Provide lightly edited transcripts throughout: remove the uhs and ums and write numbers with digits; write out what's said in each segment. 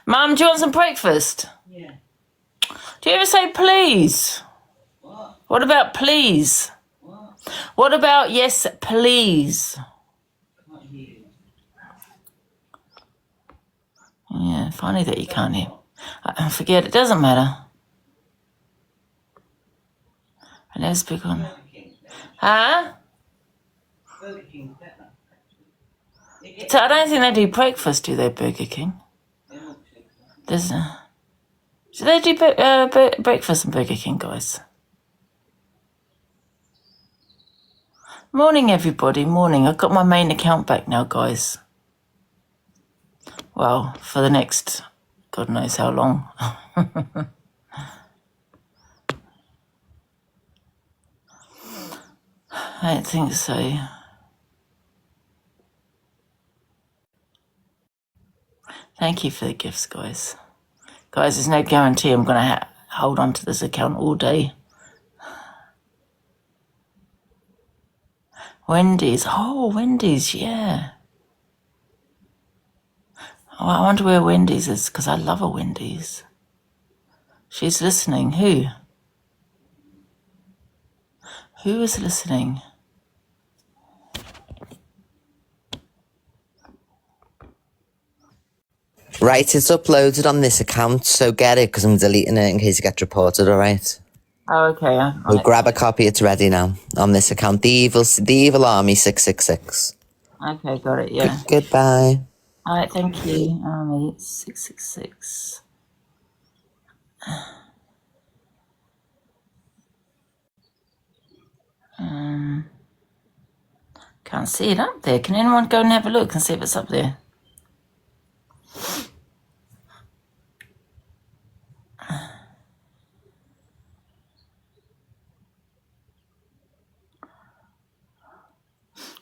Mum, do you want some breakfast? Yeah. Do you ever say please? What about please? What about yes, please? Can't hear you. Yeah, funny that you can't hear. I forget, it doesn't matter. I never speak on. Huh? Burger King better. So I don't think they do breakfast, do they, Burger King? There's do they do breakfast in Burger King, guys? Morning, everybody. Morning. I've got my main account back now, guys. Well, for the next, God knows how long. I don't think so. Thank you for the gifts, guys. Guys, there's no guarantee I'm going to hold on to this account all day. Wendy's. Oh, Wendy's, yeah. Oh, I wonder where Wendy's is, because I love a Wendy's. She's listening. Who? Who is listening? Right, it's uploaded on this account, so get it, because I'm deleting it in case it gets reported, alright? Oh, okay. We'll grab a copy, it's ready now, on this account. The Evil Army 666. Okay, got it, yeah. Goodbye. All right, thank you. Army 666. Can't see it up there. Can anyone go and have a look and see if it's up there?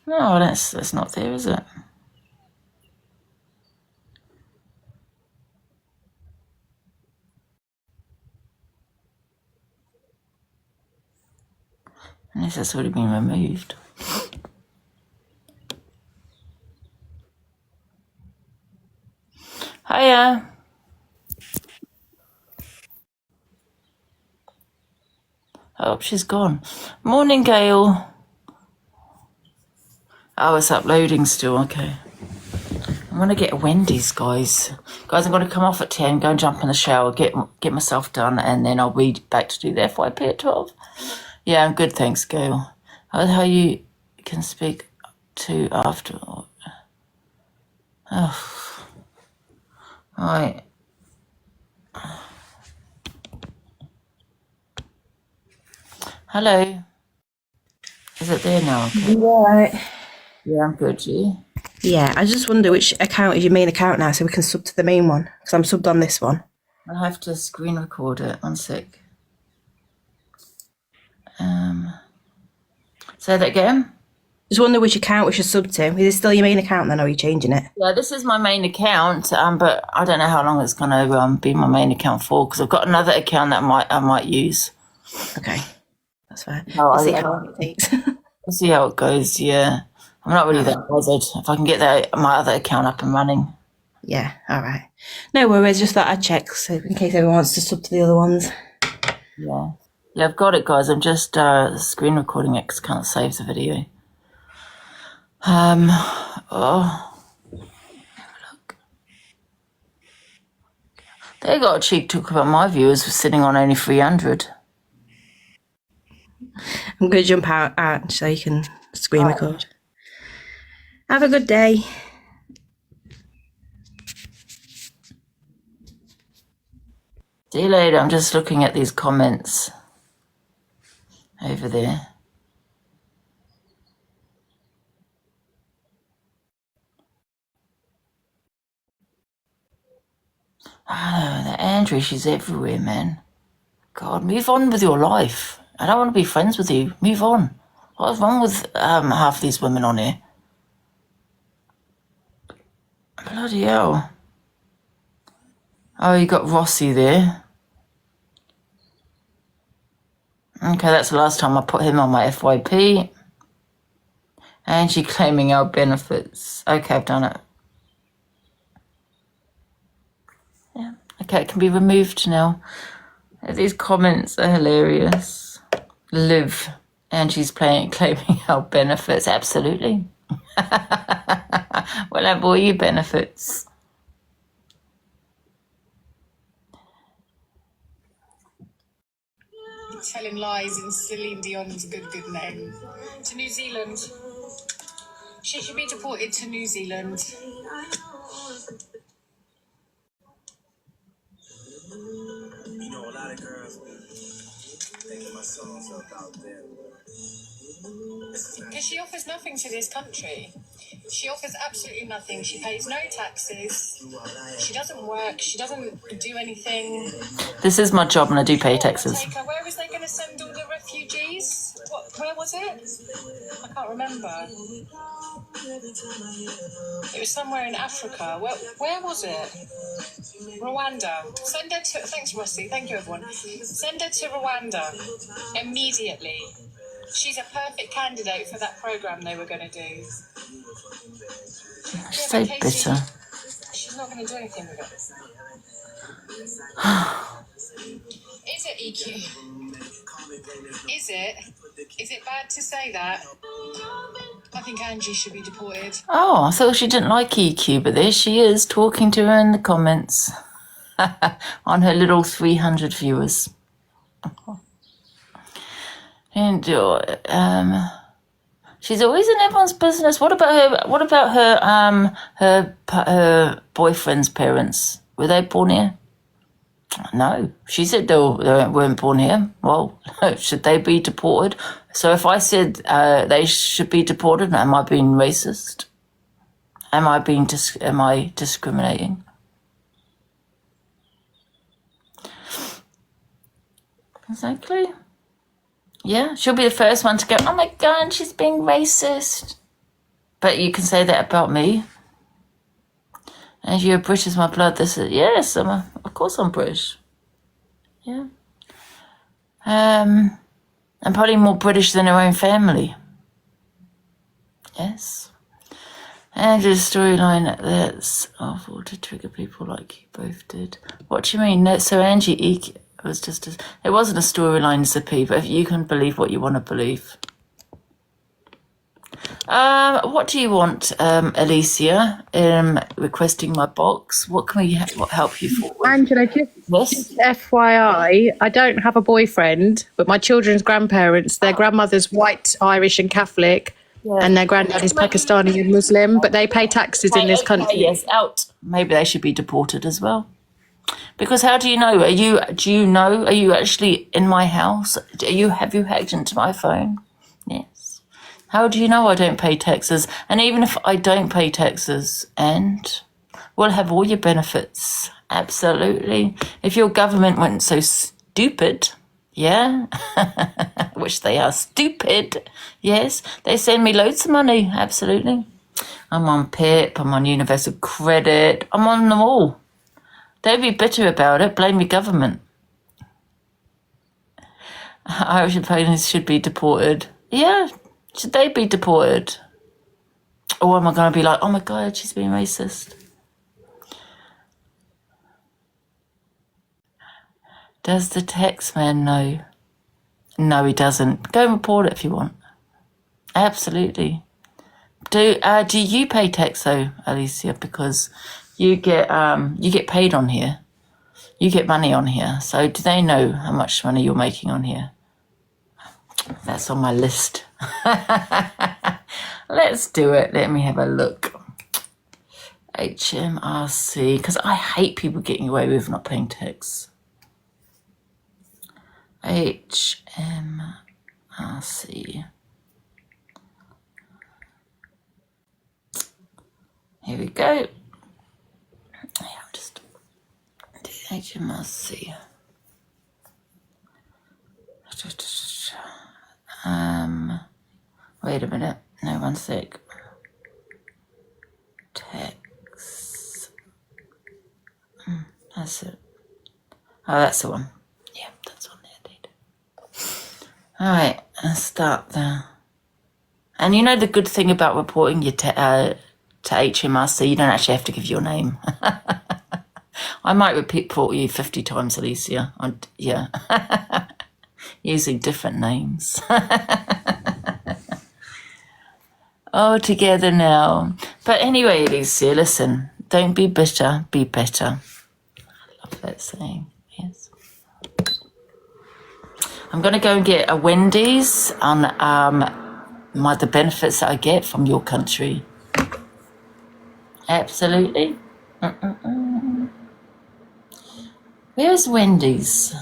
No, that's not there, is it? Unless that's already been removed. Hiya. Oh, she's gone. Morning, Gail. Oh, it's uploading still. Okay. I'm going to get a Wendy's, guys. Guys, I'm going to come off at 10, go and jump in the shower, get myself done, and then I'll be back to do the FYP at 12. Yeah, I'm good, thanks, Gail. I love how you can speak to after. Oh. Right. Hello. Is it there now? Okay. Right. Yeah, I'm good, you? Yeah, I just wonder which account is your main account now so we can sub to the main one, because I'm subbed on this one. I'll have to screen record it. 1 sec. Say that again? Just wonder which account we should sub to. Is it still your main account then, or are you changing it? Yeah, this is my main account, but I don't know how long it's going to be my main account for, because I've got another account that I might use. Okay, that's fine. No, We'll see how long it takes. We'll see how it goes, yeah. I'm not really that bothered if I can get my other account up and running. Yeah, all right. No worries, just thought I'd check so in case everyone wants to sub to the other ones. Yeah. Yeah, I've got it, guys. I'm just screen recording it because I can't save the video. Oh. Look. They got a cheek talk about my viewers for sitting on only 300. I'm going to jump out so you can screen record. Have a good day. See you later. I'm just looking at these comments over there. Oh, that Andrew, she's everywhere, man. God, move on with your life. I don't want to be friends with you. Move on. What's wrong with half these women on here? Bloody hell. Oh, you got Rossi there. Okay, that's the last time I put him on my FYP. Angie claiming our benefits. Okay, I've done it. Yeah. Okay, it can be removed now. These comments are hilarious. Live. Angie's claiming our benefits. Absolutely. We'll have all your benefits. Telling lies in Celine Dion's good name. To New Zealand. She should be deported to New Zealand. You know, a lot of girls thinking my songs about them. Because she offers nothing to this country. She offers absolutely nothing. She pays no taxes. She doesn't work. She doesn't do anything. This is my job and I do pay taxes. Where was they going to send all the refugees? Where was it? I can't remember. It was somewhere in Africa. Where was it? Rwanda. Send her to... Thanks, Rossi. Thank you, everyone. Send her to Rwanda immediately. She's a perfect candidate for that program they were going to do. She's so bitter. She's not going to do anything with it. Is it EQ? Is it? Is it bad to say that? I think Angie should be deported. Oh, I thought she didn't like EQ, but there she is talking to her in the comments on her little 300 viewers. And she's always in everyone's business. What about her boyfriend's parents? Were they born here? No, she said they weren't born here. Well, should they be deported? So if I said they should be deported, am I being racist? Am I discriminating? Exactly. Yeah, she'll be the first one to go, oh my God, she's being racist. But you can say that about me. And you're British as my blood. This is, yes, of course I'm British. Yeah. I'm probably more British than her own family. Yes. Andrew's storyline, that's awful to trigger people like you both did. What do you mean? No, so Angie was just it wasn't a storyline, Zippy, but you can believe what you want to believe. What do you want, Alicia? Requesting my box. What can we help you for? Angela, just FYI, I don't have a boyfriend, but my children's grandparents, their grandmother's white, Irish and Catholic, and their granddad is Pakistani and Muslim, but they pay taxes in this country. Yes, out. Maybe they should be deported as well. Because how do you know? Are you actually in my house? Have you hacked into my phone? Yes. How do you know I don't pay taxes? And even if I don't pay taxes, and we'll have all your benefits. Absolutely. If your government weren't so stupid, yeah, which they are stupid, yes, they send me loads of money. Absolutely. I'm on PIP, I'm on Universal Credit, I'm on them all. Don't be bitter about it. Blame your government. Irish opponents should be deported. Yeah, should they be deported? Or am I going to be like, oh my God, she's being racist? Does the tax man know? No, he doesn't. Go and report it if you want. Absolutely. Do you pay tax though, Alicia? Because you get paid on here. You get money on here. So do they know how much money you're making on here? That's on my list. Let's do it. Let me have a look. HMRC, because I hate people getting away with not paying tax. HMRC. Here we go. Yeah, I'll just do HMRC. Wait a minute. No, one sec. Tax. That's it. Oh, that's the one. Yeah, that's on there, indeed. All right, let's start there. And you know the good thing about reporting you to HMRC, you don't actually have to give your name. I might report you 50 times, Alicia. Yeah. Using different names. Oh, together now. But anyway, Alicia, listen. Don't be bitter, be better. I love that saying. Yes. I'm going to go and get a Wendy's on the benefits that I get from your country. Absolutely. Where's Wendy's?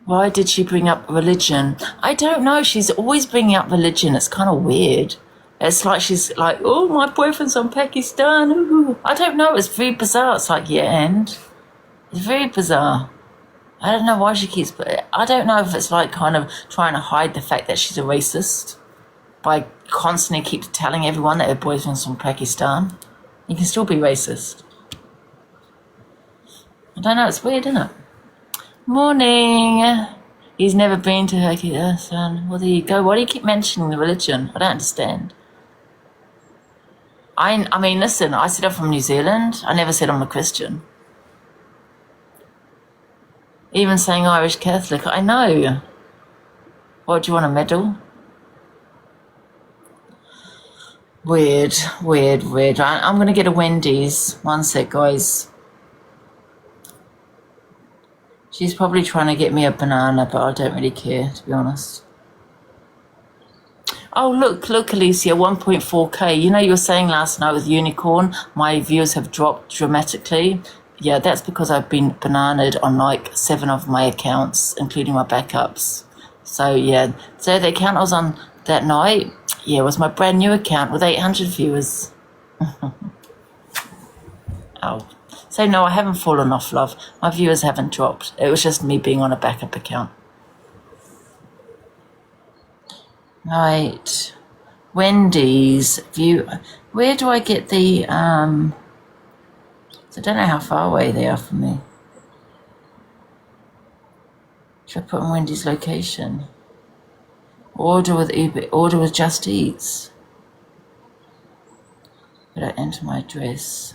Why did she bring up religion? I don't know. She's always bringing up religion. It's kind of weird. It's like she's like, oh, my boyfriend's from Pakistan. Ooh. I don't know. It's very bizarre. It's like, yeah, and it's very bizarre. I don't know why she keeps, but I don't know if it's like kind of trying to hide the fact that she's a racist by constantly keep telling everyone that her boyfriend's from Pakistan. You can still be racist. I don't know. It's weird, isn't it? Morning. He's never been to Pakistan. Well, there you go. Why do you keep mentioning the religion? I don't understand. I mean, listen, I said I'm from New Zealand. I never said I'm a Christian. Even saying Irish Catholic, I know. What, do you want a medal? Weird. I'm going to get a Wendy's. One sec, guys. She's probably trying to get me a banana, but I don't really care, to be honest. Oh, look, Alicia, 1.4K. You know, you were saying last night with Unicorn, my views have dropped dramatically. Yeah, that's because I've been bananaed on like 7 of my accounts, including my backups. So, yeah. So the account I was on that night, yeah, was my brand new account with 800 viewers. Oh. So, no, I haven't fallen off, love. My viewers haven't dropped. It was just me being on a backup account. Right. Wendy's view. Where do I get the, so I don't know how far away they are from me. Should I put in Wendy's location? Order with Uber, order with Just Eats. But I enter my address.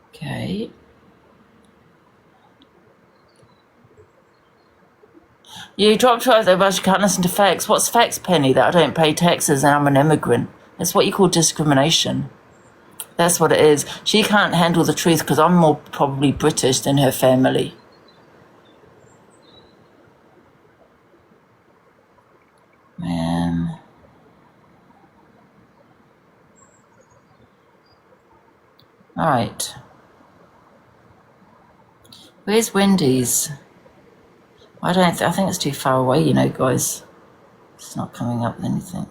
Okay. You dropped right there, but you can't listen to facts. What's facts, Penny? That I don't pay taxes and I'm an immigrant. That's what you call discrimination. That's what it is. She can't handle the truth because I'm more probably British than her family. Man. All right. Where's Wendy's? I think it's too far away, you know, guys. It's not coming up with anything.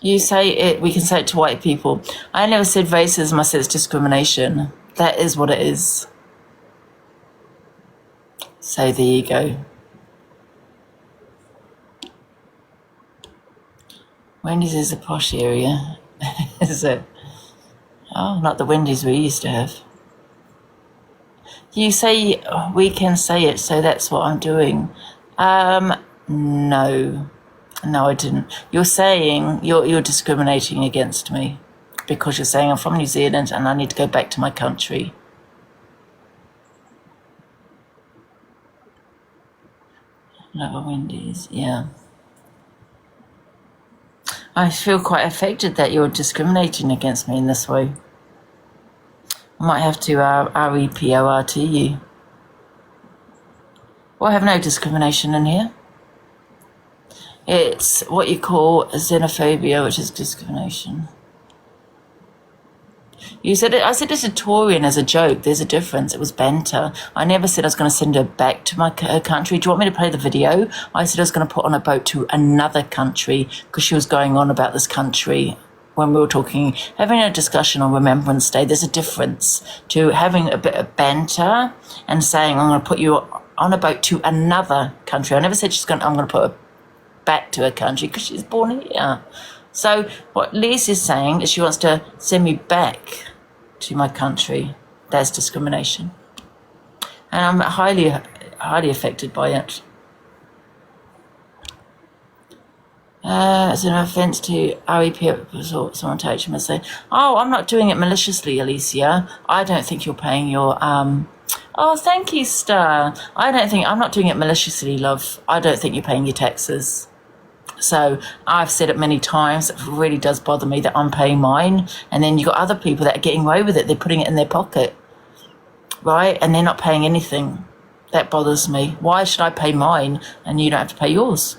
You say it, we can say it to white people. I never said racism, I said it's discrimination. That is what it is. So there you go. Wendy's is a posh area, is it? Oh, not the Wendy's we used to have. You say we can say it, so that's what I'm doing. No, I didn't. You're saying you're discriminating against me because you're saying I'm from New Zealand and I need to go back to my country. Love a Wendy's, yeah. I feel quite affected that you're discriminating against me in this way. I might have to report you. Well, I have no discrimination in here. It's what you call xenophobia, which is discrimination. You said it. I said it's a Torian as a joke. There's a difference. It was banter. I never said I was going to send her back to her country. Do you want me to play the video? I said I was going to put on a boat to another country because she was going on about this country. when we were having a discussion on Remembrance Day, there's a difference to having a bit of banter and saying, I'm going to put you on a boat to another country. I never said I'm going to put her back to her country because she's born here. So what Liz is saying is she wants to send me back to my country. That's discrimination. And I'm highly affected by it. It's an offence to REP resort. Someone touched him and say, "Oh, I'm not doing it maliciously, Alicia. I don't think you're paying your Oh, thank you, Star. I'm not doing it maliciously, love. I don't think you're paying your taxes." So I've said it many times. It really does bother me that I'm paying mine, and then you've got other people that are getting away with it. They're putting it in their pocket, right? And they're not paying anything. That bothers me. Why should I pay mine and you don't have to pay yours?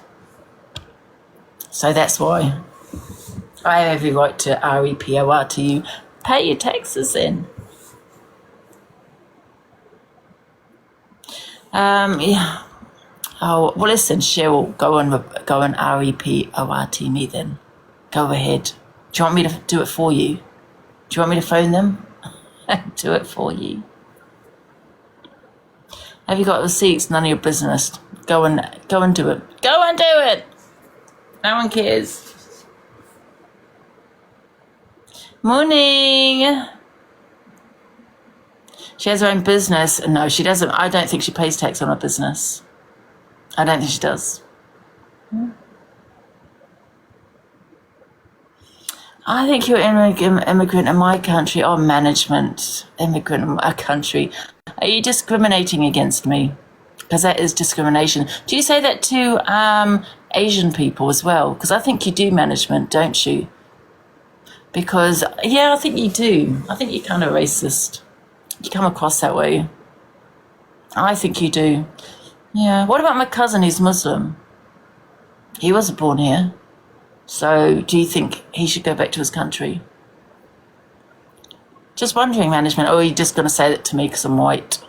So that's why I have every right to REPOR to you. Pay your taxes then. Yeah. Oh, well, listen, Cheryl, go and REPOR me then. Go ahead. Do you want me to do it for you? Do you want me to phone them? Do it for you. Have you got receipts? None of your business. Go and do it. Go and do it. No one cares. Morning. She has her own business. No, she doesn't. I don't think she pays tax on her business. I don't think she does. I think you're an immigrant in my country, or management immigrant in my country. Are you discriminating against me? Because that is discrimination. Do you say that to Asian people as well? Because I think you do management, don't you? Because, yeah, I think you do. I think you're kind of racist. You come across that way. I think you do. Yeah. What about my cousin who's Muslim? He wasn't born here. So do you think he should go back to his country? Just wondering, management. Or are you just going to say that to me because I'm white?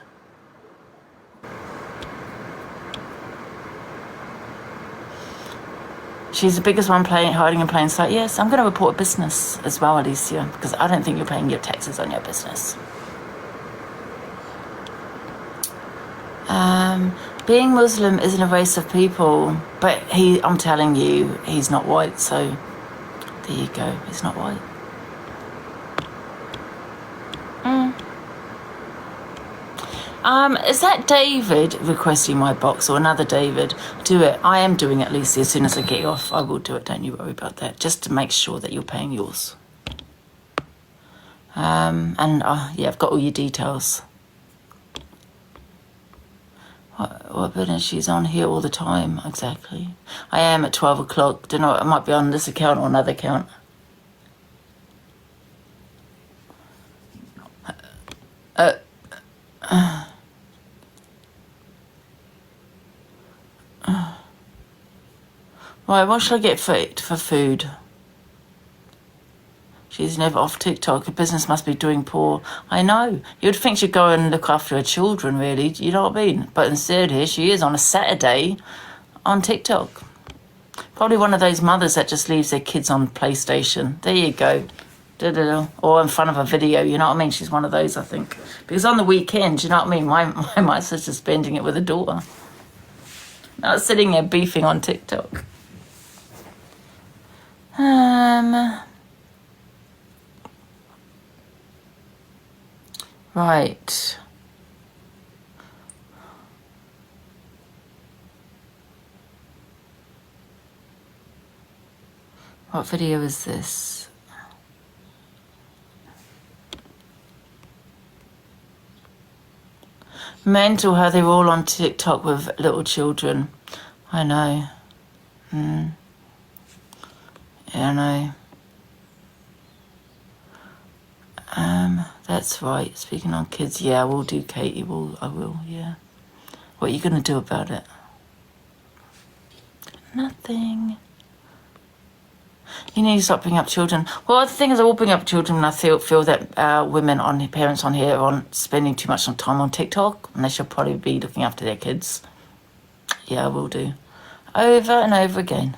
She's the biggest one hiding in plain sight. Yes, I'm going to report a business as well, Alicia, because I don't think you're paying your taxes on your business. Being Muslim isn't a race of people, but I'm telling you, he's not white, so there you go, he's not white. Is that David requesting my box or another David? Do it. I am doing it, Lucy. As soon as I get off, I will do it. Don't you worry about that. Just to make sure that you're paying yours. Yeah, I've got all your details. What business? She's on here all the time. Exactly. I am at 12 o'clock. Don't know. I might be on this account or another account. Right, what should I get for food? She's never off TikTok. Her business must be doing poor. I know. You'd think she'd go and look after her children, really. You know what I mean? But instead, here she is on a Saturday on TikTok. Probably one of those mothers that just leaves their kids on PlayStation. There you go. Or in front of a video, you know what I mean? She's one of those, I think. Because on the weekend, you know what I mean? My sister's spending it with her daughter. Not sitting there beefing on TikTok. Right. What video is this? Mental how they're all on TikTok with little children. I know. Yeah, I know. That's right. Speaking on kids, yeah, I will do, Katie. I will, yeah. What are you going to do about it? Nothing. You need to stop bringing up children. Well, the thing is, I will bring up children when I feel that parents on here are spending too much time on TikTok, and they should probably be looking after their kids. Yeah, I will do. Over and over again.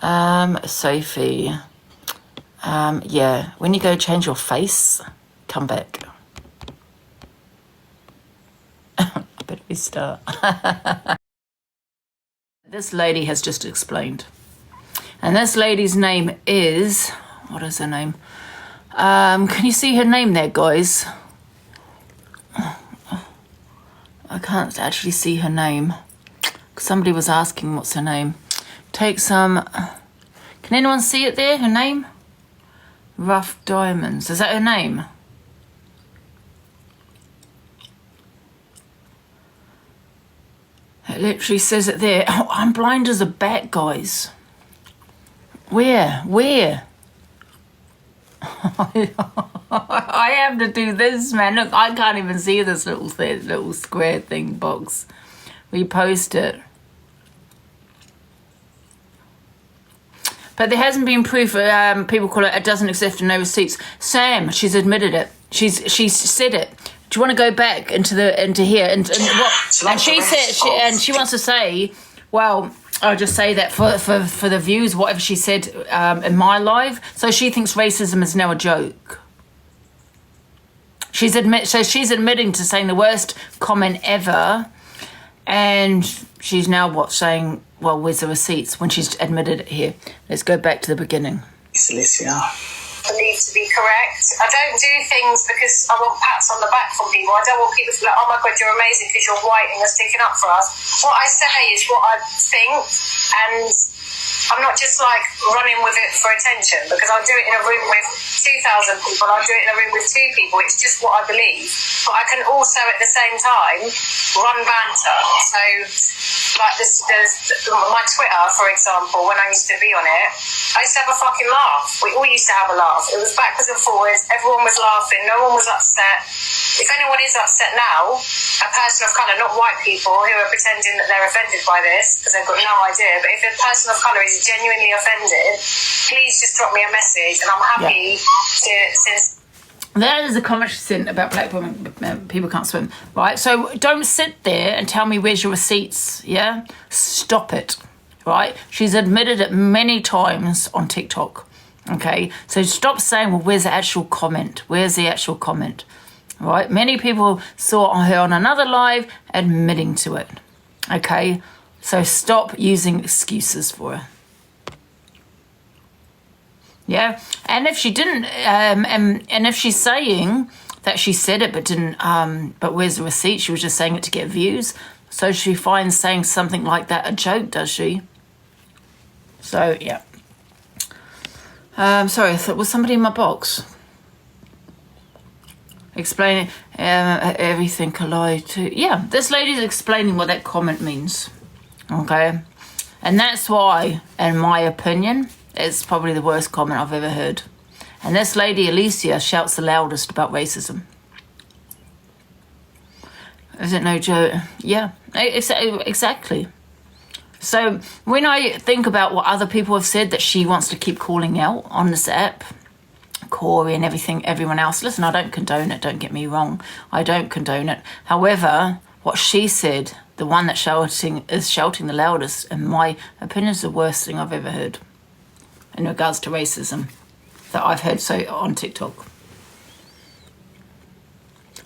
Sophie. Yeah, when you go change your face, come back. I better we start. This lady has just explained. And this lady's name is, what is her name? Can you see her name there, guys? I can't actually see her name. Somebody was asking what's her name. Take some, can anyone see it there, her name? Rough Diamonds, is that her name? It literally says it there. Oh, I'm blind as a bat, guys. Where? I have to do this, man. Look, I can't even see this little square thing box. Repost it. But there hasn't been proof. People call it doesn't exist and no receipts. Sam, she's admitted it. She's said it. Do you want to go back into here and what? And she said she wants to say, well, I'll just say that for the views, whatever she said in my live. So she thinks racism is now a joke. She's admitting to saying the worst comment ever, and she's now saying, well, where's the receipts when she's admitted it here? Let's go back to the beginning. Alicia. Believed to be correct. I don't do things because I want pats on the back from people. I don't want people to be like, oh my God, you're amazing because you're white and you're sticking up for us. What I say is what I think, and I'm not just like running with it for attention, because I'll do it in a room with 2,000 people, I'll do it in a room with 2 people. It's just what I believe. But I can also at the same time run banter. So like my Twitter, for example, when I used to be on it, I used to have a fucking laugh. We all used to have a laugh. It was backwards and forwards. Everyone was laughing. No one was upset. If anyone is upset now, a person of colour, not white people who are pretending that they're offended by this because they've got no idea, but if a person of colour is genuinely offended, please just drop me a message and I'm happy to, since... That is a comment she sent about black women, people can't swim, right? So don't sit there and tell me where's your receipts, yeah? Stop it, right? She's admitted it many times on TikTok, okay? So stop saying, well, where's the actual comment? Where's the actual comment, right? Many people saw her on another live admitting to it, okay? So stop using excuses for her. Yeah, and if she didn't, and if she's saying that she said it but didn't, but where's the receipt? She was just saying it to get views. So she finds saying something like that a joke, does she? So yeah. Sorry, I thought was somebody in my box explaining everything I lied to. Yeah, this lady's explaining what that comment means. Okay, and that's why, in my opinion, it's probably the worst comment I've ever heard. And this lady, Alicia, shouts the loudest about racism. Is it no joke? Yeah, exactly. So when I think about what other people have said that she wants to keep calling out on this app, Corey and everyone else, listen, I don't condone it, don't get me wrong. I don't condone it. However, what she said, the one that's shouting the loudest, in my opinion, is the worst thing I've ever heard in regards to racism that I've heard on TikTok.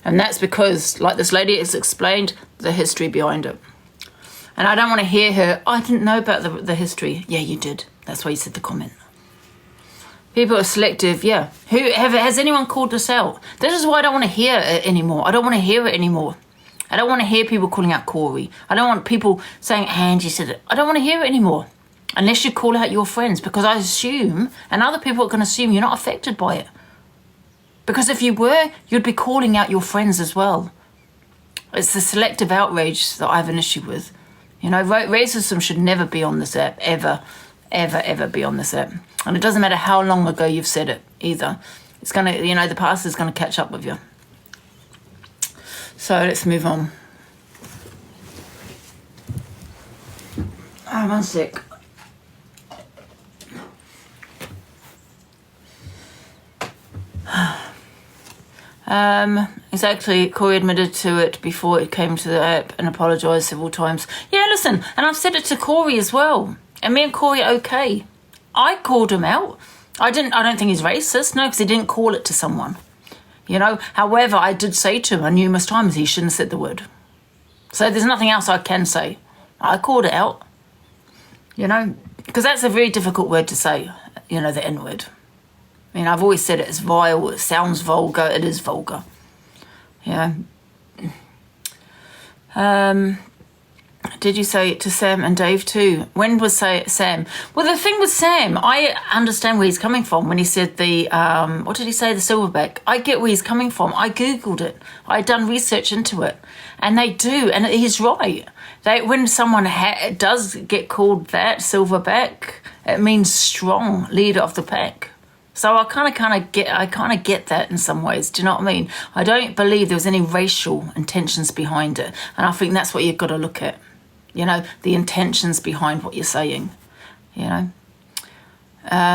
And that's because, like this lady has explained, the history behind it. And I don't want to hear her, I didn't know about the history. Yeah, you did. That's why you said the comment. People are selective, yeah. Has anyone called this out? This is why I don't want to hear it anymore. I don't want to hear it anymore. I don't want to hear people calling out Corey. I don't want people saying, Angie said it. I don't want to hear it anymore. Unless you call out your friends, because I assume, and other people are going to assume, you're not affected by it. Because if you were, you'd be calling out your friends as well. It's the selective outrage that I have an issue with. You know, racism should never be on this app, ever, ever, ever be on this app. And it doesn't matter how long ago you've said it, either. It's going to, you know, the past is going to catch up with you. So let's move on. Oh, one sec. Exactly. Corey admitted to it before it came to the app and apologised several times. Yeah, listen, and I've said it to Corey as well. And me and Corey are okay. I called him out. I don't think he's racist, no, because he didn't call it to someone. You know, however, I did say to him numerous times he shouldn't have said the word. So there's nothing else I can say. I called it out. You know, because that's a very difficult word to say, you know, the N-word. I mean, I've always said it's vile, it sounds vulgar, it is vulgar. Yeah. Did you say it to Sam and Dave too? When was Sam? Well, the thing with Sam, I understand where he's coming from when he said the, what did he say, the silverback? I get where he's coming from. I Googled it. I'd done research into it. And they do, and he's right. When someone does get called that, silverback, it means strong, leader of the pack. So I kind of get that in some ways. Do you know what I mean? I don't believe there was any racial intentions behind it, and I think that's what you've got to look at. You know, the intentions behind what you're saying. You know,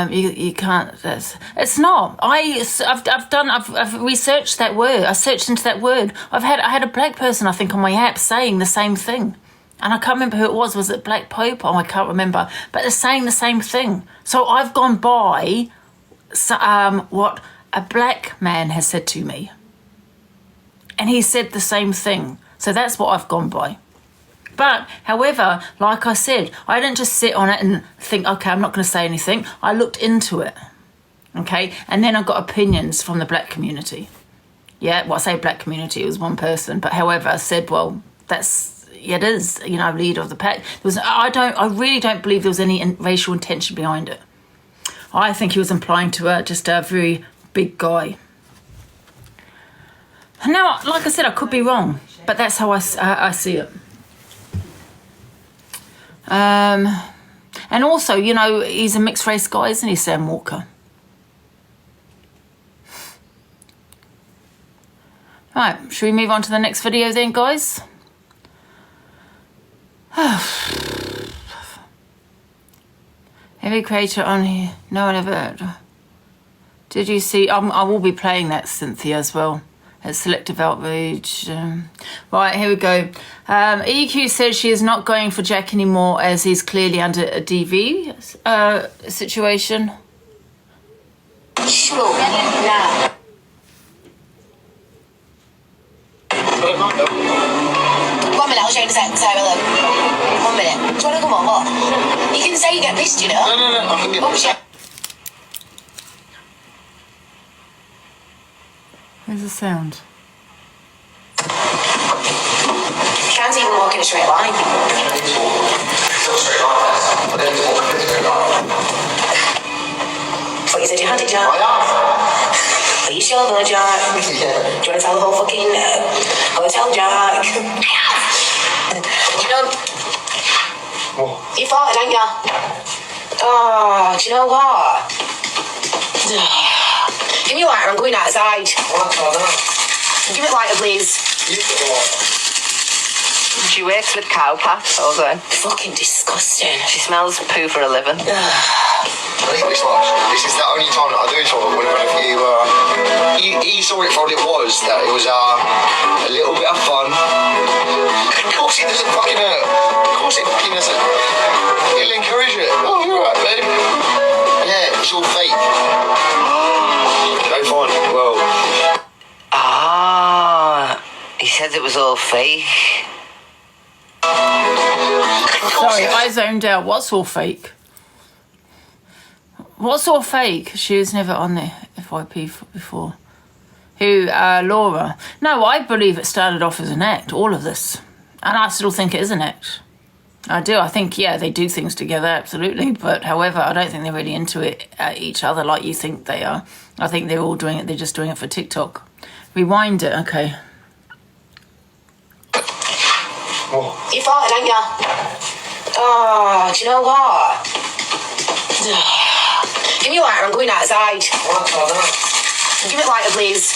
you can't. It's not. I've researched that word. I searched into that word. I had a black person, I think, on my app saying the same thing. And I can't remember who it was. Was it Black Pope? Oh, I can't remember. But they're saying the same thing. So I've gone by what a black man has said to me. And he said the same thing. So that's what I've gone by. But, however, like I said, I didn't just sit on it and think, okay, I'm not going to say anything. I looked into it. Okay? And then I got opinions from the black community. Yeah, well, I say black community, it was one person. But, however, I said, well, it is, you know, leader of the pack. I really don't believe there was any racial intention behind it. I think he was implying to just a very big guy. Now, like I said, I could be wrong, but that's how I see it. And also, you know, he's a mixed race guy, isn't he, Sam Walker? Right, should we move on to the next video then, guys? Every creator on here, no one ever. Did you see? I will be playing that, Cynthia, as well. At Selective Outrage. Right, here we go. EQ says she is not going for Jack anymore as he's clearly under a DV situation. Sure. Nah. 1 minute, I'll show you in a sec. Sorry, look. 1 minute. Do you want to come on? What? You can say you get pissed, you know? No, I can get pissed. Where's the sound? Can't even walk in a straight line. What you said you had it, Jack? Are you sure, though, Jack? Do you want to tell the whole fucking hotel, Jack? You know, you farted, ain't ya? Oh, do you know what? Give me a lighter, I'm going outside. Give me a lighter, please. She works with cow pats also. Fucking disgusting. She smells poo for a living. I think this is the only time that I do talk when he saw it for what it was, that it was a little bit of fun. Of course it doesn't fucking hurt. Of course it fucking doesn't. He'll encourage it. Oh, you're right, babe. Yeah, it's all fake. No fun. Well. Ah, he said it was all fake. Sorry, I zoned out. What's all fake? What's all fake? She was never on the FYP before. Who, Laura? No, I believe it started off as an act, all of this. And I still think it is an act. I do. I think, yeah, they do things together, absolutely. But, however, I don't think they're really into it each other like you think they are. I think they're all doing it. They're just doing it for TikTok. Rewind it. Okay. You farted, ain't ya? Oh, do you know what? Give me a lighter, I'm going outside. Give me a lighter, please.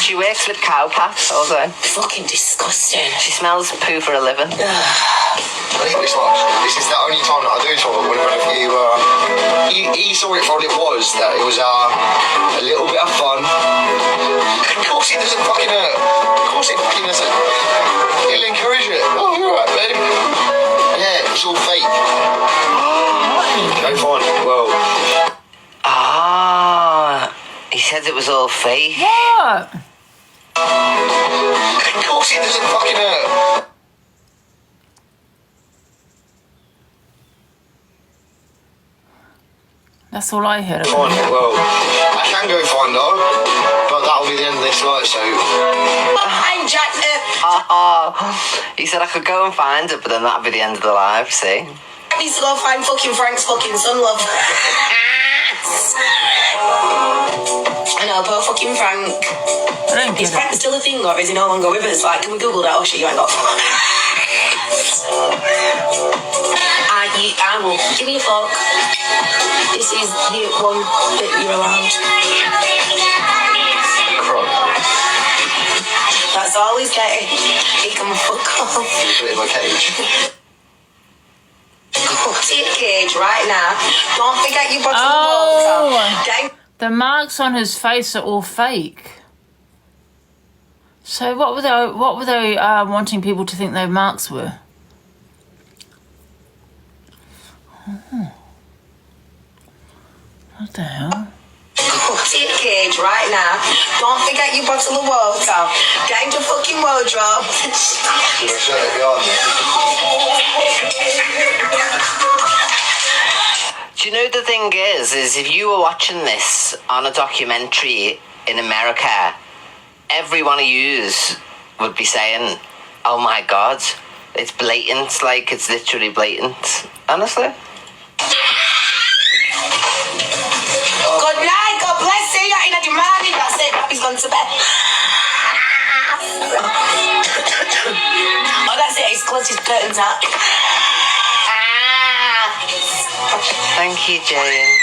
She works with cow pats also. Fucking disgusting. She smells poo for a living. I think this is the only time that I do talk when he saw it for what it was, that it was a little bit of fun. Of course it doesn't fucking hurt. Of course it fucking doesn't. He'll encourage it. Oh, you're right, babe. Yeah, it's all fake. find well. Ah, he said it was all fake. What? Of course it doesn't fucking hurt. That's all I heard. Find well. I can go find her, but that'll be the end of this light show. I'm Jack. He said I could go and find it, but then that'd be the end of the live, see? I need to go find fucking Frank's fucking son, love. I know, poor fucking Frank. I don't Is get Frank it. still a thing, or is he no longer with us? Like, can we Google that? Oh shit, you ain't got. I will. Give me a fork. This is the one that you're allowed. That's all he's getting. He can fuck off. Put it in my cage. Go to your cage right now. Don't forget your bottle Oh. of water. Gang. The marks on his face are all fake. So what were they wanting people to think their marks were? Oh. What the hell? Go to your cage right now. Don't forget your bottle of water. Get into fucking wardrobe. Shut it behind me. Do you know the thing is if you were watching this on a documentary in America, every one of yous would be saying, oh my God, it's blatant, like it's literally blatant, honestly. Good night, God bless you. You're in the morning. That's it. Papi's gone to bed. Oh, that's it. He's closed his curtains up. Thank you, Jane.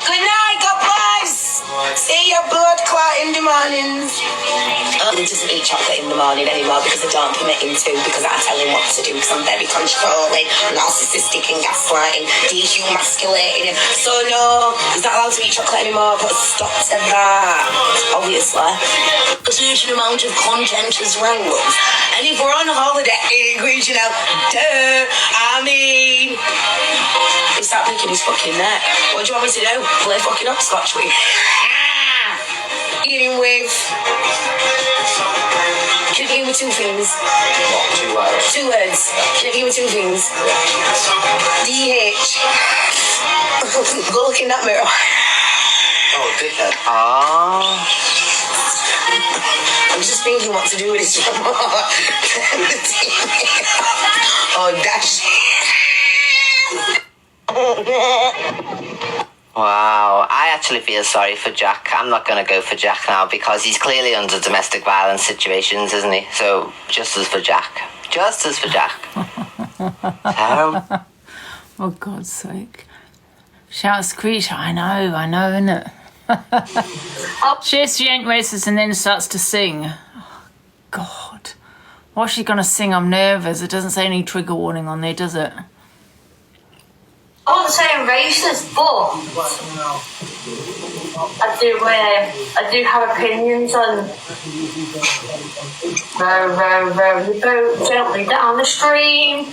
Good night, God bless. See your blood clot in the mornings. He doesn't eat chocolate in the morning anymore because I don't permit him to, because I tell him what to do, because I'm very controlling, narcissistic and gaslighting, dehumasculating him. So no, he's not allowed to eat chocolate anymore. Put a stop to that, obviously. A certain amount of content is wrong. And if we're on holiday, you know, he started picking his fucking neck. What do you want me to do? Play fucking hopscotch with? Eating with. Can I give you two things? What, 2 words? 2 words. Can I give you two things? DH. Go look in that mirror. Oh, dickhead. Oh. I'm just thinking what to do with this remote. Oh, dash. Wow, I actually feel sorry for Jack. I'm not going to go for Jack now because he's clearly under domestic violence situations, isn't he? So, justice for Jack. Justice for Jack. Terrible. Oh, God's sake. Shout Screech, I know, innit? She ain't racist and then starts to sing. Oh, God. What's she going to sing? I'm nervous. It doesn't say any trigger warning on there, does it? I wouldn't say I'm racist, but I do have opinions on row the boat gently down the stream.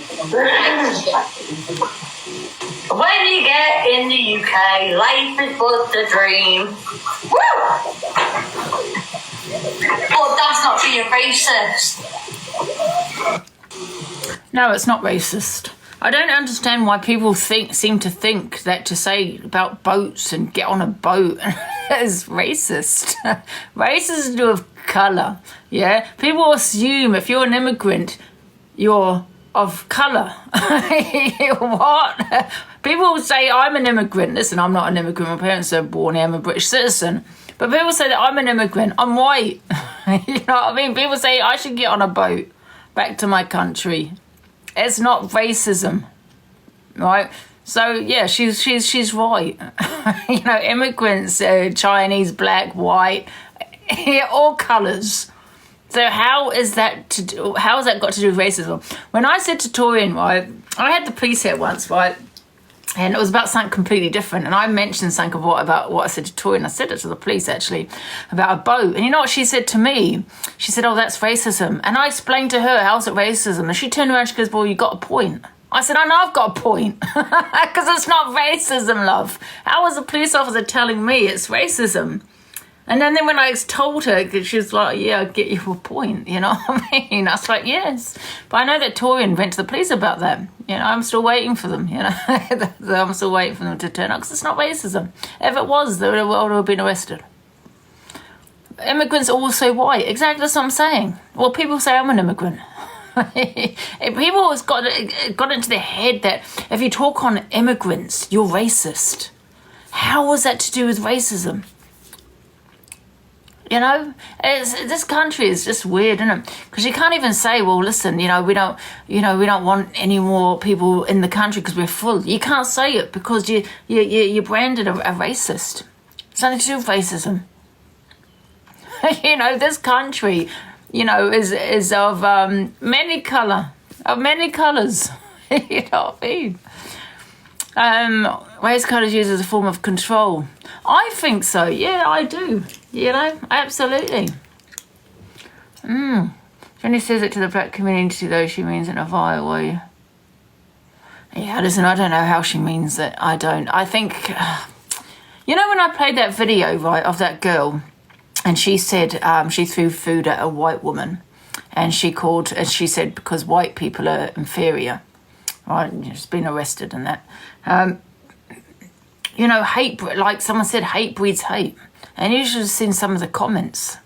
When you get in the UK, life is but a dream. Woo! But that's not being racist. No, it's not racist. I don't understand why people seem to think that to say about boats and get on a boat is racist. Race is to do with colour, yeah? People assume if you're an immigrant, you're of colour. What? People say I'm an immigrant. Listen, I'm not an immigrant. My parents are born here. I'm a British citizen. But people say that I'm an immigrant. I'm white. You know what I mean? People say I should get on a boat back to my country. It's not racism, right? So yeah, she's right. You know, immigrants, Chinese, black, white, all colours. So how is that got to do with racism? When I said to Torian, right, I had the police here once, right, and it was about something completely different. And I mentioned something about what I said to Torian. I said it to the police actually about a boat. And you know what she said to me? She said, "Oh, that's racism." And I explained to her, "How's it racism?" And she turned around and she goes, "Well, you got a point." I said, I know I've got a point. Because it's not racism, love. How was a police officer telling me it's racism? And then when I told her, she was like, yeah, I get your point, you know what I mean? I was like, yes. But I know that Torian went to the police about that. You know, I'm still waiting for them, you know. I'm still waiting for them to turn up because it's not racism. If it was, they would have been arrested. Immigrants are also white. Exactly, that's what I'm saying. Well, people say I'm an immigrant. People always got into their head that if you talk on immigrants, you're racist. How was that to do with racism? You know, this country is just weird, isn't it? Because you can't even say, well, listen, we don't want any more people in the country because we're full. You can't say it because you're branded a racist. It's nothing to do with racism. This country, is of many colors. You know what I mean? Race colours used as a form of control. I think so. Yeah, I do. Absolutely. Jenny says it to the black community, though she means it in a vile way. Yeah, listen, I don't know how she means it. I don't. I think, when I played that video, right, of that girl, and she said she threw food at a white woman, and she said because white people are inferior, right? She's been arrested and that. Hate, like someone said, hate breeds hate. And you should have seen some of the comments.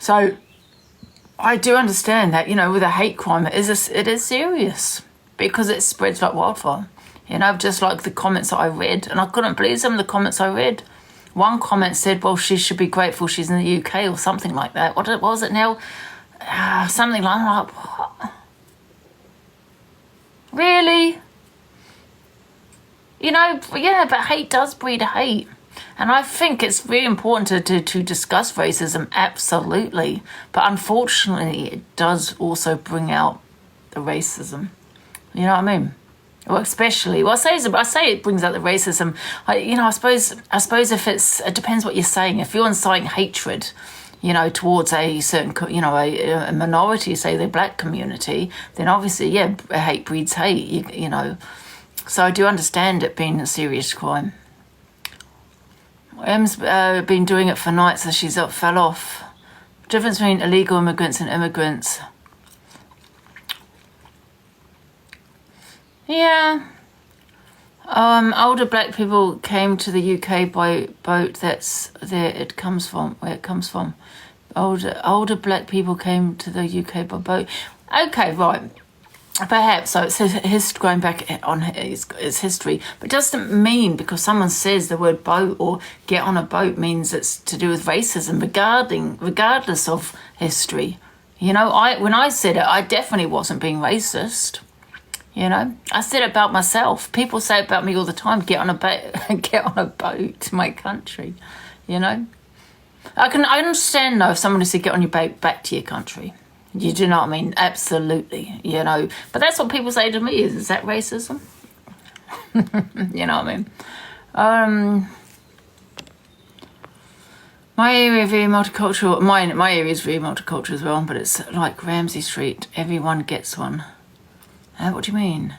So I do understand that, with a hate crime, it is serious because it spreads like wildfire. Just like the comments that I read. And I couldn't believe some of the comments I read. One comment said, well, she should be grateful she's in the UK or something like that. What was it now? Something like, what? Really? Yeah, but hate does breed hate. And I think it's very important to discuss racism, absolutely. But unfortunately, it does also bring out the racism. You know what I mean? Well, especially, I say it brings out the racism. I suppose if it depends what you're saying. If you're inciting hatred, towards a certain, a minority, say the black community, then obviously, yeah, hate breeds hate, So I do understand it being a serious crime. Em's been doing it for nights as she's fell off. Difference between illegal immigrants and immigrants. Yeah. Older black people came to the UK by boat. That's where it comes from. Older black people came to the UK by boat. Okay, right. Perhaps, so it's going back on its history, but it doesn't mean because someone says the word boat or get on a boat means it's to do with racism, regardless of history. When I said it, I definitely wasn't being racist. I said it about myself. People say about me all the time, get on a boat to my country, I understand though if someone said get on your boat back to your country. You do know what I mean? Absolutely, But that's what people say to me. Is that racism? You know what I mean? My area very multicultural. My area is very multicultural as well, but it's like Ramsey Street. Everyone gets one. What do you mean?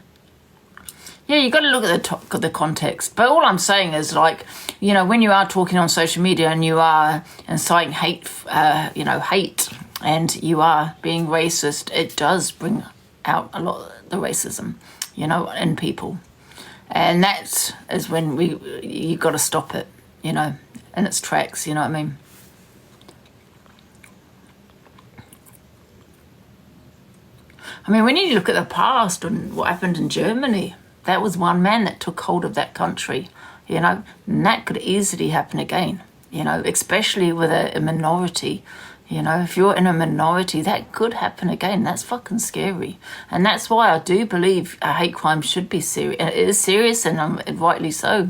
Yeah, you got to look at the context. But all I'm saying is, like, when you are talking on social media and you are inciting hate, hate, and you are being racist, it does bring out a lot of the racism, in people. And that is when you got to stop it, in its tracks, you know what I mean? When you look at the past and what happened in Germany, that was one man that took hold of that country, and that could easily happen again, especially with a minority. If you're in a minority, that could happen again. That's fucking scary. And that's why I do believe a hate crime should be serious. It is serious, and rightly so.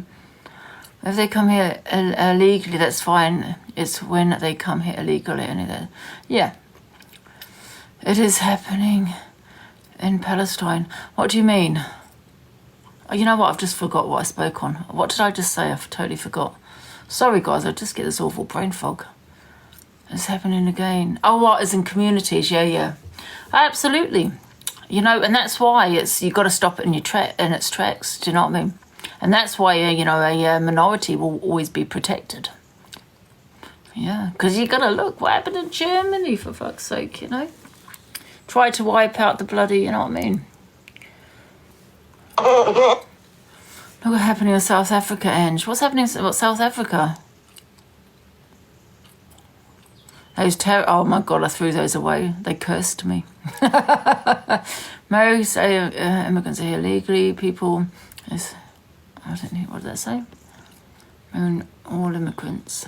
If they come here illegally, that's fine. It's when they come here illegally. Yeah. It is happening in Palestine. What do you mean? Oh, you know what? I've just forgot what I spoke on. What did I just say? I've totally forgot. Sorry, guys. I just get this awful brain fog. It's happening again. Oh, what is in communities? Yeah. Absolutely. You know, and that's why you've got to stop it in its tracks. Do you know what I mean? And that's why a minority will always be protected. Yeah, because you got to look what happened in Germany, for fuck's sake. You know, try to wipe out the bloody. You know what I mean? Look what's happening in South Africa, Ange. What's happening in South Africa? Those oh my God, I threw those away. They cursed me. Mary say immigrants are here illegally. People, I don't know, what did that say? All immigrants.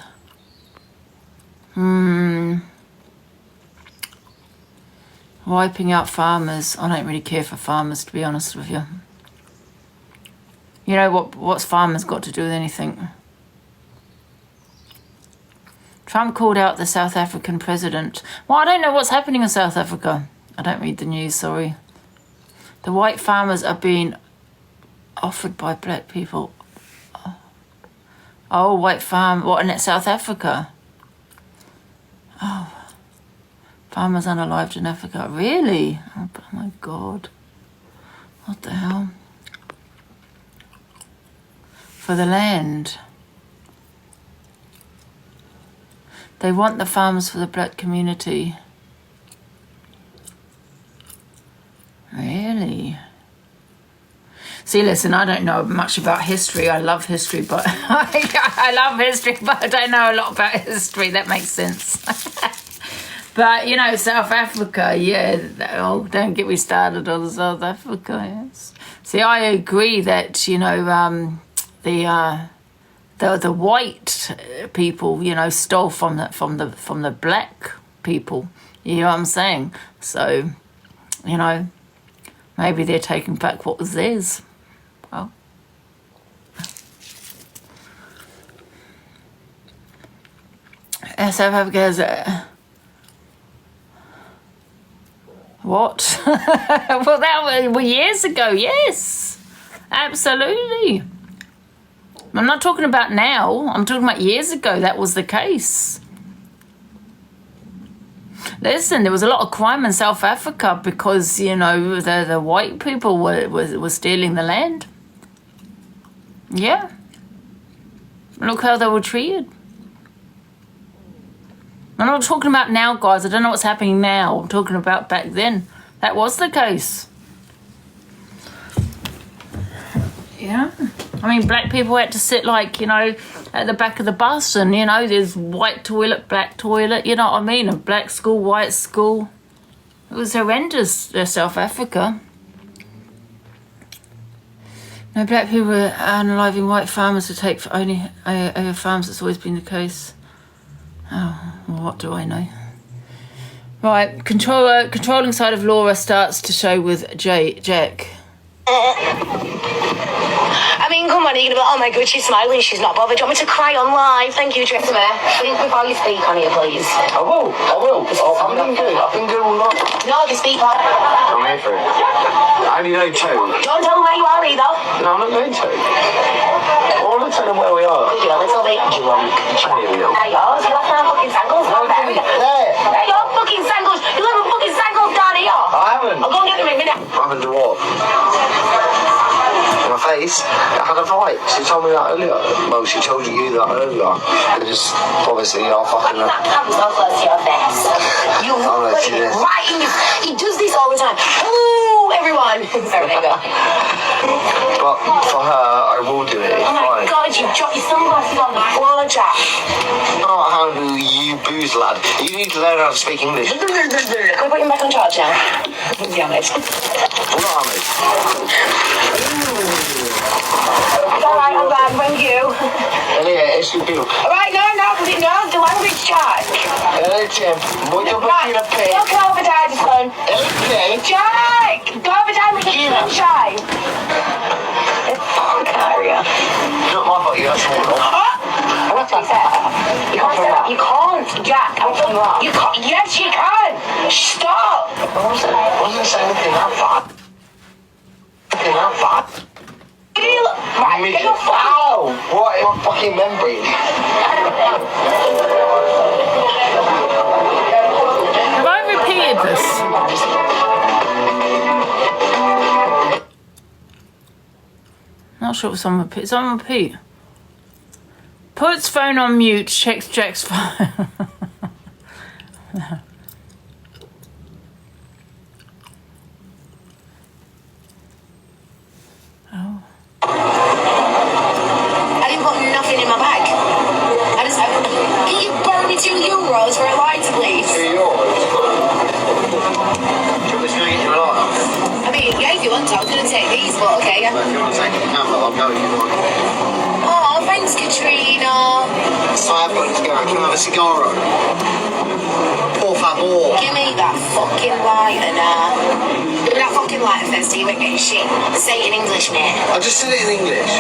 Wiping out farmers. I don't really care for farmers, to be honest with you. You know what's farmers got to do with anything? Trump called out the South African president. Well, I don't know what's happening in South Africa. I don't read the news, sorry. The white farmers are being offered by black people. Oh, white farm. What, in South Africa? Oh. Farmers unalived in Africa. Really? Oh my God. What the hell? For the land. They want the farms for the black community. Really? See, listen, I don't know much about history. I love history, but I love history, but I don't know a lot about history. That makes sense. But, you know, South Africa, yeah. Oh, don't get me started on South Africa. Yes. See, I agree that, you know, the white people, you know, stole from the black people. You know what I'm saying? So, you know, maybe they're taking back what was theirs. Well, South Africa has what? Well, that was years ago. Yes, absolutely. I'm not talking about now. I'm talking about years ago. That was the case. Listen, there was a lot of crime in South Africa because, you know, the white people were stealing the land. Yeah. Look how they were treated. I'm not talking about now, guys. I don't know what's happening now. I'm talking about back then. That was the case. Yeah. I mean, black people had to sit, like, you know, at the back of the bus and, you know, there's white toilet, black toilet, you know what I mean? A black school, white school. It was horrendous, South Africa. No, black people were unaliving white farmers to take for only over farms. That's always been the case. Oh, well, what do I know? Right, controlling side of Laura starts to show with Jack. I mean, come on, are you going to be like, oh my God, she's smiling, she's not bothered. Do you want me to cry on live? Thank you, Tristan. Think before you speak on here, please. I will. I've been good all night. No, you speak on. I'm here for it. I only know two. Don't tell them where you are either. No, I'm not going to. I want to tell them where we are. Could you a little bit? Drunk. They're yours, you left my fucking sandals down there. They're your fucking sandals. You left my fucking sandals down here. I haven't. I'll go and get them in a minute. I haven't to what? My face, it had a bite. She told me that earlier. Well, she told you that earlier. It just, obviously, I'll fucking... That cam's not close to your face. You right in your... He does this all the time. Hello, everyone. Sorry, there you go. But for her, I will do it. It's oh my fine. God, you've dropped your sunglasses on the floor, Jack. Oh, how do you booze, lad? You need to learn how to speak English. Can we put him back on charge now? Yeah, mate. What are we? It's alright, I'm glad, thank you. Yeah, it's good people. Alright, no, the language, Jack. Hello, Tim. What you Right, looking at, pig? look over there, son. Okay. Jack! Go over there with the sunshine. Fuck area. Not my fault, you got someone off. What's he said? You can't, Jack. You can't. Yes, you can. Stop. I wasn't saying anything that bad. Right, get your fucking... Ow! What in my fucking membrane? Have I repeated this? sure if someone repeat. Someone repeat. Puts phone on mute, checks Jack's phone. Oh. I didn't put nothing in my bag. Can you borrow me €2 for a lighter, please? I mean, yeah, if you want to, I'm going to take these, but okay, yeah. If you want to take it, I'll go if you want. Oh, thanks, Katrina. So I've got to go. Can I have a cigar on? Por favor. Give me that fucking lighter now. Give me that fucking lighter first so you ain't getting shit. Say it in English, mate. I just said it in English.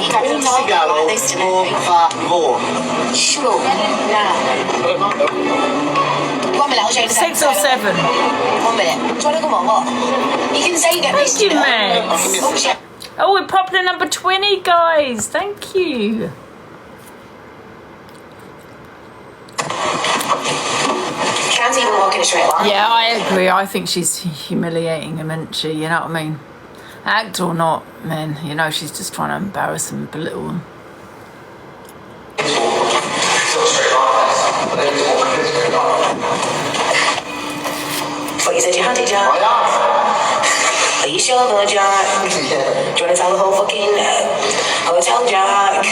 You can't even talk like this to Por me. favor. Shut up. Nah. 1 minute, I'll show you the 6 or 7. 1 minute. Do you want to come on? What? You can say you get Thank you, Max. Oh, shit. Oh, we're popular number 20, guys. Thank you. Can't even walk in a straight line. Yeah, I agree. I think she's humiliating him, isn't she? You know what I mean? Act or not, man. You know, she's just trying to embarrass him, belittle him. But you said you had it, Jack. Are you sure though, Jack? Do you want to tell the whole fucking hotel, Jack?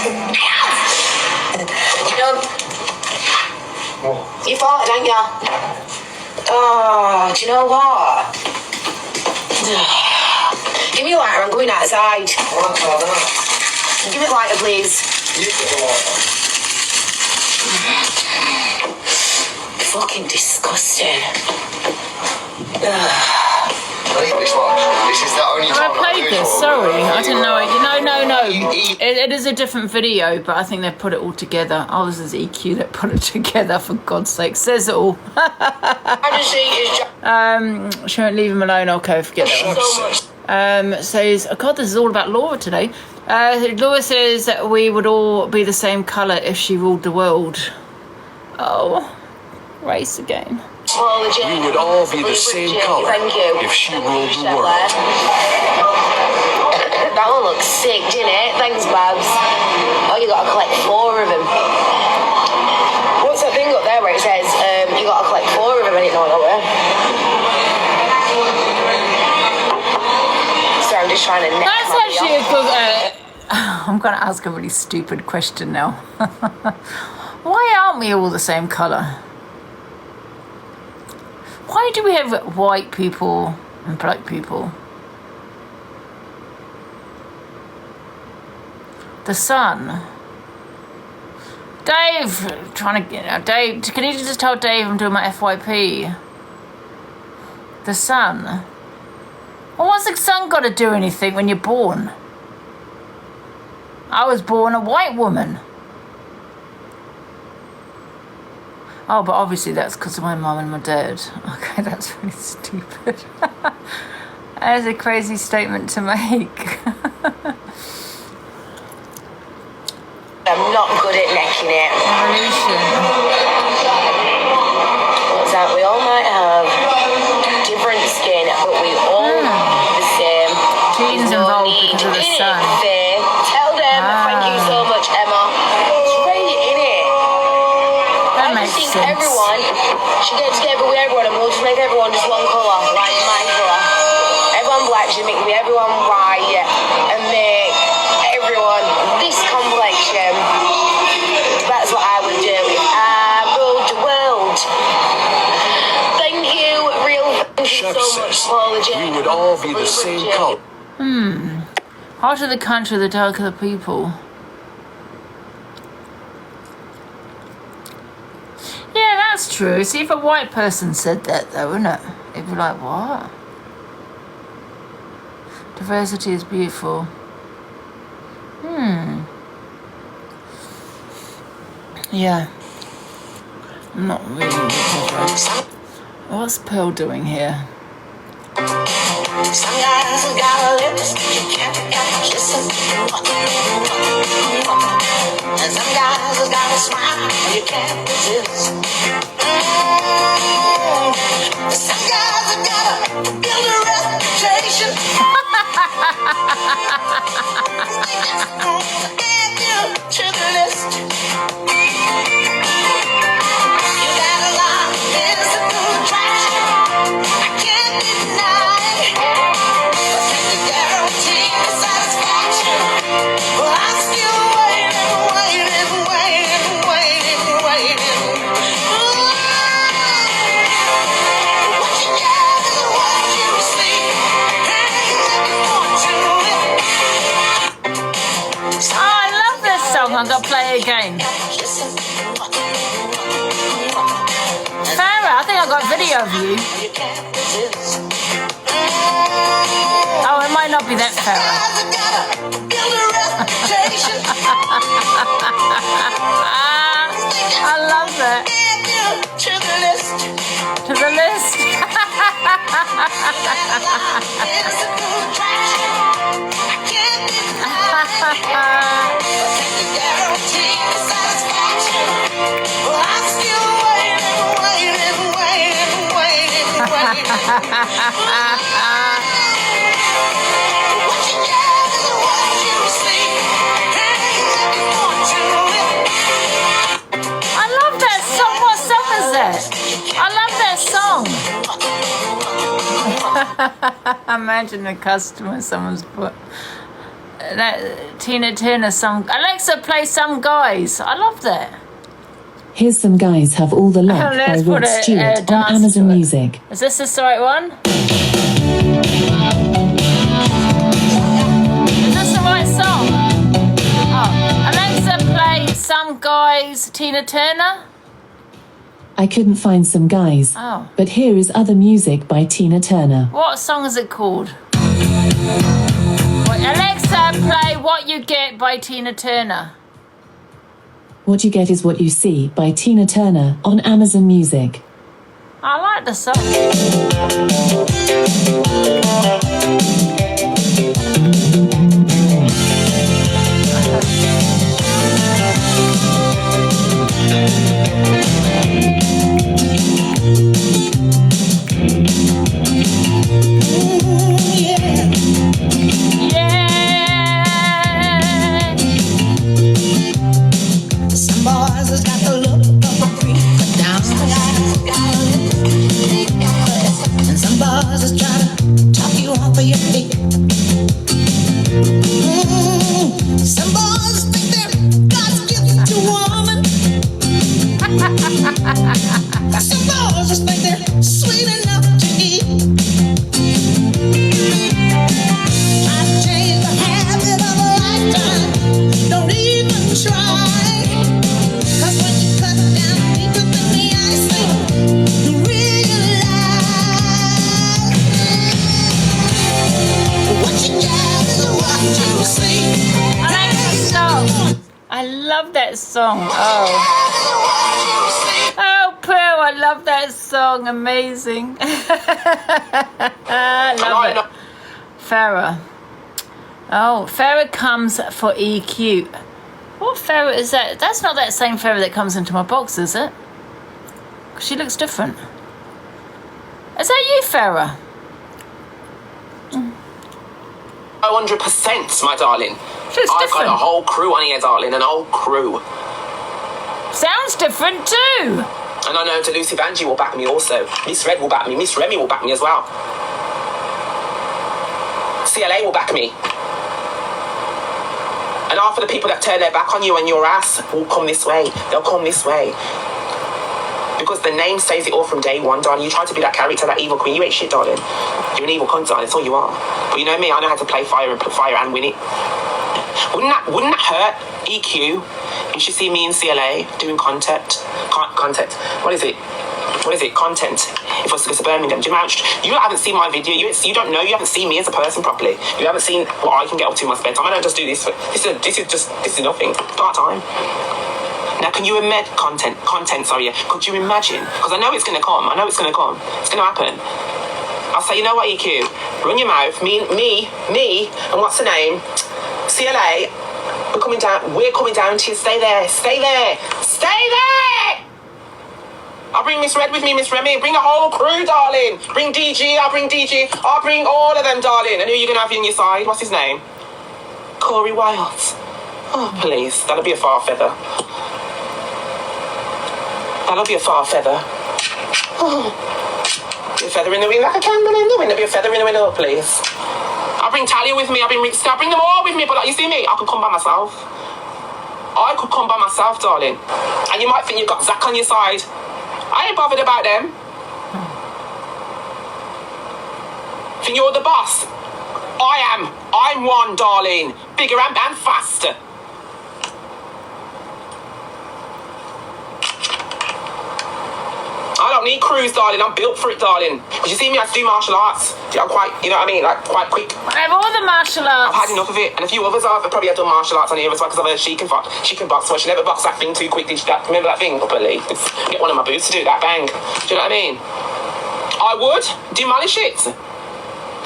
You know, you farted, didn't you? Oh, do you know what? Give me a lighter, I'm going outside. Give me a lighter, please. Fucking disgusting. This is the only Have time I played this? Sorry, I didn't know it. No. It is a different video, but I think they've put it all together. Oh, this is EQ that put it together, for God's sake. Says it all. She won't leave him alone. Okay, forget that one. Says, oh God, this is all about Laura today. Laura says that we would all be the same colour if she ruled the world. Oh, race again. We would all be the same colour if she ruled the world. That one looks sick, didn't it? Thanks, Babs. Oh, you got to collect 4 of them. What's that thing up there where it says you got to collect 4 of them? I didn't know that were. So I'm just trying to. That's actually a good. I'm going to ask a really stupid question now. Why aren't we all the same colour? Why do we have white people and black people? The sun. Dave, Dave, can you just tell Dave I'm doing my FYP? The sun. Well, what's the sun got to do anything when you're born? I was born a white woman. Oh, but obviously that's because of my mum and my dad. Okay, that's really stupid. That is a crazy statement to make. I'm not good at necking it. Evolution. What's that? We all might have different skin, but we all the same. Genes involved because of the sun. Tell them thank you so much, Emma. It's really in it. That makes sense. Everyone should get together with everyone and we'll just make everyone just one colour, like my colour. Everyone black should make everyone white and make everyone this complexion. That's what I would do if I ruled the world. Thank you, thank you so much, Paula Jane. We would all be the same colour. Hotter the country, the darker the people. Yeah, that's true. See, if a white person said that, though, wouldn't it? It'd be like, what? Diversity is beautiful. Yeah. I'm not really. What's Pearl doing here? Some guys have got lips you can't kiss them. And some guys have got a smile you can't resist. Some guys have gotta build a reputation. Add you to the list. You got a lot of physical attraction. I can't deny. But can you guarantee the satisfaction? Well, I'm still waiting. Ooh. What you got is what you receive. Oh, I love this song. I'm going to play it again. Farah, I think I got a video of you. Oh, it might not be that Farah. I love that. To the list. I love that song. What song is that? I love that song. Imagine a customer, someone's put that Tina Turner song. Alexa, play Some Guys. I love that. Here's Some Guys Have All the Luck by Let's Rod put Stewart on Amazon Music. Is this the right one? Is this the right song? Oh. Alexa, play Some Guys, Tina Turner. I couldn't find Some Guys, but here is other music by Tina Turner. What song is it called? Wait, Alexa, play What You Get by Tina Turner. What You Get Is What You See by Tina Turner on Amazon Music. I like the song. Some boys has got the look of a freak down. And some boys is trying to talk you off of your feet. Some boys think they're God's gift to woman. Some boys just think they're sweet enough to eat. Try to change the habit of a lifetime. Don't even try. I love that song. Oh, Pearl, I love that song. Amazing. I love it. Farah. Oh, Farah comes for EQ. What Farah is that? That's not that same Farah that comes into my box, is it? She looks different. Is that you, Farah? 100%, my darling. I've got a whole crew on here, darling, an whole crew. Sounds different too. And I know Delusive Angie will back me also. Miss Red will back me. Miss Remy will back me as well. CLA will back me. And half of the people that turn their back on you and your ass will come this way. They'll come this way. Because the name says it all from day one, darling. You try to be that character, that evil queen. You ain't shit, darling. You're an evil cunt, darling. That's all you are. But you know me, I know how to play fire and put fire and win it. Wouldn't that hurt EQ if you see me in CLA doing content? What is it? Content. If I was to go to Birmingham, do you know how much? You haven't seen my video. You don't know. You haven't seen me as a person properly. You haven't seen what I can get up to in my spare time. I don't just do this. This is nothing. Part time. Now, can you imagine content? Sorry. Could you imagine? Because I know it's going to come. It's going to happen. I'll say, you know what, EQ? Run your mouth. Me, and what's the name? CLA. We're coming down to you. Stay there. bring Miss Red with me, Miss Remy. Bring a whole crew, darling. Bring DG, I'll bring DG. I'll bring all of them, darling. And who are you going to have in your side? What's his name? Corey Wiles. Oh, please. That'll be a far feather. That'll be a far feather. Oh. Be a feather in the wind like a candle in the wind. There'll be a feather in the wind, oh, please. I'll bring Talia with me. I'll bring Rick. I'll bring them all with me. But like, you see me? I could come by myself. I could come by myself, darling. And you might think you've got Zach on your side. I ain't bothered about them. Think you're the boss? I am. I'm one, darling. Bigger and faster. I don't need crews, darling. I'm built for it, darling. Because you see me, I do martial arts. I'm quite, you know what I mean? Like, quite quick. I have all the martial arts. I've had enough of it. And a few others have probably done martial arts on here as well, because I've heard she can box, but she never boxed that thing too quick. Did you remember that thing? Probably. Get one of my boots to do that, bang. Do you know what I mean? I would demolish it.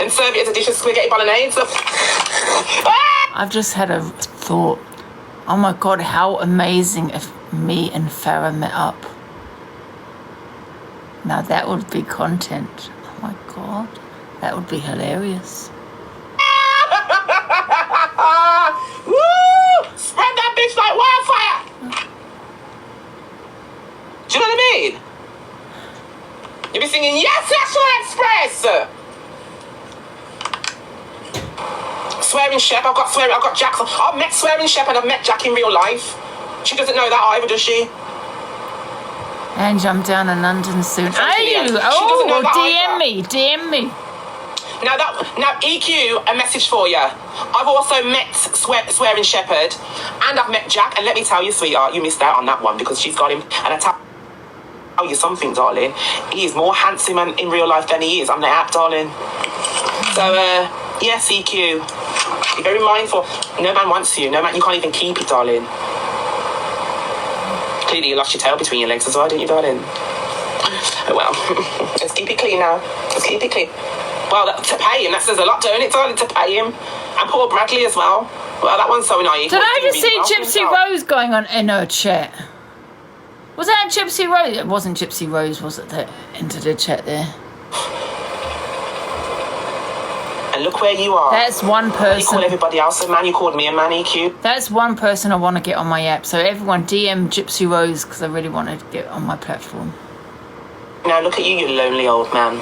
And serve it as a dish of spaghetti bolognese. I've just had a thought. Oh my God, how amazing if me and Farah met up. Now that would be content. Oh my God, that would be hilarious. Woo! Spread that bitch like wildfire. Do you know what I mean? You be singing, yes, National Express. Swearing Shep, I've got Jack. I've met Swearing Shep and I've met Jack in real life. She doesn't know that either, does she? Angie, I'm down in London soon. Are you? Oh, well, DM me. Now EQ, a message for you. I've also met Swearing Shepherd and I've met Jack. And let me tell you, sweetheart, you missed out on that one because she's got him. And I tell you something, darling. He is more handsome in real life than he is on the app, darling. So, yes, EQ. Be very mindful. No man wants you. No man, you can't even keep it, darling. Clearly you lost your tail between your legs as well, didn't you, darling? Oh, well. Let's keep it clean now. Let's keep it clean. Well, to pay him, that says a lot, don't it, darling? To pay him. And poor Bradley as well. Well, that one's so naive. Did I just see Gypsy Rose going on in her chat? Was that Gypsy Rose? It wasn't Gypsy Rose, was it, that entered the chat there? And look where you are. That's one person. You call everybody else a man, you called me a man, EQ. That's one person I want to get on my app. So everyone DM Gypsy Rose because I really want to get on my platform. Now look at you, you lonely old man.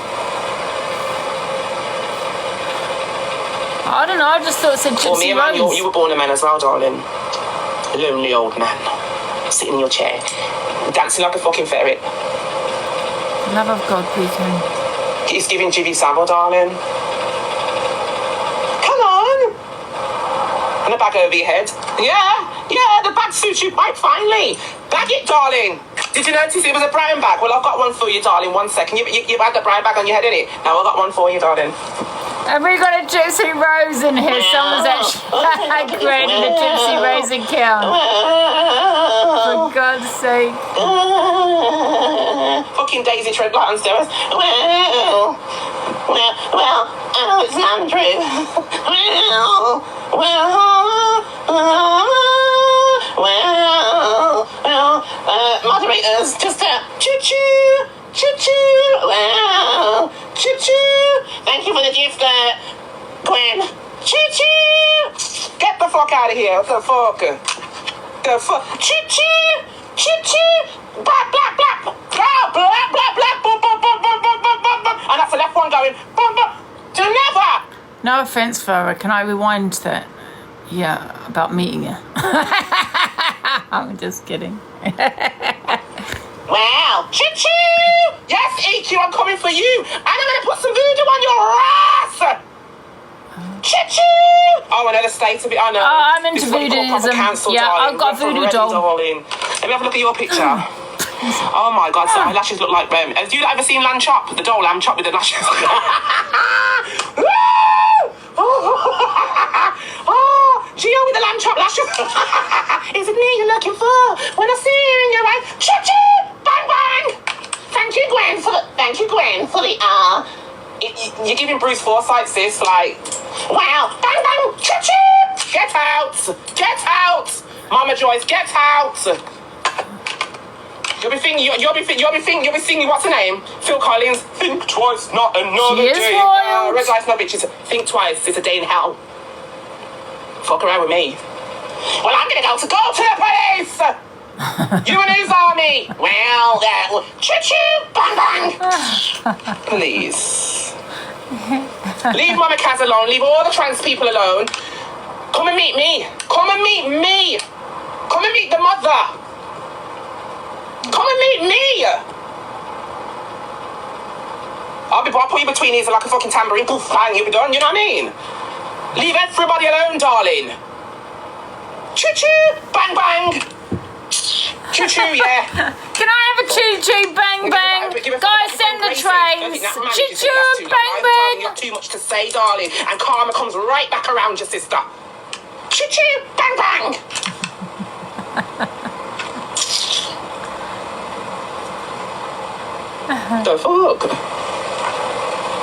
I don't know, I just thought it said Gypsy Rose. Man, you were born a man as well, darling. A lonely old man. Sitting in your chair. Dancing like a fucking ferret. Love of God, weekend. He's giving Jivy Savile, darling. And a bag over your head. Yeah, the bag suits you quite finely. Bag it, darling. Did you notice it was a brown bag? Well, I've got one for you, darling. 1 second. You've had the brown bag on your head, innit? Now I've got one for you, darling. Have we got a Gypsy Rose in here? Someone's actually created a Gypsy Rose account. For God's sake. Fucking Daisy Treadlight on stairs. Well, it's not true. Moderators, just choo-choo, choo-choo, well, choo-choo. Thank you for the gift, Gwen. Choo-choo. Get the fuck out of here. The fuck. Choo-choo, choo-choo. Black, black, black. Black, black, black, black. Boom, boom, boom, boom, boom, boom, boom, boom. And that's the left one going. Boom, boom. To never. No offense, Farah. Can I rewind that? Yeah, about meeting you. I'm just kidding. Wow. Choo-choo. Yes, EQ, I'm coming for you. And I'm going to put some voodoo on your ass. Choo-choo. Oh, another state of it. I know. Oh, I'm into voodooism. Yeah, I've got a voodoo doll. Darling. Let me have a look at your picture. Oh my God, so my lashes look like have you ever seen Lamb Chop? The doll Lamb Chop with the lashes. Oh, Gio with the Lamb Chop lashes. Is it me you're looking for? When I see you in your eyes, choo-choo, bang bang. Thank you, Gwen, for the you're giving Bruce Forsyth, sis, like, wow, bang bang, choo-choo. Get out. Mama Joyce, get out. You'll be singing, what's her name? Phil Collins. Think twice, not another She is day. wild. Red lights, no bitches. Think twice, it's a day in hell. Fuck around with me. Well, I'm gonna go to the police. You and his army. Well, choo-choo, bang, bang. Please. Leave Mama Kaz alone. Leave all the trans people alone. Come and meet me. Come and meet me. Come and meet the mother. Come and meet me. I'll put you between these like a fucking tambourine. Poof, bang, you'll be done. You know what I mean? Leave everybody alone, darling. Choo-choo, bang, bang. Choo-choo, yeah. Can I have a choo-choo, bang, bang? Guys, send the trains. Choo-choo, bang, bang. You have too much to say, darling. And karma comes right back around your sister. Choo-choo, bang, bang. The fuck?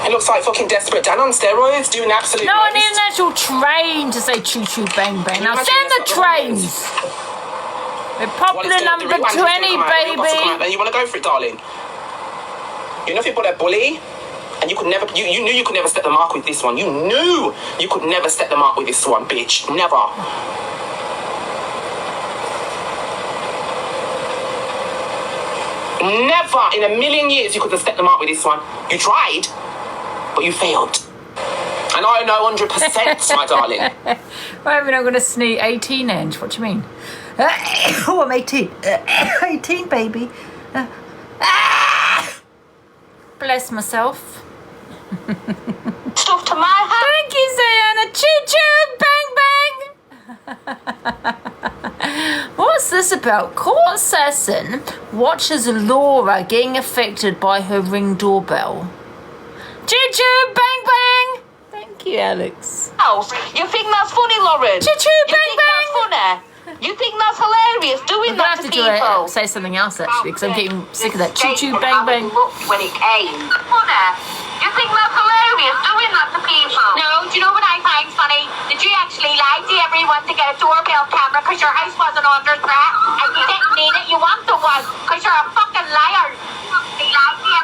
It looks like fucking Desperate Dan on steroids doing absolute No, I most. need an actual train to say choo-choo, bang, bang. Now send the trains. We're popular number 20, baby. And you want to go for it, darling? You know if you put a bully, and you could never, you knew you could never step the mark with this one. You knew you could never step the mark with this one, bitch. Never. Never in a million years you could have stepped the mark with this one. You tried, but you failed. And I know 100%, my darling. Well, I mean, I'm going to sneak 18 inch. What do you mean? Oh, I'm 18. 18, baby. Bless myself. Stuff to my house. Thank you, Sayana. Choo-choo, bang, bang. What's this about? Court session watches Laura getting affected by her Ring doorbell. Choo-choo, bang, bang. Thank you, Alex. You think that's funny, Lauren? Choo-choo, bang, You think that's funny? You think that's hilarious doing I'm that going to to have people? to say something else, actually, because I'm getting sick of that. Choo-choo, bang, bang. When it came. Funny? You think that's hilarious doing that to people? No, do you know what I find funny? Did you actually lie to everyone to get a doorbell camera because your house wasn't under threat and you didn't need it? You wanted one because you're a fucking liar.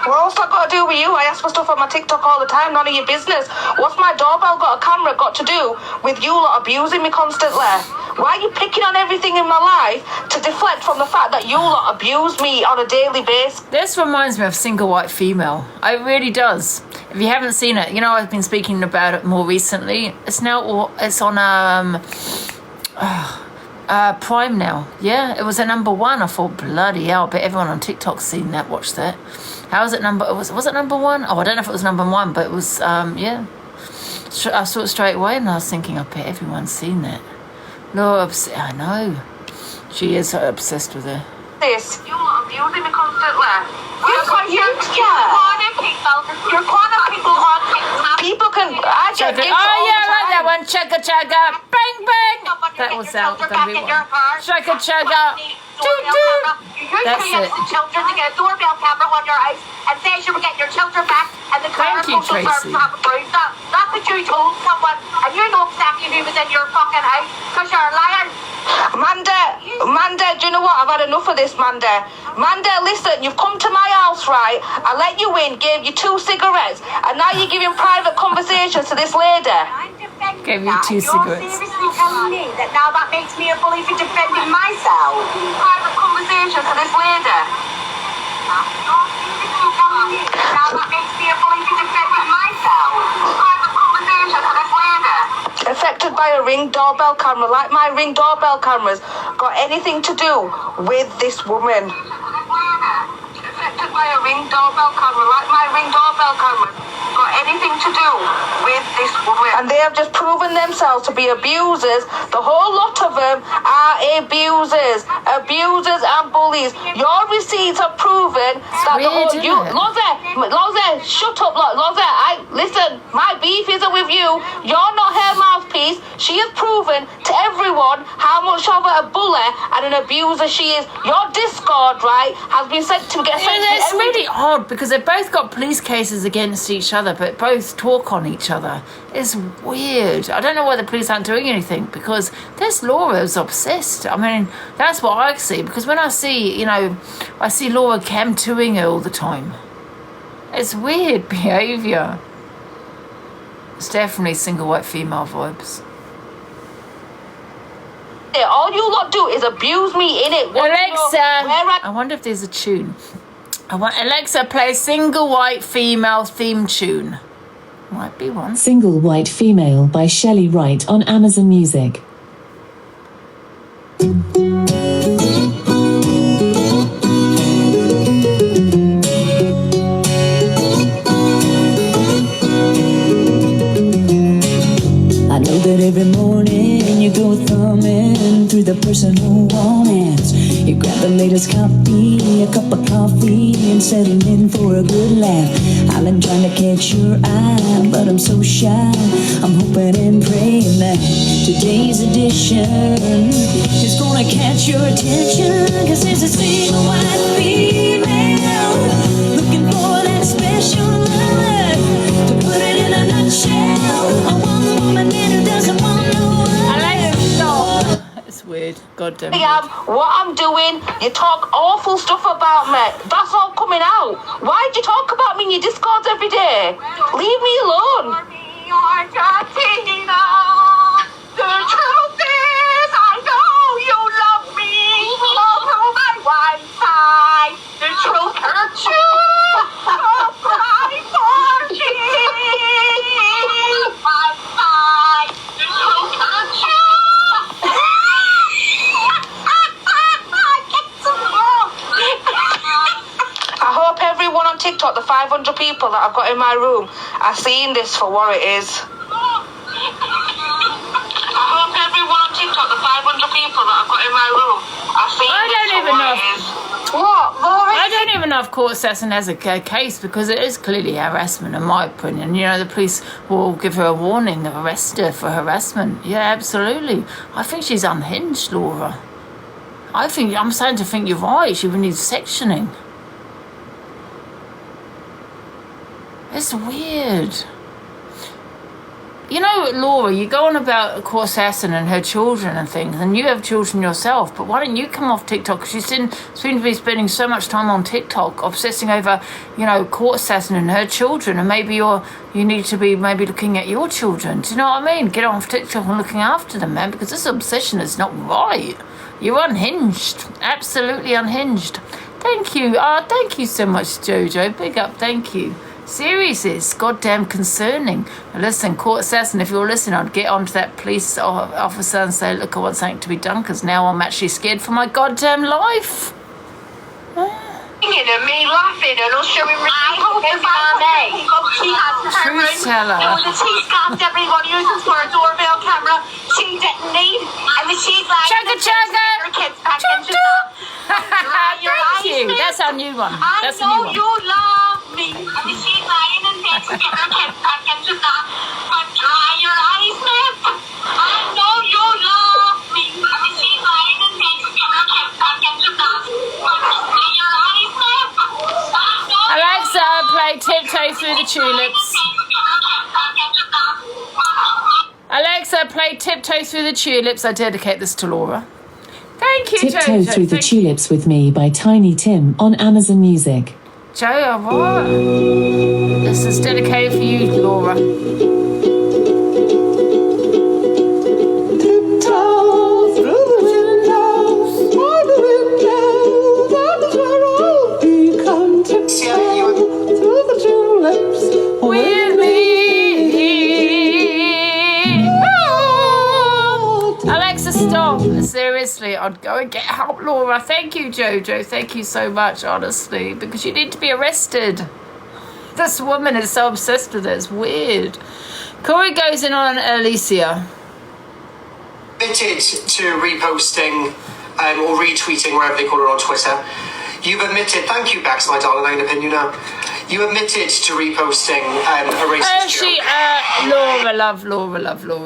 What's that got to do with you? I ask for stuff on my TikTok all the time, none of your business. What's my doorbell got a camera got to do with you lot abusing me constantly? Why are you picking on everything in my life to deflect from the fact that you lot abuse me on a daily basis? This reminds me of Single White Female. It really does. If you haven't seen it, you know, I've been speaking about it more recently. It's on Prime now. Yeah, it was a number one. I thought, bloody hell, but everyone on TikTok's seen that, watched that. How was it was it number one? Oh, I don't know if it was number one, but it was, yeah. I saw it straight away and I was thinking, I bet everyone's seen that. No, I know. She is so obsessed with her. This. You lot abusing me constantly. You're people on TikTok. People can. I Chugga. Oh yeah, I like that one. Chugga chugga, bang bang. That was out. Gonna be one. Chugga chugga. That's it. The children to get a doorbell camera on your house and says you were getting your children back and the Thank you, social Tracy. services have approved that. That's what you told someone and you know exactly who was in your fucking house because you're a liar. Manda, do you know what? I've had enough of this, Manda. Manda, listen, you've come to my house, right? I let you in, gave you 2 cigarettes, and now you're giving private conversations to this lady. Gave you 2 cigarettes. Seriously telling me that now that makes me a bully for defending myself? Private conversations to this lady. Now that makes me a bully for defending myself? Private conversations to this lady. Affected by a Ring doorbell camera, like my Ring doorbell cameras, got anything to do with this woman. Affected by a Ring doorbell camera, like my Ring doorbell cameras, got anything to do with this woman. And they have just proven themselves to be abusers. The whole lot of them are abusers and bullies. Your receipts have proven that the whole Loza, shut up, Loza. Listen, my beef isn't with you. You're not her mouthpiece. She has proven to everyone how much of a bully and an abuser she is. Your Discord, right, has been sent to get sent to It's really odd because they've both got police cases against each other, but but both talk on each other. It's weird. I don't know why the police aren't doing anything, because this Laura is obsessed. I mean, that's what I see, because when I see, you know, I see Laura cam-2ing her all the time. It's weird behaviour. It's definitely single white female vibes. All you lot do is abuse me, innit? Alexa, I wonder if there's a tune. Alexa, play a single white female theme tune. Might be one. Single White Female by Shelley Wright on Amazon Music. I know that every morning you go thumbing through the personal romance. You grab the latest copy, a cup of coffee, and settle in for a good laugh. I've been trying to catch your eye, but I'm so shy. I'm hoping and praying that today's edition is gonna catch your attention. Cause there's a single white female looking for that special lover to put it in a nutshell. I want the woman who doesn't want no one. It's weird. God damn it. What I'm doing, you talk awful stuff about me. That's all coming out. Why'd you talk about me in your Discords every day? Leave me alone. The truth is, I know you love me. All through my Wi-Fi. The truth hurts you. I'll cry for you. Wi-Fi. The truth hurts you. I hope everyone on TikTok, the 500 people that I've got in my room, are seeing this for what it is. I hope everyone on TikTok, the 500 people that I've got in my room, are seeing this for what it is. What, Laura? I don't even know if court assassin has a case, because it is clearly harassment, in my opinion. You know, the police will give her a warning, arrest her for harassment. Yeah, absolutely. I think she's unhinged, Laura. I'm starting to think you're right. She would need sectioning. It's weird. You know, Laura, you go on about court assassin and her children and things, and you have children yourself, but why don't you come off TikTok? Because you seem to be spending so much time on TikTok, obsessing over, you know, court assassin and her children, and maybe you need to be maybe looking at your children. Do you know what I mean? Get off TikTok and looking after them, man, because this obsession is not right. You're unhinged. Absolutely unhinged. Thank you. Thank you so much, Jojo. Big up. Thank you. Seriously, it's goddamn concerning. Listen, court assassin, if you're listening, I'd get onto that police officer and say, look, I want something to be done, because now I'm actually scared for my goddamn life. And me laughing and us showing receipts she has her Truth teller. There was a cheese scarf everyone uses for a doorbell camera. She didn't need, and then she's like, chugga chugga. Her kids back into Thank you. That's our new one. That's a new one. I know you love me. And then she's lying in bed to get her kids back into that. But dry your eyes, miss. I know you love me. And then she's lying in bed to get her kids back into that. But dry your eyes, miss. Alexa, play Tiptoe Through the Tulips. Alexa, play Tiptoe Through the Tulips. I dedicate this to Laura. Thank you, Tiptoe Jojo. Through the Tulips with Me by Tiny Tim on Amazon Music. Joe, what? This is dedicated for you, Laura. Tiptoe through the windows, through the windows, that is where I'll become tiptoe through the tulips with me. Oh. Alexa, stop. Seriously, I'd go and get help, Laura. Thank you, Jojo. Thank you so much, honestly, because you need to be arrested. This woman is so obsessed with it. It's weird. Corey goes in on Alicia. Admitted to reposting or retweeting, wherever they call her on Twitter. You've admitted, thank you, Bex, my darling, I'm going to pin you now. You admitted to reposting a racist joke. Laura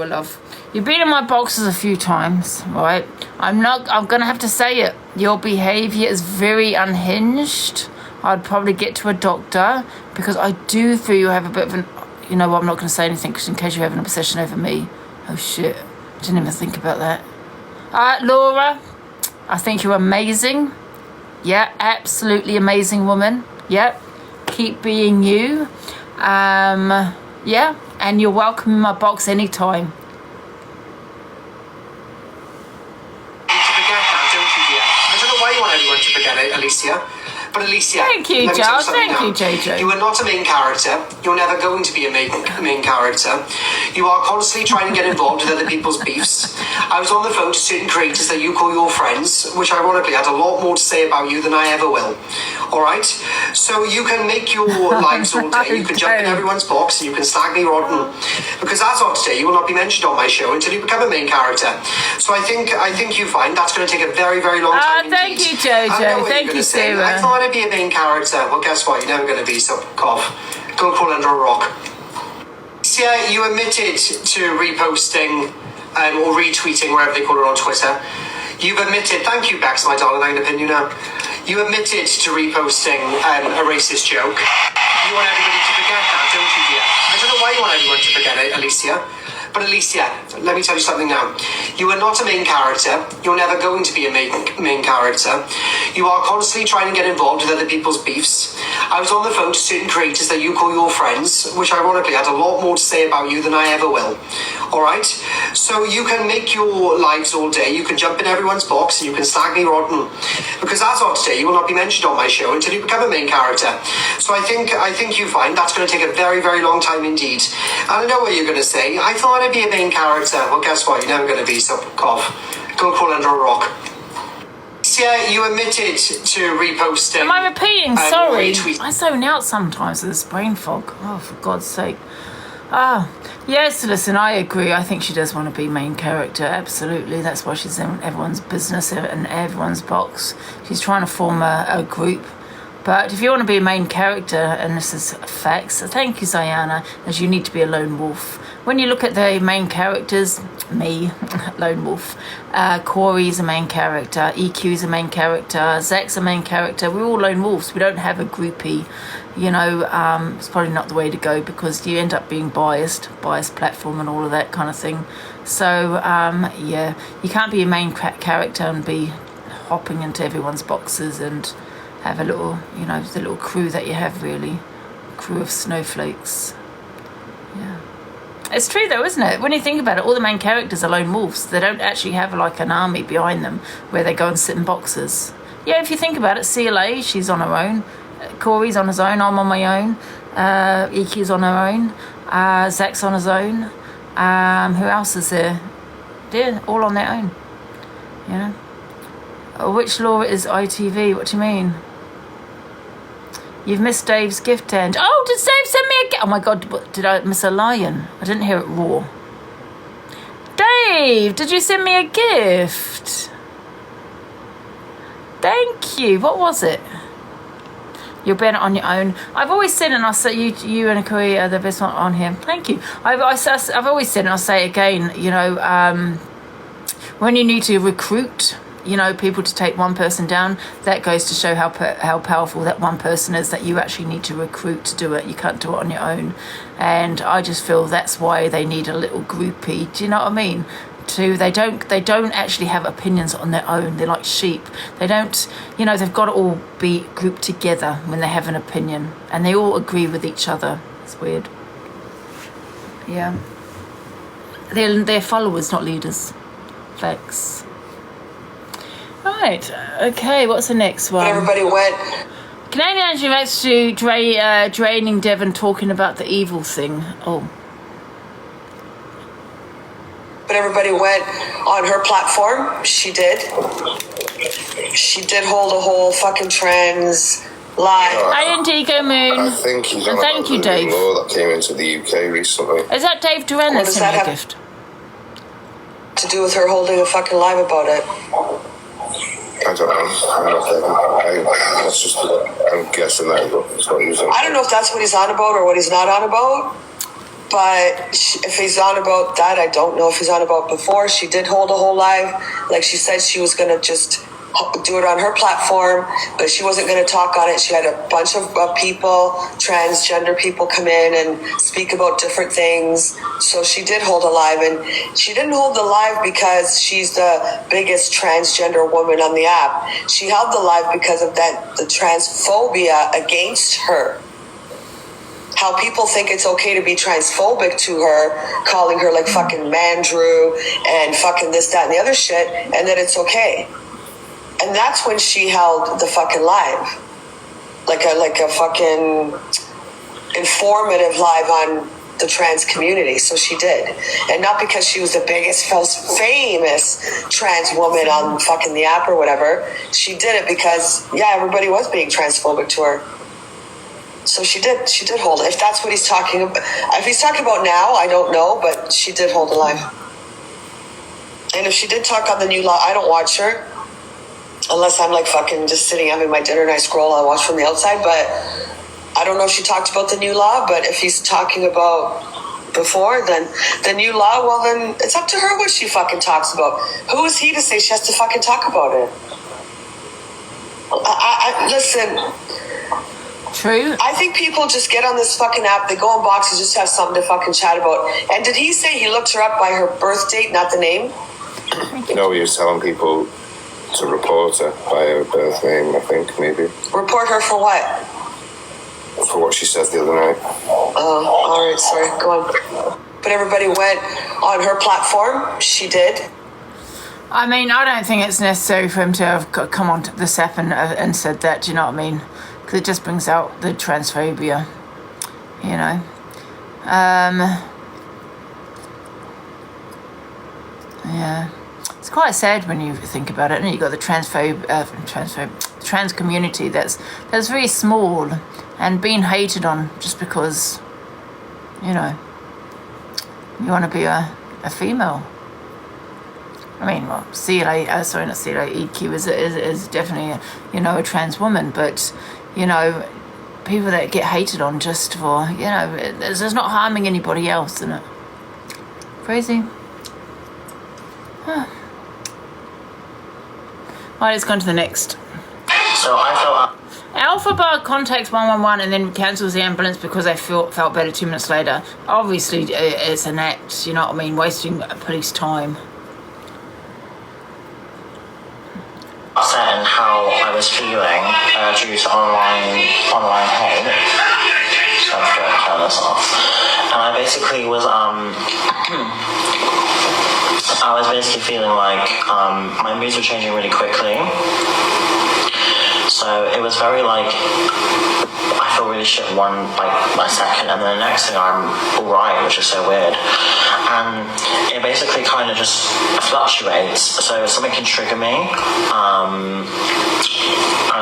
love. You've been in my boxes a few times, right? I'm going to have to say it. Your behaviour is very unhinged. I'd probably get to a doctor, because I do feel you have a bit of an you know what, I'm not going to say anything because in case you have an obsession over me. Oh shit, didn't even think about that. Laura, I think you're amazing. Yeah, absolutely amazing woman. Yep, keep being you. Yeah, and you're welcome in my box anytime. I don't know why you want everyone to forget it, Alicia. But Alicia, thank you, Giles. Thank you, JJ. You are not a main character. You're never going to be a main character. You are constantly trying to get involved with other people's beefs. I was on the phone to certain creators that you call your friends, which ironically had a lot more to say about you than I ever will. All right? So you can make your lives all day. You can jump in everyone's box and you can slag me rotten. Because as of today, you will not be mentioned on my show until you become a main character. So I think you find that's going to take a very, very long time. Thank you, JJ. Thank you, Sarah. I thought I'd be a main character. Well, guess what? You're never going to be, so cough. Go crawl under a rock. Yeah, you admitted to reposting or retweeting, wherever they call it on Twitter. You've admitted, thank you, Bex, my darling, I'm going to pin you now. You admitted to reposting a racist joke. You want everybody to forget that, don't you, dear? I don't know why you want everyone to forget it, Alicia. But Alicia, let me tell you something now. You are not a main character. You're never going to be a main character. You are constantly trying to get involved with other people's beefs. I was on the phone to certain creators that you call your friends, which ironically had a lot more to say about you than I ever will. All right? So you can make your lives all day. You can jump in everyone's box and you can slag me rotten. Because as of today, you will not be mentioned on my show until you become a main character. So I think you find that's going to take a very, very long time indeed. And I know what you're going to say. I thought I'd be a main character. Well, guess what? You're never going to be, so cough. Go crawl under a rock. Yeah, you admitted to reposting. Am I repeating? Sorry. I zone out sometimes with this brain fog. Oh, for God's sake. Yes, listen, I agree. I think she does want to be main character, absolutely. That's why she's in everyone's business and everyone's box. She's trying to form a group. But if you want to be a main character, and this is facts, thank you, Ziana, as you need to be a lone wolf. When you look at the main characters, me, lone wolf, Corey's a main character, EQ's a main character, Zach's a main character, we're all lone wolves. We don't have a groupie. You know, it's probably not the way to go because you end up being biased platform and all of that kind of thing. So, yeah, you can't be a main character and be hopping into everyone's boxes and have a little, you know, the little crew that you have, really. Crew of snowflakes. Yeah. It's true though, isn't it? When you think about it, all the main characters are lone wolves. They don't actually have like an army behind them where they go and sit in boxes. Yeah, if you think about it, CLA, she's on her own. Corey's on his own, I'm on my own. EQ's on her own. Zach's on his own. Who else is there? They're all on their own. You know? Which Laura is ITV? What do you mean? You've missed Dave's gift, Angie. Oh, did Dave send me a gift? Oh my God, did I miss a lion? I didn't hear it roar. Dave, did you send me a gift? Thank you. What was it? You'll be on your own. I've always said, and I'll say you and Akoi are the best one on here. Thank you. I've always said, and I'll say it again, you know, when you need to recruit, you know, people to take one person down, that goes to show how powerful that one person is, that you actually need to recruit to do it. You can't do it on your own. And I just feel that's why they need a little groupie. Do you know what I mean? They don't actually have opinions on their own. They're like sheep. They don't, you know, they've got to all be grouped together when they have an opinion. And they all agree with each other. It's weird. Yeah. They're followers, not leaders. Facts. Right, okay, what's the next one? Everybody went. Canadian Angie reacts to draining Devon talking about the evil thing. Oh. But everybody went on her platform. She did. She did hold a whole fucking trans live. Hi, Indigo Moon. I think he's on thank you, Dave. law that came into the UK recently. Is that Dave Duran that sent me a gift? To do with her holding a fucking live about it. I don't know. That's just, I'm guessing that is what he's on. I don't know if that's what he's on about or what he's not on about. But if he's on about that, I don't know if he's on about before. She did hold a whole live. Like she said, she was going to just do it on her platform, but she wasn't going to talk on it. She had a bunch of people, transgender people, come in and speak about different things. So she did hold a live, and she didn't hold the live because she's the biggest transgender woman on the app. She held the live because of the transphobia against her. How people think it's okay to be transphobic to her, calling her like fucking Mandrew and fucking this, that, and the other shit, and that it's okay. And that's when she held the fucking live. Like a fucking informative live on the trans community. So she did. And not because she was the biggest, most famous trans woman on fucking the app or whatever. She did it because, yeah, everybody was being transphobic to her. So she did hold it. If that's what he's talking about. If he's talking about now, I don't know, but she did hold a live. And if she did talk on the new law, I don't watch her. Unless I'm like fucking just sitting having my dinner and I scroll, I'll watch from the outside. But I don't know if she talked about the new law, but if he's talking about before, then the new law, well then it's up to her what she fucking talks about. Who is he to say she has to fucking talk about it? I listen. True. I think people just get on this fucking app, they go on boxes, just have something to fucking chat about. And did he say he looked her up by her birth date, not the name? No, he was telling people to report her by her birth name, I think, maybe. Report her for what? For what she said the other night. Oh, all right, sorry, go on. But everybody went on her platform. She did. I mean, I don't think it's necessary for him to have come on to this app and said that, do you know what I mean? Because it just brings out the transphobia, you know. Yeah. It's quite sad when you think about it, and you've got the trans community that's very small and being hated on just because, you know, you want to be a female. I mean, well, EQ is definitely a trans woman, but you know, people that get hated on just for, you know, there's not harming anybody else, isn't it? Crazy. Huh. Right, let's go on to the next. So I felt Alpha Bar contacts 111 and then cancels the ambulance because they felt better 2 minutes later. Obviously, it's an act, you know what I mean, wasting police time. upset in how I was feeling due to online hate. So I'm just going to turn this off. And I basically was I was basically feeling like my moods were changing really quickly. So it was very like, I feel really shit one second, and then the next thing I'm alright, which is so weird. And it basically kind of just fluctuates. So something can trigger me, and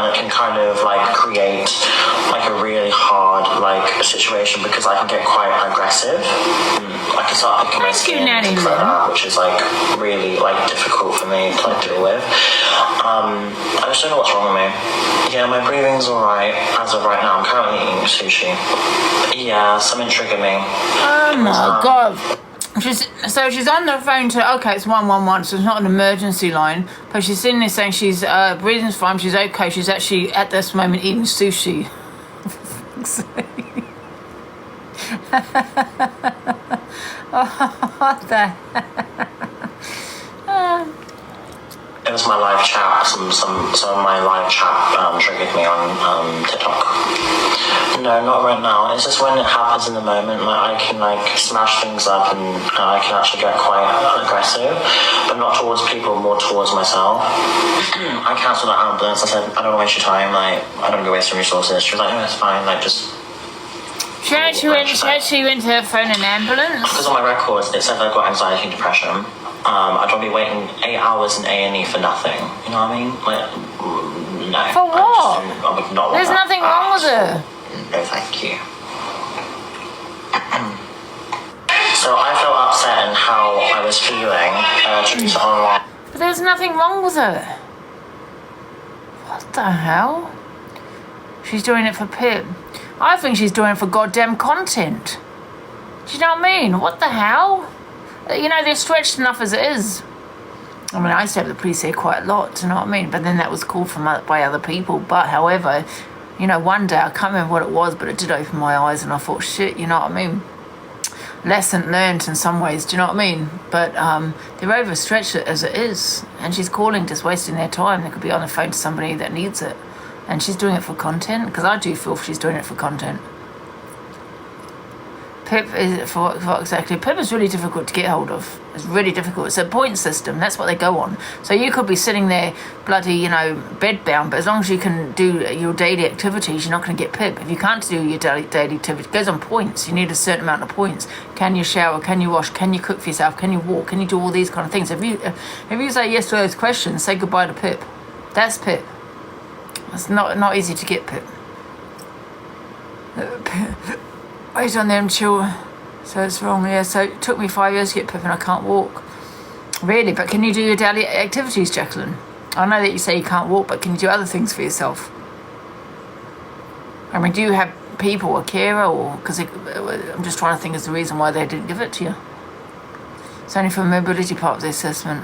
it can kind of like create like a really hard like situation because I can get quite aggressive. I can start picking my skin, which is like really like difficult for me to like deal with. I just don't know what's wrong with me. Yeah, my breathing's alright as of right now. I'm currently eating sushi. Yeah, something triggered me. Oh my god. She's on the phone to, okay, it's 111, so it's not an emergency line, but she's sitting there saying she's breathing's fine, she's okay, she's actually at this moment eating sushi. What the It was my live chat. Some of my live chat triggered me on TikTok. No, not right now. It's just when it happens in the moment, like I can like smash things up and I can actually get quite aggressive, but not towards people, more towards myself. I cancelled that ambulance. I said, I don't want to waste your time. Like I don't want to waste some resources. She was like, no, it's fine. Like just. She actually went to phone an ambulance? Because on my records it said I've got anxiety and depression. I'd be waiting 8 hours in A&E for nothing. You know what I mean? Like, no. For what? I would not want There's that. nothing wrong with her. No, thank you. So I felt upset in how I was feeling due to online. But there's nothing wrong with her. What the hell? She's doing it for Pip. I think she's doing it for goddamn content. Do you know what I mean? What the hell? You know, they're stretched enough as it is. I mean, I used to have the police here quite a lot, do you know what I mean? But then that was called by other people. But however, you know, one day, I can't remember what it was, but it did open my eyes and I thought, shit, you know what I mean? Lesson learned in some ways, do you know what I mean? But they're overstretched as it is. And she's calling, just wasting their time. They could be on the phone to somebody that needs it. And she's doing it for content, because I do feel she's doing it for content. Pip is for exactly. Pip is really difficult to get hold of. It's really difficult. It's a point system. That's what they go on. So you could be sitting there, bloody, you know, bedbound. But as long as you can do your daily activities, you're not going to get Pip. If you can't do your daily activities, it goes on points. You need a certain amount of points. Can you shower? Can you wash? Can you cook for yourself? Can you walk? Can you do all these kind of things? If you say yes to those questions, say goodbye to Pip. That's Pip. It's not easy to get Pip. Wait on them, chill. So it's wrong, yeah. So it took me 5 years to get Pip and I can't walk. Really? But can you do your daily activities, Jacqueline? I know that you say you can't walk, but can you do other things for yourself? I mean, do you have people, a carer, or... Because I'm just trying to think is the reason why they didn't give it to you. It's only for the mobility part of the assessment.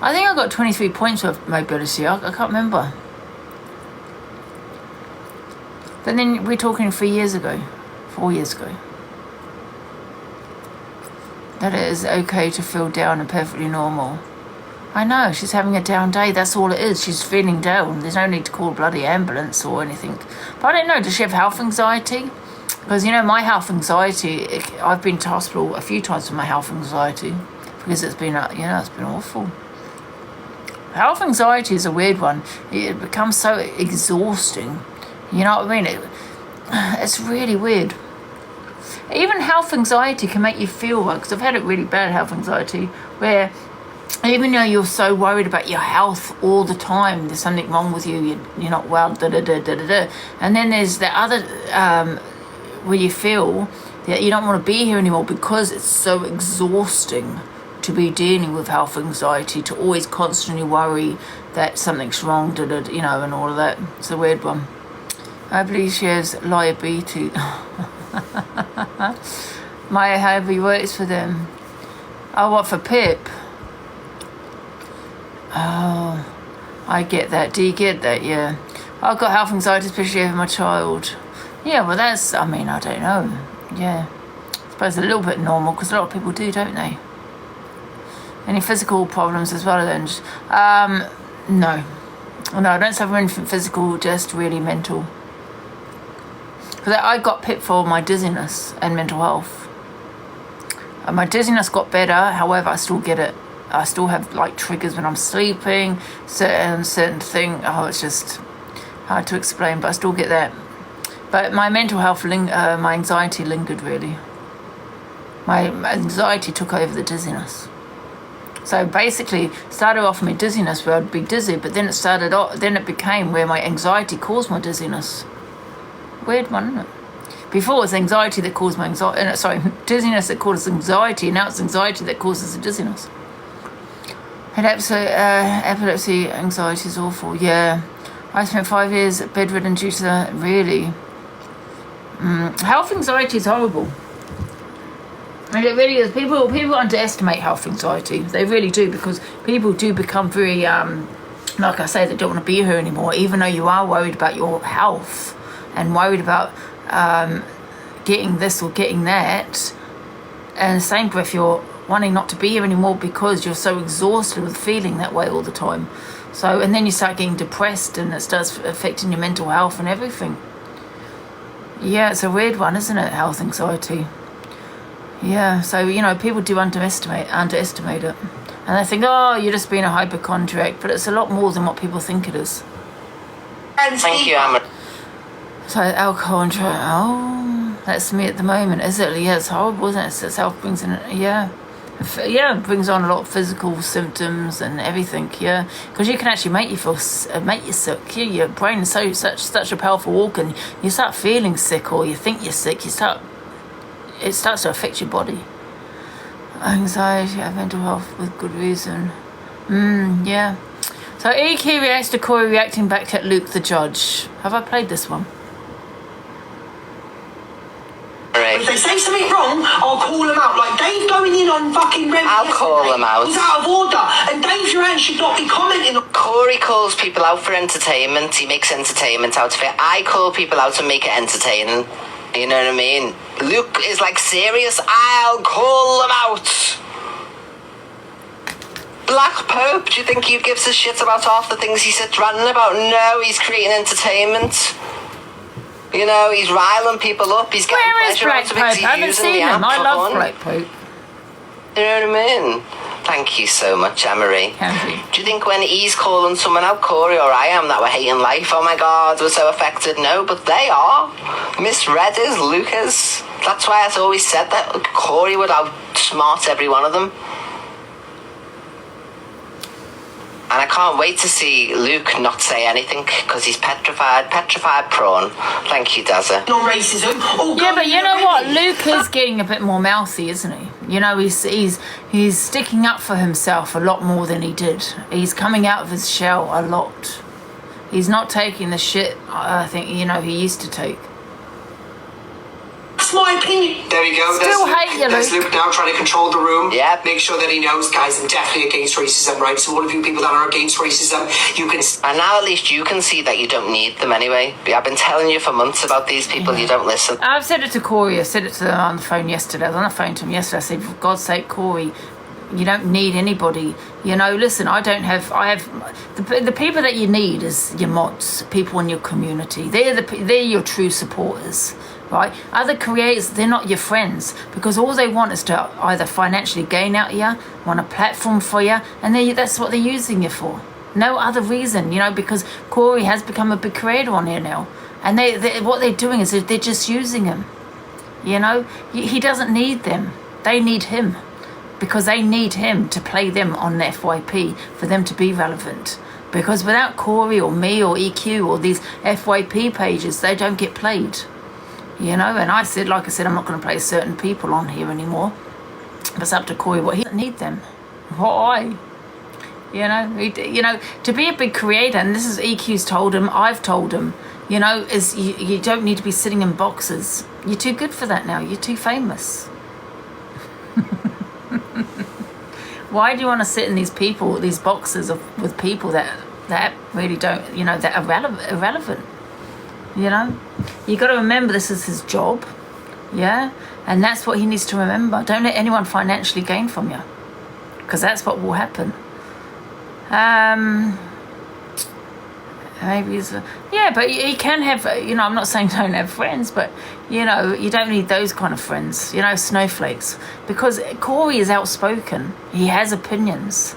I think I got 23 points of mobility. I can't remember. But then we're talking 4 years ago. That it is okay to feel down and perfectly normal. I know, she's having a down day. That's all it is. She's feeling down. There's no need to call a bloody ambulance or anything. But I don't know, does she have health anxiety? Because, you know, my health anxiety, I've been to hospital a few times for my health anxiety. Because it's been, it's been awful. Health anxiety is a weird one. It becomes so exhausting. You know what I mean? It's really weird. Even health anxiety can make you feel well, because I've had it really bad, health anxiety, where even though you're so worried about your health all the time, there's something wrong with you, you're not well, and then there's the other where you feel that you don't want to be here anymore because it's so exhausting to be dealing with health anxiety, to always constantly worry that something's wrong, and all of that. It's a weird one. I believe she has liability. Maya Harvey works for them. Oh, what, for Pip? Oh, I get that. Do you get that? Yeah. I've got health anxiety, especially over my child. Yeah, well, that's, I don't know. Yeah. I suppose a little bit normal, because a lot of people do, don't they? Any physical problems as well, then? No. No, I don't suffer anything physical, just really mental. Because I got Pip for my dizziness and mental health. My dizziness got better, however, I still get it. I still have like triggers when I'm sleeping, certain thing. Oh, it's just hard to explain, but I still get that. But my mental health, my anxiety lingered really. My anxiety took over the dizziness. So basically, started off my dizziness where I'd be dizzy, but then it became where my anxiety caused my dizziness. Weird one, isn't it? Before it was anxiety that caused my anxiety. Dizziness that causes anxiety, and now it's anxiety that causes the dizziness. And epilepsy, anxiety is awful. Yeah, I spent 5 years bedridden due to that. Really, health anxiety is horrible. And it really is. People underestimate health anxiety. They really do, because people do become very, like I say, they don't want to be here anymore, even though you are worried about your health and worried about getting this or getting that. And the same breath, you're wanting not to be here anymore because you're so exhausted with feeling that way all the time. So, and then you start getting depressed, and it starts affecting your mental health and everything. Yeah, it's a weird one, isn't it, health anxiety? Yeah, so, people do underestimate it. And they think, oh, you're just being a hypochondriac, but it's a lot more than what people think it is. Thank you, Amber. So, alcohol and that's me at the moment, is it? Yeah, it's horrible, isn't it? It's health brings in, it brings on a lot of physical symptoms and everything, yeah. Because you can actually make you sick. Your brain is such a powerful organ. You start feeling sick, or you think you're sick, it starts to affect your body. Anxiety, mental health with good reason. Yeah. So E.K. reacts to Corey reacting back at Luke the judge. Have I played this one? Right. If they say something wrong, I'll call them out. Like Dave going in on fucking Rem. I'll call them out. He's out of order. And Dave Duran should not be commenting on. Corey calls people out for entertainment. He makes entertainment out of it. I call people out to make it entertaining. You know what I mean? Luke is like serious. I'll call them out. Black Pope, do you think he gives a shit about half the things he sits ranting about? No, he's creating entertainment. You know, he's riling people up. He's getting pleasure out of it. I haven't seen him. I love Black Pope. You know what I mean? Thank you so much, Emery. Do you think when he's calling someone out, Corey or I am, that we're hating life? Oh my God, we're so affected. No, but they are. Misread is Lucas. That's why I've always said that Corey would outsmart every one of them. And I can't wait to see Luke not say anything because he's petrified prawn. Thank you, Dazza. No racism. Yeah, but you know what? Luke is getting a bit more mouthy, isn't he? You know, he's sticking up for himself a lot more than he did. He's coming out of his shell a lot. He's not taking the shit I think, you know, he used to take. That's my opinion. There we go. Still hate you, There's Luke. Luke now trying to control the room. Yeah. Make sure that he knows, guys, I'm definitely against racism, right? So all of you people that are against racism, you can... And now at least you can see that you don't need them anyway. I've been telling you for months about these people, you don't listen. I've said it to Corey. I said it to them on the phone yesterday. I was on the phone to him yesterday. I said, for God's sake, Corey, you don't need anybody. You know, listen, I have the people that you need is your mods, people in your community. They're your true supporters. Right? Other creators, they're not your friends because all they want is to either financially gain out of you, want a platform for you, and that's what they're using you for. No other reason, you know, because Corey has become a big creator on here now. And what they're doing is they're just using him. You know, he doesn't need them. They need him because they need him to play them on the FYP for them to be relevant. Because without Corey or me or EQ or these FYP pages, they don't get played. You know, and I said, like I said, I'm not going to play certain people on here anymore. But it's up to Corey what he doesn't need them. Why? You know, to be a big creator, and this is EQ's told him, I've told him, you know, is you don't need to be sitting in boxes. You're too good for that now. You're too famous. Why do you want to sit in these boxes with people that really don't, you know, that are irrelevant? You know, you got to remember this is his job, yeah, and that's what he needs to remember. Don't let anyone financially gain from you, because that's what will happen. Maybe yeah, but he can have. You know, I'm not saying don't have friends, but you know, you don't need those kind of friends. You know, snowflakes, because Corey is outspoken. He has opinions,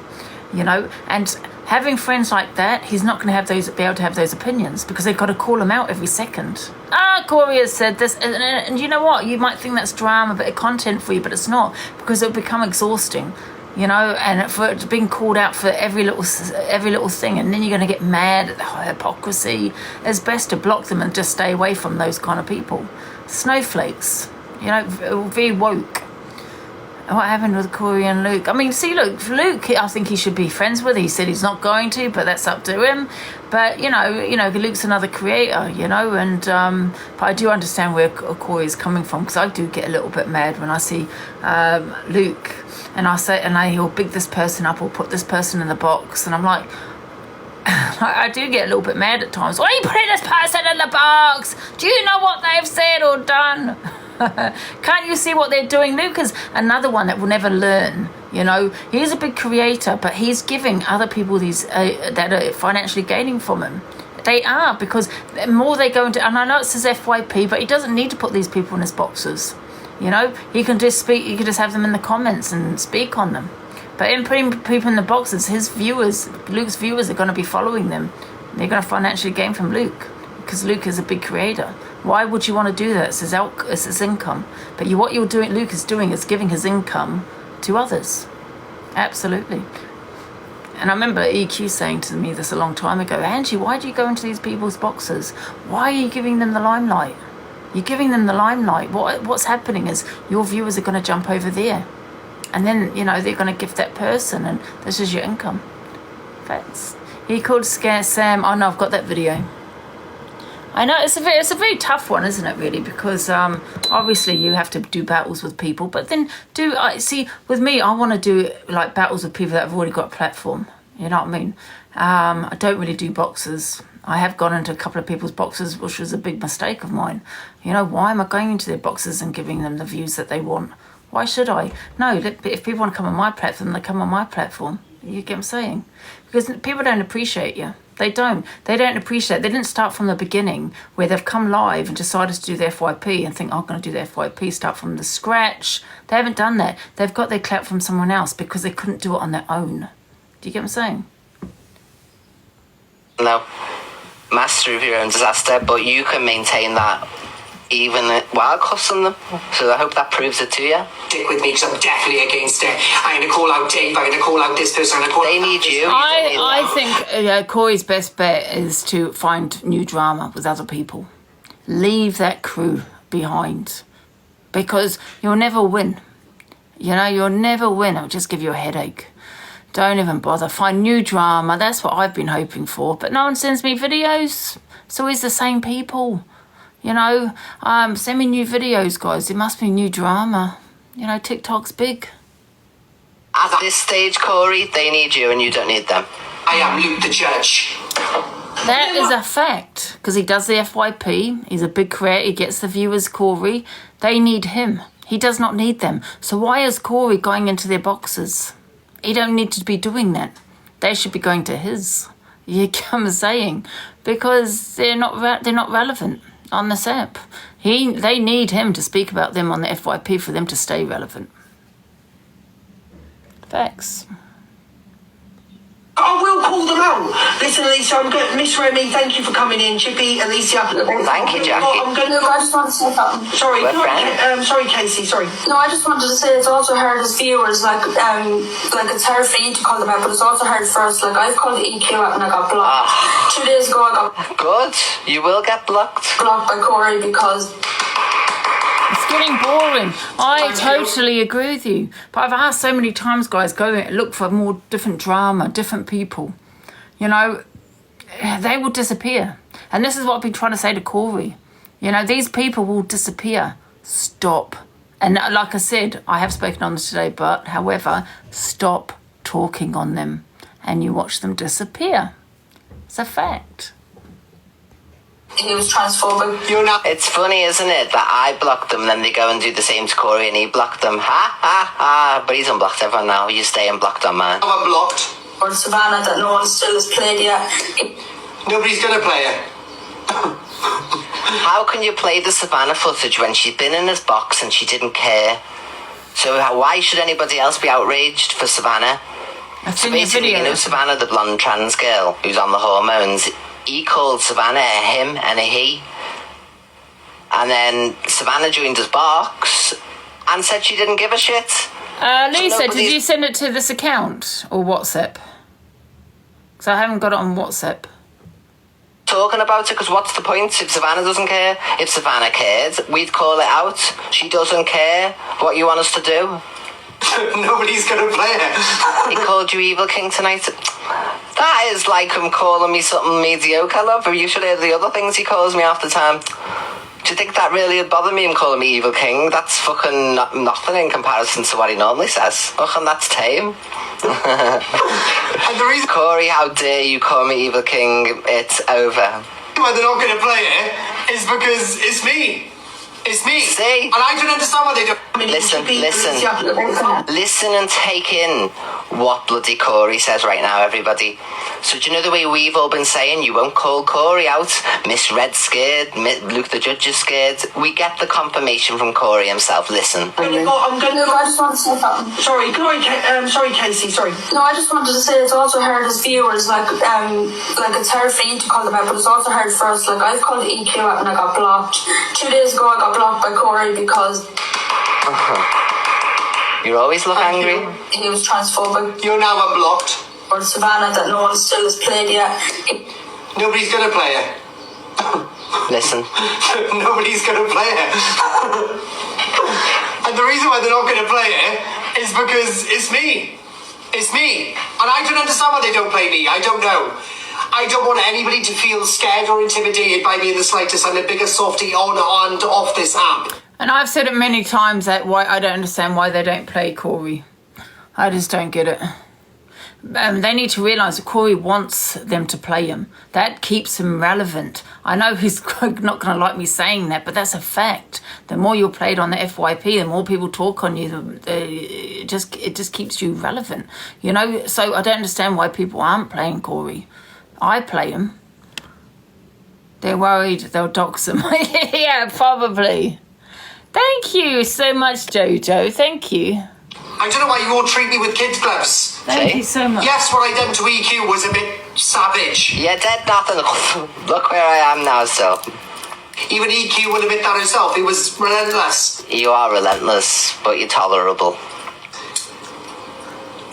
you know, and having friends like that, he's not going to be able to have those opinions because they've got to call him out every second. Corey has said this, and you know what? You might think that's drama, bit of content for you, but it's not, because it'll become exhausting, you know. And for it being called out for every little thing, and then you're going to get mad at the hypocrisy. It's best to block them and just stay away from those kind of people. Snowflakes, you know, very woke. What happened with Corey and Luke? I mean, see, look, Luke, I think he should be friends with. He said he's not going to, but that's up to him. But, you know, Luke's another creator, you know, and but I do understand where Corey's coming from, because I do get a little bit mad when I see Luke, and he'll big this person up or put this person in the box, and I'm like, I do get a little bit mad at times. Why are you putting this person in the box? Do you know what they've said or done? Can't you see what they're doing? Luke is another one that will never learn. You know, he's a big creator, but he's giving other people these that are financially gaining from him. They are, because the more they go into, and I know it says FYP, but he doesn't need to put these people in his boxes. You know, he can just speak. You can just have them in the comments and speak on them. But in putting people in the boxes, Luke's viewers are going to be following them. They're going to financially gain from Luke, because Luke is a big creator. Why would you want to do that? It's his income. But what Luke is doing is giving his income to others. Absolutely. And I remember EQ saying to me this a long time ago, Angie, why do you go into these people's boxes? Why are you giving them the limelight? You're giving them the limelight. What's happening is your viewers are going to jump over there. And then, you know, they're going to gift that person, and this is your income. Facts. He called Scare Sam. Oh, no, I've got that video. I know it's a very tough one, isn't it? Really, because obviously you have to do battles with people, but then see with me, I want to do like battles with people that have already got a platform. You know what I mean? I don't really do boxes. I have gone into a couple of people's boxes, which was a big mistake of mine. You know, why am I going into their boxes and giving them the views that they want? Why should I? No, if people want to come on my platform, they come on my platform. You get what I'm saying? Because people don't appreciate you. They don't appreciate. They didn't start from the beginning where they've come live and decided to do their FYP and think, I'm going to do their FYP, start from the scratch. They haven't done that. They've got their clout from someone else because they couldn't do it on their own. Do you get what I'm saying? No. Master of your own disaster, but you can maintain that even while cussing them. So I hope that proves it to you. Stick with me because I'm definitely against it. I'm going to call out Dave. I'm going to call out this person. They need you. I think Corey's best bet is to find new drama with other people. Leave that crew behind because you'll never win. You know, you'll never win. It'll just give you a headache. Don't even bother. Find new drama. That's what I've been hoping for. But no one sends me videos. It's always the same people. You know, send me new videos, guys. There must be new drama. You know, TikTok's big. At this stage, Corey, they need you and you don't need them. I am Luke the Judge. That is a fact. Because he does the FYP. He's a big creator. He gets the viewers, Corey. They need him. He does not need them. So why is Corey going into their boxes? He don't need to be doing that. They should be going to his. You get what I'm saying? Because they're not relevant on this app. They need him to speak about them on the FYP for them to stay relevant. Facts. I will call them out. Listen, Alicia, I'm good. Miss Remy, thank you for coming in. Chippy, Alicia. Thank you, Jackie. I just want to say something. Sorry, sorry, Casey. Sorry. No, I just wanted to say it's also hard as viewers. Like it's hard for you to call them out, but it's also hard for us. Like I've called the EQ out and I got blocked. 2 days ago, I got good. You will get blocked. Blocked by Corey because. It's getting boring. I totally agree with you. But I've asked so many times, guys, go and look for more different drama, different people. You know, they will disappear. And this is what I've been trying to say to Corey. You know, these people will disappear. Stop. And like I said, I have spoken on this today, but however, stop talking on them and you watch them disappear. It's a fact. He was transphobic. It's funny, isn't it, that I blocked them and then they go and do the same to Corey and he blocked them. Ha, ha, ha. But he's unblocked everyone now. You stay unblocked on mine. I'm unblocked. Or Savannah that no one still has played yet. Nobody's going to play it. How can you play the Savannah footage when she's been in his box and she didn't care? So why should anybody else be outraged for Savannah? So basically, you know Savannah, the blonde trans girl who's on the hormones, he called Savannah a him and a he. And then Savannah joined his box and said she didn't give a shit. Lisa, did you send it to this account or WhatsApp? Because I haven't got it on WhatsApp. Talking about it, because what's the point if Savannah doesn't care? If Savannah cared, we'd call it out. She doesn't care. What you want us to do? Nobody's going to play it. He called you Evil King tonight. That is like him calling me something mediocre, love. You should hear the other things he calls me half the time. Do you think that really would bother me, him calling me Evil King? That's fucking nothing in comparison to what he normally says. Fucking that's tame. And the reason... Corey, how dare you call me Evil King? It's over. Why they're not going to play it is because it's me. It's me. See? And I don't understand what they do. Listen and take in what bloody Corey says right now, everybody. So do you know the way we've all been saying you won't call Corey out? Miss Red's scared, Luke the Judge is scared. We get the confirmation from Corey himself. Listen. I just want to say something. Sorry, Casey, sorry. No, I just wanted to say it's also hard as viewers, like it's hard for you to call them out, but it's also hard for us. Like I've called the EQ out and I got blocked. 2 days ago I got blocked by Corey because you always look angry. He was transphobic. You're now unblocked. Or Savannah that no one still has played yet. Nobody's going to play it. Listen. Nobody's going to play it. And the reason why they're not going to play it is because it's me. It's me. And I don't understand why they don't play me. I don't know. I don't want anybody to feel scared or intimidated by me in the slightest. I'm the biggest softie on and off this app. And I've said it many times that why I don't understand why they don't play Corey. I just don't get it. They need to realise that Corey wants them to play him. That keeps him relevant. I know he's not going to like me saying that, but that's a fact. The more you're played on the FYP, the more people talk on you, it just keeps you relevant. You know, so I don't understand why people aren't playing Corey. I play him. They're worried they'll dox him. Yeah, probably. Thank you so much, Jojo. Thank you. I don't know why you all treat me with kids' gloves. Thank you so much. Yes, what I done to EQ was a bit savage. You did nothing. Look where I am now, so. Even EQ would admit that herself. He was relentless. You are relentless, but you're tolerable.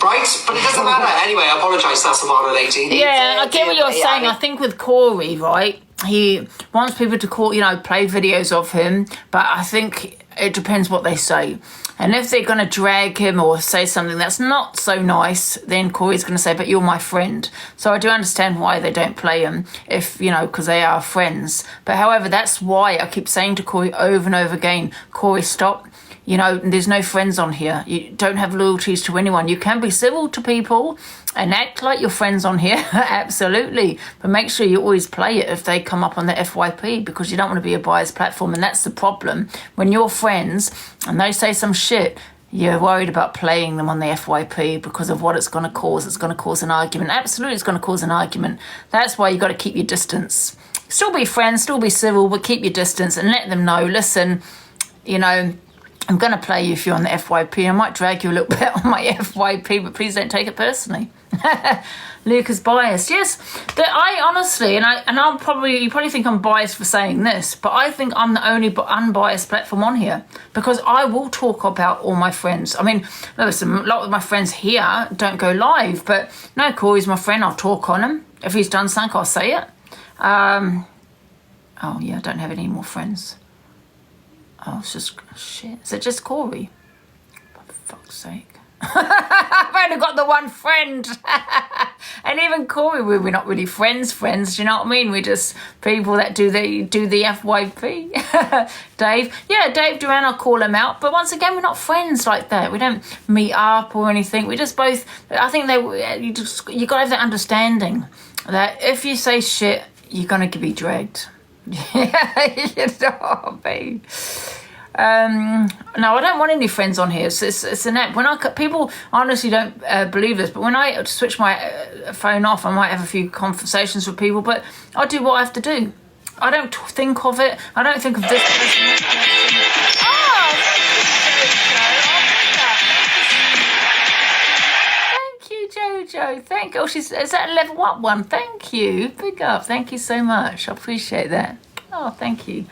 Right? But it doesn't matter. Anyway, I apologise, that's Savannah lady. Yeah, I get what you're saying. I think with Corey, right, he wants people to call, you know, play videos of him, but I think it depends what they say. And if they're going to drag him or say something that's not so nice, then Corey's going to say, but you're my friend. So I do understand why they don't play him, if, you know, because they are friends. But however, that's why I keep saying to Corey over and over again, Corey, stop. You know, there's no friends on here. You don't have loyalties to anyone. You can be civil to people and act like you're friends on here. Absolutely. But make sure you always play it if they come up on the FYP, because you don't want to be a biased platform. And that's the problem. When you're friends and they say some shit, you're worried about playing them on the FYP because of what it's going to cause. It's going to cause an argument. Absolutely, it's going to cause an argument. That's why you got to keep your distance. Still be friends, still be civil, but keep your distance and let them know, listen, you know, I'm going to play you if you're on the FYP. I might drag you a little bit on my FYP, but please don't take it personally. Luke is biased. Yes, I honestly, and I'm probably, you probably think I'm biased for saying this, but I think I'm the only unbiased platform on here, because I will talk about all my friends. I mean, listen, a lot of my friends here don't go live, but no, Corey's my friend. I'll talk on him. If he's done something, I'll say it. Oh yeah, I don't have any more friends. Oh, it's just shit. Is it just Corey? For fuck's sake. I've only got the one friend. And even Corey, we're not really friends, do you know what I mean? We're just people that do the FYP. Dave. Yeah, Dave Duran, I'll call him out. But once again, we're not friends like that. We don't meet up or anything. We just both, I think you got to have that understanding that if you say shit, you're going to be dragged. Yeah, you know what I mean? No, I don't want any friends on here. It's an app. When people honestly don't believe this, but when I switch my phone off, I might have a few conversations with people, but I do what I have to do. I don't think of it. I don't think of this person. Thank you, Jojo. Thank you. Oh, is that a level up one? Thank you. Big up. Thank you so much. I appreciate that. Oh, thank you.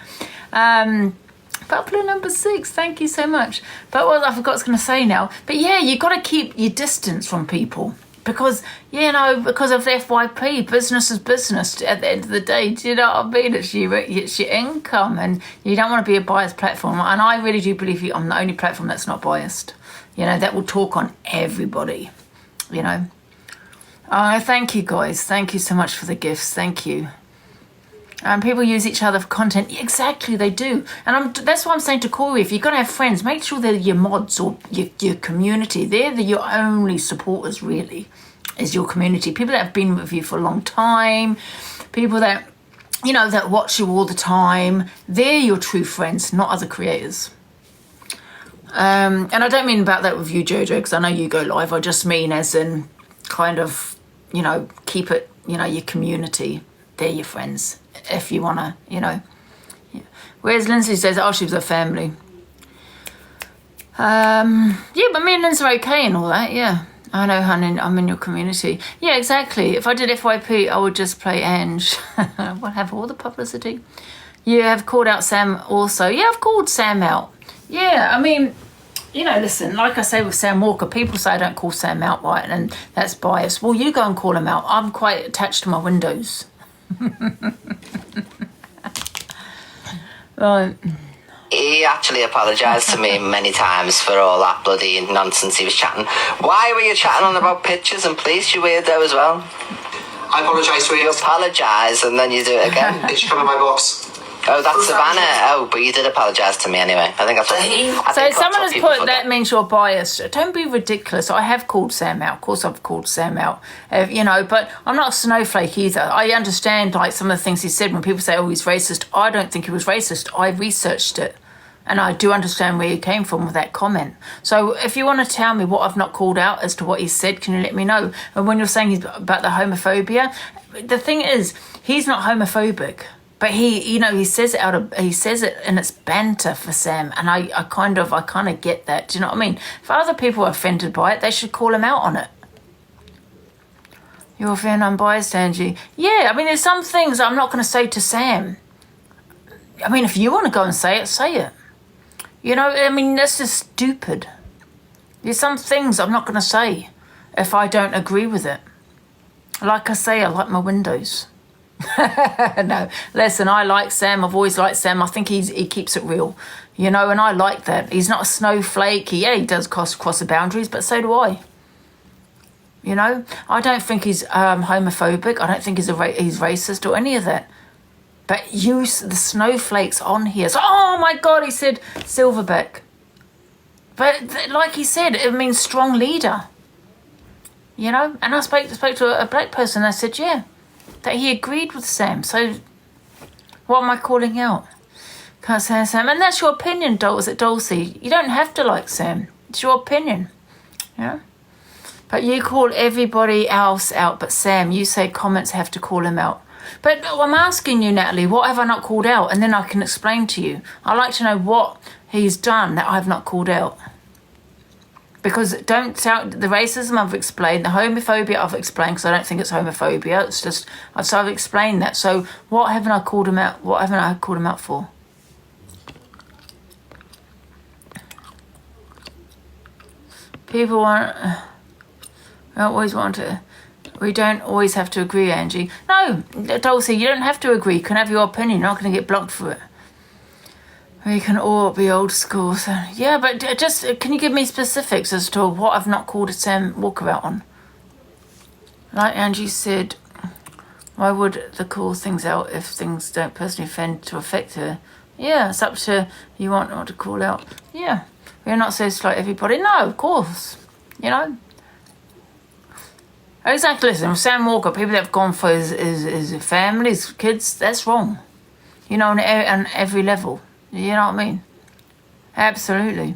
Popular number 6, thank you so much. But I forgot what I was going to say now. But yeah, you got to keep your distance from people because, you know, because of the FYP, business is business at the end of the day. Do you know what I mean? It's your income, and you don't want to be a biased platform. And I really do believe I'm the only platform that's not biased, you know, that will talk on everybody, you know. Thank you, guys. Thank you so much for the gifts. Thank you. People use each other for content. Exactly, they do. And that's what I'm saying to Corey. If you're going to have friends, make sure they're your mods or your community. They're your only supporters, really, is your community. People that have been with you for a long time. People that, you know, that watch you all the time. They're your true friends, not other creators. And I don't mean about that with you, Jojo, because I know you go live. I just mean as in kind of, you know, keep it, you know, your community. They're your friends. If you want to, you know. Yeah. Whereas Lindsay says, oh, she was a family. Yeah, but me and Lindsay are okay and all that, yeah. I know, honey, I'm in your community. Yeah, exactly. If I did FYP, I would just play Ange. I'll have all the publicity. You have called out Sam also. Yeah, I've called Sam out. Yeah, I mean, you know, listen, like I say with Sam Walker, people say I don't call Sam out, right, and that's biased. Well, you go and call him out. I'm quite attached to my windows. Right. He actually apologised to me many times for all that bloody nonsense he was chatting. Why were you chatting on about pictures and police, you weirdo, as well? I apologise to her. You apologise and then you do it again. It should come in my box. Oh, that's Savannah. Oh, but you did apologise to me anyway. I think that's what. So someone has put that means you're biased. Don't be ridiculous. I have called Sam out. Of course, I've called Sam out. You know, but I'm not a snowflake either. I understand like some of the things he said when people say, "Oh, he's racist." I don't think he was racist. I researched it, and I do understand where he came from with that comment. So if you want to tell me what I've not called out as to what he said, can you let me know? And when you're saying he's about the homophobia, the thing is, he's not homophobic. But he says it and it's banter for Sam, and I kind of get that. Do you know what I mean? If other people are offended by it, they should call him out on it. You're fair and unbiased, Angie. Yeah, I mean, there's some things I'm not going to say to Sam. I mean, if you want to go and say it, say it. You know, I mean, that's just stupid. There's some things I'm not going to say if I don't agree with it. Like I say, I like my windows. No, listen, I like Sam. I've always liked Sam. I think he keeps it real, you know, and I like that. He's not a snowflake. He does cross the boundaries, but so do I. You know, I don't think he's homophobic. I don't think he's racist or any of that. But the snowflakes on here. So, oh my God, he said silverback. But like he said, it means strong leader. You know, and I spoke to a black person. I said, yeah. That he agreed with Sam. So what am I calling out? Can't say Sam. And that's your opinion, Dulcie. You don't have to like Sam. It's your opinion. Yeah. But you call everybody else out but Sam. You say comments have to call him out. But I'm asking you, Natalie, what have I not called out? And then I can explain to you. I'd like to know what he's done that I've not called out. Because don't shout the racism I've explained, the homophobia I've explained, because I don't think it's homophobia. It's just I've explained that. So what haven't I called him out? What haven't I called him out for? People we don't always have to agree, Angie. No, Dulcie, you don't have to agree. You can have your opinion. You're not going to get blocked for it. We can all be old school. So, yeah, but just can you give me specifics as to what I've not called Sam Walker out on? Like Angie said, why would they call things out if things don't personally offend to affect her? Yeah, it's up to you want to call out. Yeah, we're not supposed to like everybody. No, of course. You know. Exactly. Listen, Sam Walker, people that have gone for his family, his kids, that's wrong. You know, on every level. You know what I mean? Absolutely.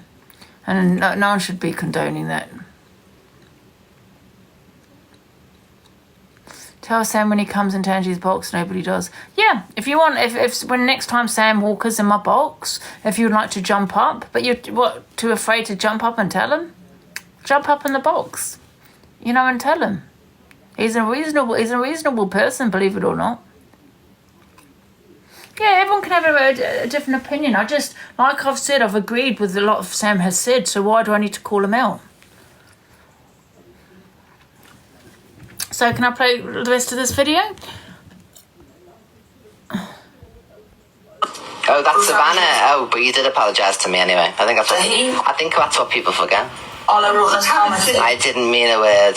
And no one should be condoning that. Tell Sam when he comes into Angie's box, nobody does. Yeah, if you want, if when next time Sam Walker's in my box, if you'd like to jump up, but you're too afraid to jump up and tell him? Jump up in the box, you know, and tell him. He's a reasonable person, believe it or not. Yeah, everyone can have a different opinion. I just, like I've said, I've agreed with a lot of Sam has said, so why do I need to call him out? So can I play the rest of this video? Oh, that's Savannah. Oh, but you did apologise to me anyway. I think that's what people forget. All I wrote in the comments. I didn't mean a word.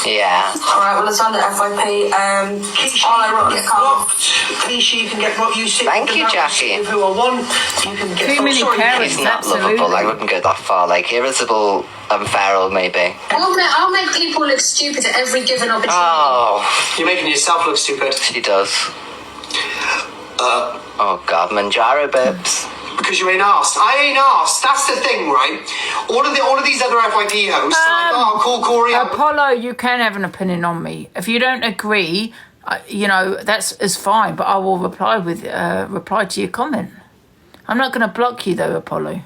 Yeah. Alright, well, it's on the FYP. All I wrote in the comments. Please, you can get what you say. Thank you, Jackie. Who are one, you can get. Too many parents, He's not absolutely. lovable. I wouldn't go that far. Like irritable and feral, maybe. I'll make people look stupid at every given opportunity. Oh, You're making yourself look stupid. she does. Oh God, Manjaro bibs. Because you ain't asked. I ain't asked. That's the thing, right? All of these other FYP hosts are like, oh, call Corey. Apollo, you can have an opinion on me. If you don't agree, you know, is fine, but I will reply to your comment. I'm not going to block you though, Apollo.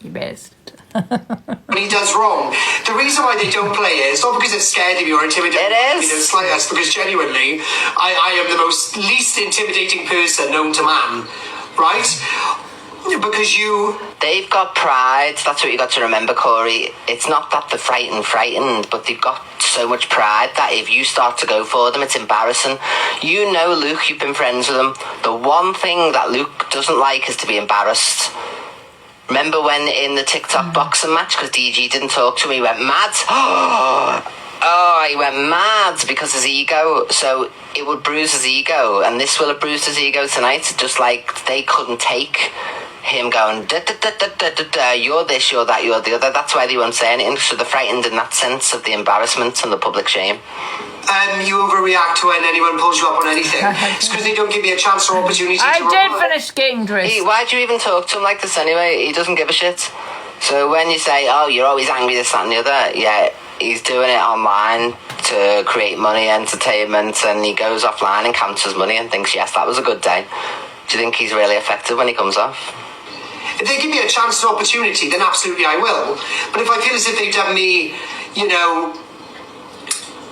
You best. He does wrong. The reason why they don't play it is not because it's scared of you or intimidated. It is. You know, slightest, because genuinely, I am the most least intimidating person known to man, right? Because they've got pride. That's what you got to remember, Corey. It's not that they're frightened, but they've got so much pride that if you start to go for them, it's embarrassing. You know, Luke, you've been friends with him. The one thing that Luke doesn't like is to be embarrassed. Remember when in the TikTok boxing match, because DG didn't talk to him, he went mad? Oh, he went mad because his ego. So it would bruise his ego, and this will have bruised his ego tonight. Just like they couldn't take him going, da, da, da, da, da, da, da, you're this, you're that, you're the other. That's why they won't say anything. So they're frightened in that sense of the embarrassment and the public shame. You overreact when anyone pulls you up on anything. It's because they don't give you a chance or opportunity I to did finish getting dressed. Why'd you even talk to him like this anyway? He doesn't give a shit. So when you say, oh, you're always angry, this, that and the other, yeah, he's doing it online to create money, entertainment, and he goes offline and counts his money and thinks, yes, that was a good day. Do you think he's really effective when he comes off? If they give me a chance and opportunity, then absolutely I will. But if I feel as if they've done me,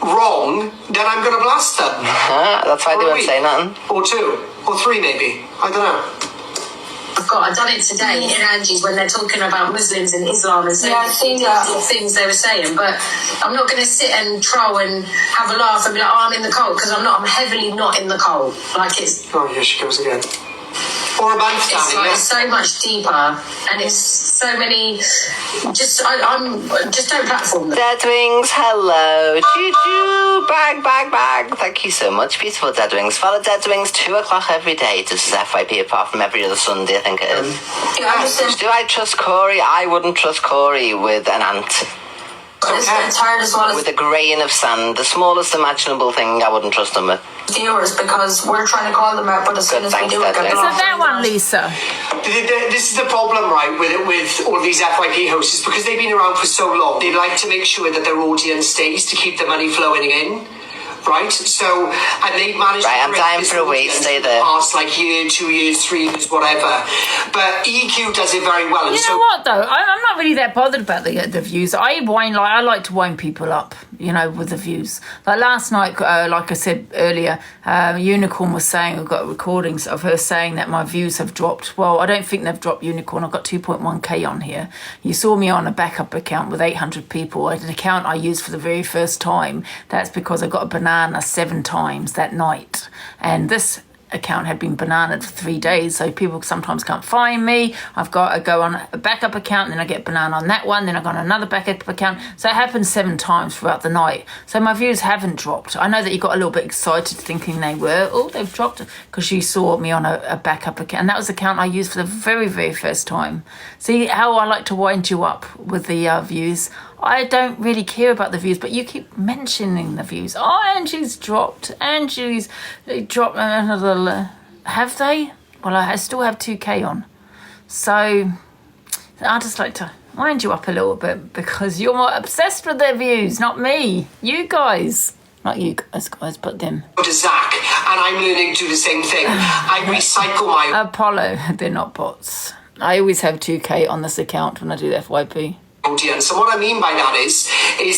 wrong, then I'm going to blast them. That's why they won't say nothing. Or 2, or 3 maybe. I don't know. I've done it today in Angie's when they're talking about Muslims and Islam and saying things they were saying, but I'm not going to sit and troll and have a laugh and be like, oh, I'm in the cult, because I'm heavily not in the cult. Like it's... Oh, here she goes again. Or a band standing, it's so much deeper, and it's so many. I'm just don't platform them. Dead Wings, hello, choo-choo, bag. Thank you so much, beautiful Dead Wings. Follow Dead Wings 2 o'clock every day, just as FYP, apart from every other Sunday, I think it is. Do I trust Corey? I wouldn't trust Corey with an ant. With a grain of sand, the smallest imaginable thing, I wouldn't trust them with. Viewers, because we're trying to call them out, but as soon as we do it, Is it that one, Lisa? This is the problem, right, with all these FYP hosts, is because they've been around for so long, they like to make sure that their audience stays to keep the money flowing in. Right, so and they managed. Right, I'm dying for a wait. Stay there. Past like year, 2 years, 3 years, whatever. But EQ does it very well. And you know what though? I'm not really that bothered about the views. I like to wind people up, with the views. Like last night, like I said earlier, Unicorn was saying, I've got recordings of her saying that my views have dropped. Well, I don't think they've dropped, Unicorn. I've got 2.1k on here. You saw me on a backup account with 800 people. An account I used for the very first time. That's because I got a banana 7 times that night, and this account had been bananaed for 3 days, so people sometimes can't find me. I've got to go on a backup account, and then I get banana on that one, then I go on another backup account, so it happens 7 times throughout the night. So my views haven't dropped. I know that you got a little bit excited thinking they were. Oh, they've dropped, because you saw me on a backup account, and that was the account I used for the very, very first time. See how I like to wind you up with the views. I don't really care about the views, but you keep mentioning the views. Oh, Angie's dropped. Angie's dropped another. Have they? Well, I still have 2k on. So I just like to wind you up a little bit because you're more obsessed with their views, not me. You guys. Not you guys, but them. To Zach, and I'm learning to do the same thing. I recycle my... Apollo, they're not bots. I always have 2k on this account when I do the FYP. Audience. And what I mean by that is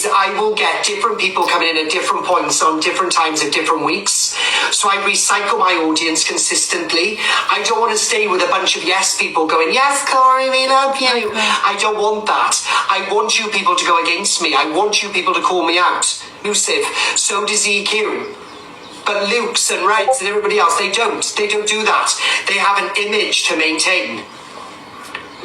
I will get different people coming in at different points on different times of different weeks. So I recycle my audience consistently. I don't want to stay with a bunch of yes people going, yes, Corey, we love you. I don't want that. I want you people to go against me. I want you people to call me out. Elusive. So does EQ. But Luke's and Reds and everybody else, they don't do that. They have an image to maintain.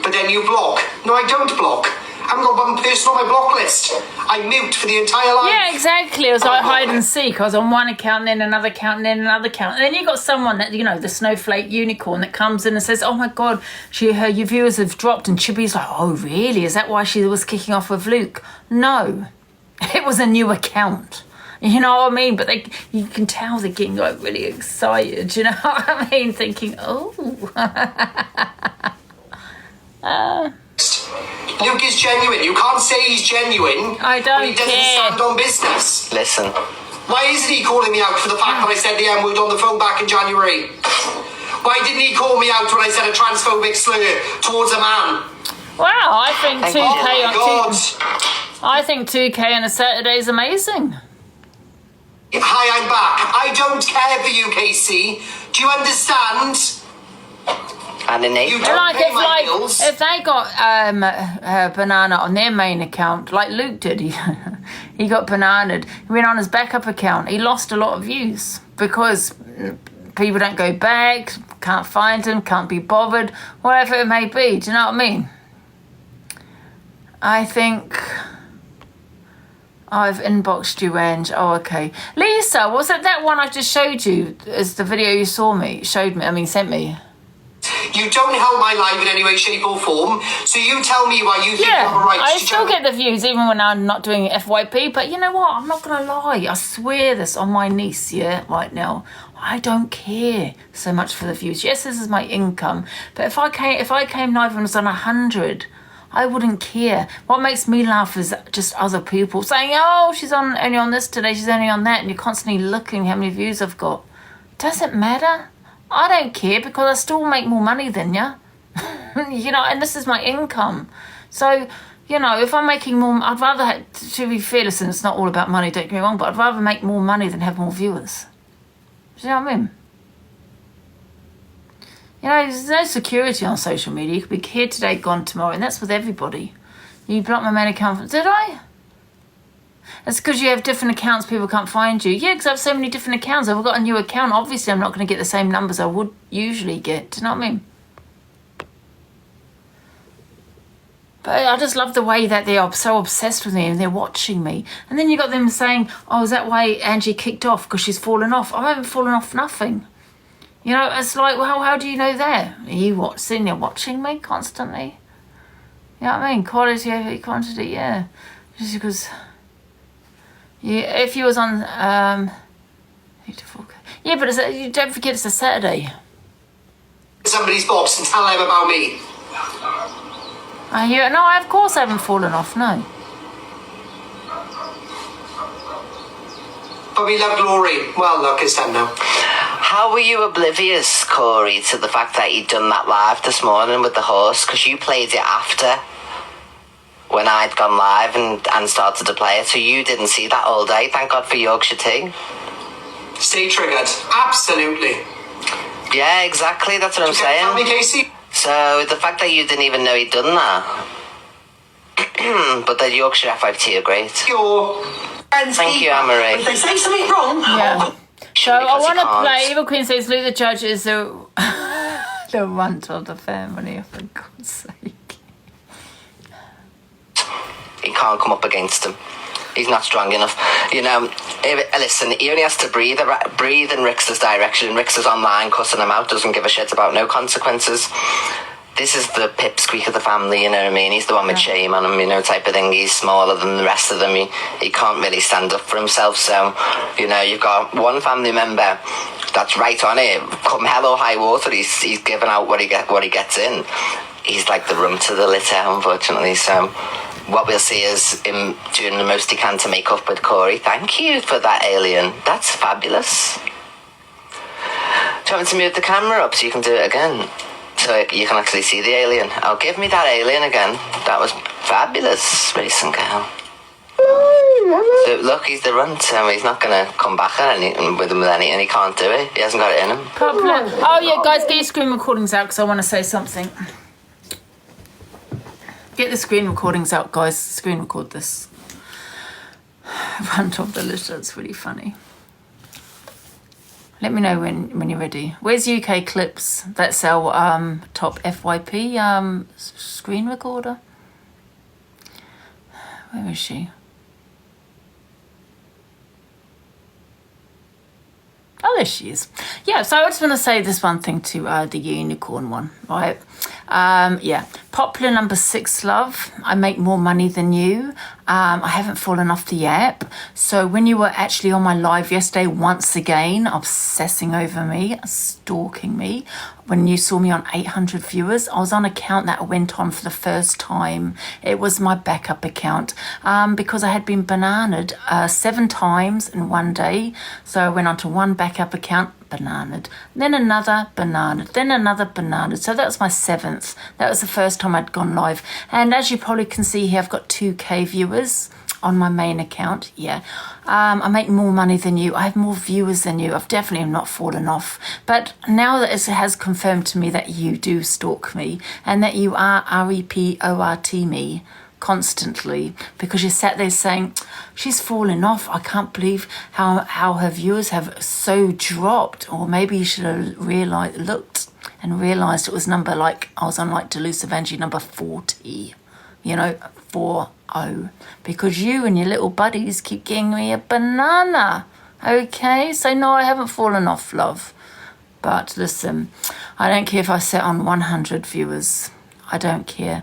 But then you block. No, I don't block. I haven't got one person on my block list. I mute for the entire life. Yeah, exactly. It was like hide and seek. I was on one account, then another account, and then another account. And then you got someone that, the snowflake unicorn that comes in and says, oh my God, her viewers have dropped. And Chibi's like, oh, really? Is that why she was kicking off with Luke? No. It was a new account. You know what I mean? But you can tell they're getting like really excited. You know what I mean? Thinking, oh. Luke is genuine. You can't say he's genuine. I don't when he doesn't stand on business. Listen. Why isn't he calling me out for the fact that I said the M-word on the phone back in January? Why didn't he call me out when I said a transphobic slur towards a man? Wow, I think 2k on I think 2k on a Saturday is amazing. Hi, I'm back. I don't care for you, Casey. Do you understand? And in you don't like pay if my like bills. if they got banana on their main account, like Luke did, he got bananaed. He went on his backup account. He lost a lot of views because people don't go back, can't find him, can't be bothered, whatever it may be. Do you know what I mean? I think I've inboxed you, Ange. Oh, okay. Lisa, was it that one I just showed you as the video you sent me? You don't help my life in any way, shape or form, so you tell me why you think you have a right I to still get the views even when I'm not doing FYP, but you know what? I'm not going to lie. I swear this on my niece, right now. I don't care so much for the views. Yes, this is my income, but if I came live and was on 100, I wouldn't care. What makes me laugh is just other people saying, oh, she's only on this today, she's only on that, and you're constantly looking how many views I've got. Doesn't matter. I don't care because I still make more money than you. And this is my income. So, if I'm making more, I'd rather, to be fair, listen, it's not all about money, don't get me wrong, but I'd rather make more money than have more viewers. Do you know what I mean? There's no security on social media. You could be here today, gone tomorrow, and that's with everybody. You blocked my main account. Did I? That's because you have different accounts, people can't find you. Yeah, because I have so many different accounts. If I've got a new account, obviously I'm not going to get the same numbers I would usually get. Do you know what I mean? But I just love the way that they are so obsessed with me and they're watching me. And then you got them saying, oh, is that why Angie kicked off? Because she's fallen off. I haven't fallen off nothing. It's like, well, how do you know that? Are you sitting there watching me constantly? You know what I mean? Quality over quantity, yeah. Just because... Yeah, if you was on, yeah, but you don't forget it's a Saturday. Somebody's box and tell them about me. No, of course I haven't fallen off, no. But we love Glory. Well, look, it's time now. How were you oblivious, Corey, to the fact that you'd done that live this morning with the horse? Because you played it after when I'd gone live and started to play it, so you didn't see that all day. Thank God for Yorkshire tea. Stay triggered. Absolutely. Yeah, exactly. That's what I'm saying. Tell me, Casey. So the fact that you didn't even know he'd done that. But the Yorkshire FYP are great. Thank you, Anne-Marie. If they say something wrong... Yeah. So I want to play. Evil Queen says, Luke the Judge is the runt of the family, for God's sake. He can't come up against him. He's not strong enough. Listen, he only has to breathe in Rix's direction. Rix is online cussing him out, doesn't give a shit about no consequences. This is the pipsqueak of the family, you know what I mean? He's the one with shame on him, type of thing. He's smaller than the rest of them. He can't really stand up for himself. So, you've got one family member that's right on it. Come hell or high water, he's giving out what he gets in. He's like the rum to the litter, unfortunately. So what we'll see is him doing the most he can to make up with Corey. Thank you for that, Alien. That's fabulous. Do you want me to move the camera up so you can do it again? So you can actually see the alien. Oh, give me that alien again. That was fabulous, racing girl. So look, he's the runt, so he's not going to come back with anything. He can't do it. He hasn't got it in him. Problem. Oh yeah, guys, get your screen recordings out because I want to say something. Get the screen recordings out, guys. Screen record this. Runt of the litter. It's really funny. Let me know when you're ready. Where's UK Clips? That's our top FYP screen recorder. Where is she? Oh, there she is. Yeah, so I just want to say this one thing to the unicorn one, right? Yeah, popular number 6, love. I make more money than you. I haven't fallen off the app. So when you were actually on my live yesterday, once again, obsessing over me, stalking me, when you saw me on 800 viewers, I was on an account that went on for the first time. It was my backup account because I had been bananaed 7 times in one day. So I went on to one backup account, bananaed, then another bananaed, then another bananaed. So that was my 7th. That was the first time I'd gone live. And as you probably can see here, I've got 2K viewers on my main account. Yeah, I make more money than you. I have more viewers than you. I've definitely not fallen off. But now that it has confirmed to me that you do stalk me and that you are report me constantly, because you sat there saying she's fallen off. I can't believe how her viewers have so dropped. Or maybe you should have looked and realised it was number, like I was on like Delusive Angie number 40. 4-0. Because you and your little buddies keep getting me a banana. Okay? So no, I haven't fallen off, love. But listen, I don't care if I set on 100 viewers. I don't care.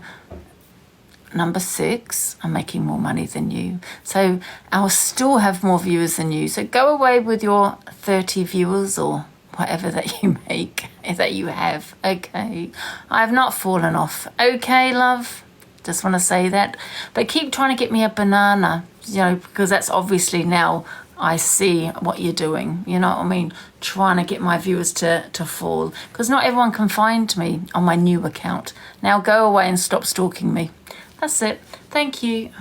Number 6, I'm making more money than you. So I'll still have more viewers than you. So go away with your 30 viewers or whatever that you make, that you have. Okay. I have not fallen off. Okay, love? Just want to say that. But keep trying to get me a banana, because that's obviously now I see what you're doing. You know what I mean? Trying to get my viewers to fall. Because not everyone can find me on my new account. Now go away and stop stalking me. That's it. Thank you.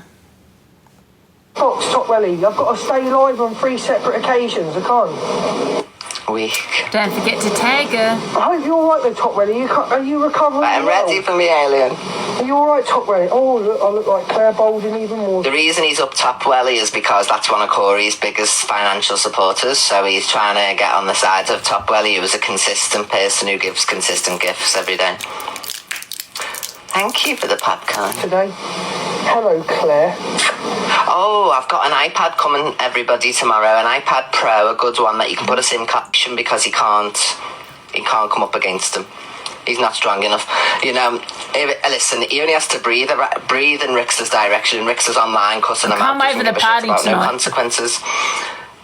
Fox, Top Welly, I've got to stay live on 3 separate occasions. I can't. Weak. Don't forget to tag her. I hope you're alright though, Top Welly. Are you recovering? I'm ready for me, alien. Are you alright, Top Welly? Oh, look, I look like Claire Bolden even more. The reason he's up top, Welly, is because that's one of Corey's biggest financial supporters, so he's trying to get on the side of Top Welly, who is a consistent person who gives consistent gifts every day. Thank you for the popcorn. Today. Hello, Claire. Oh, I've got an iPad coming, everybody, tomorrow. An iPad Pro, a good one that you can put a SIM caption because he can't come up against him. He's not strong enough. Listen, he only has to breathe in Rix's direction. Rix is online cussing him out. Come over the party tonight. No consequences.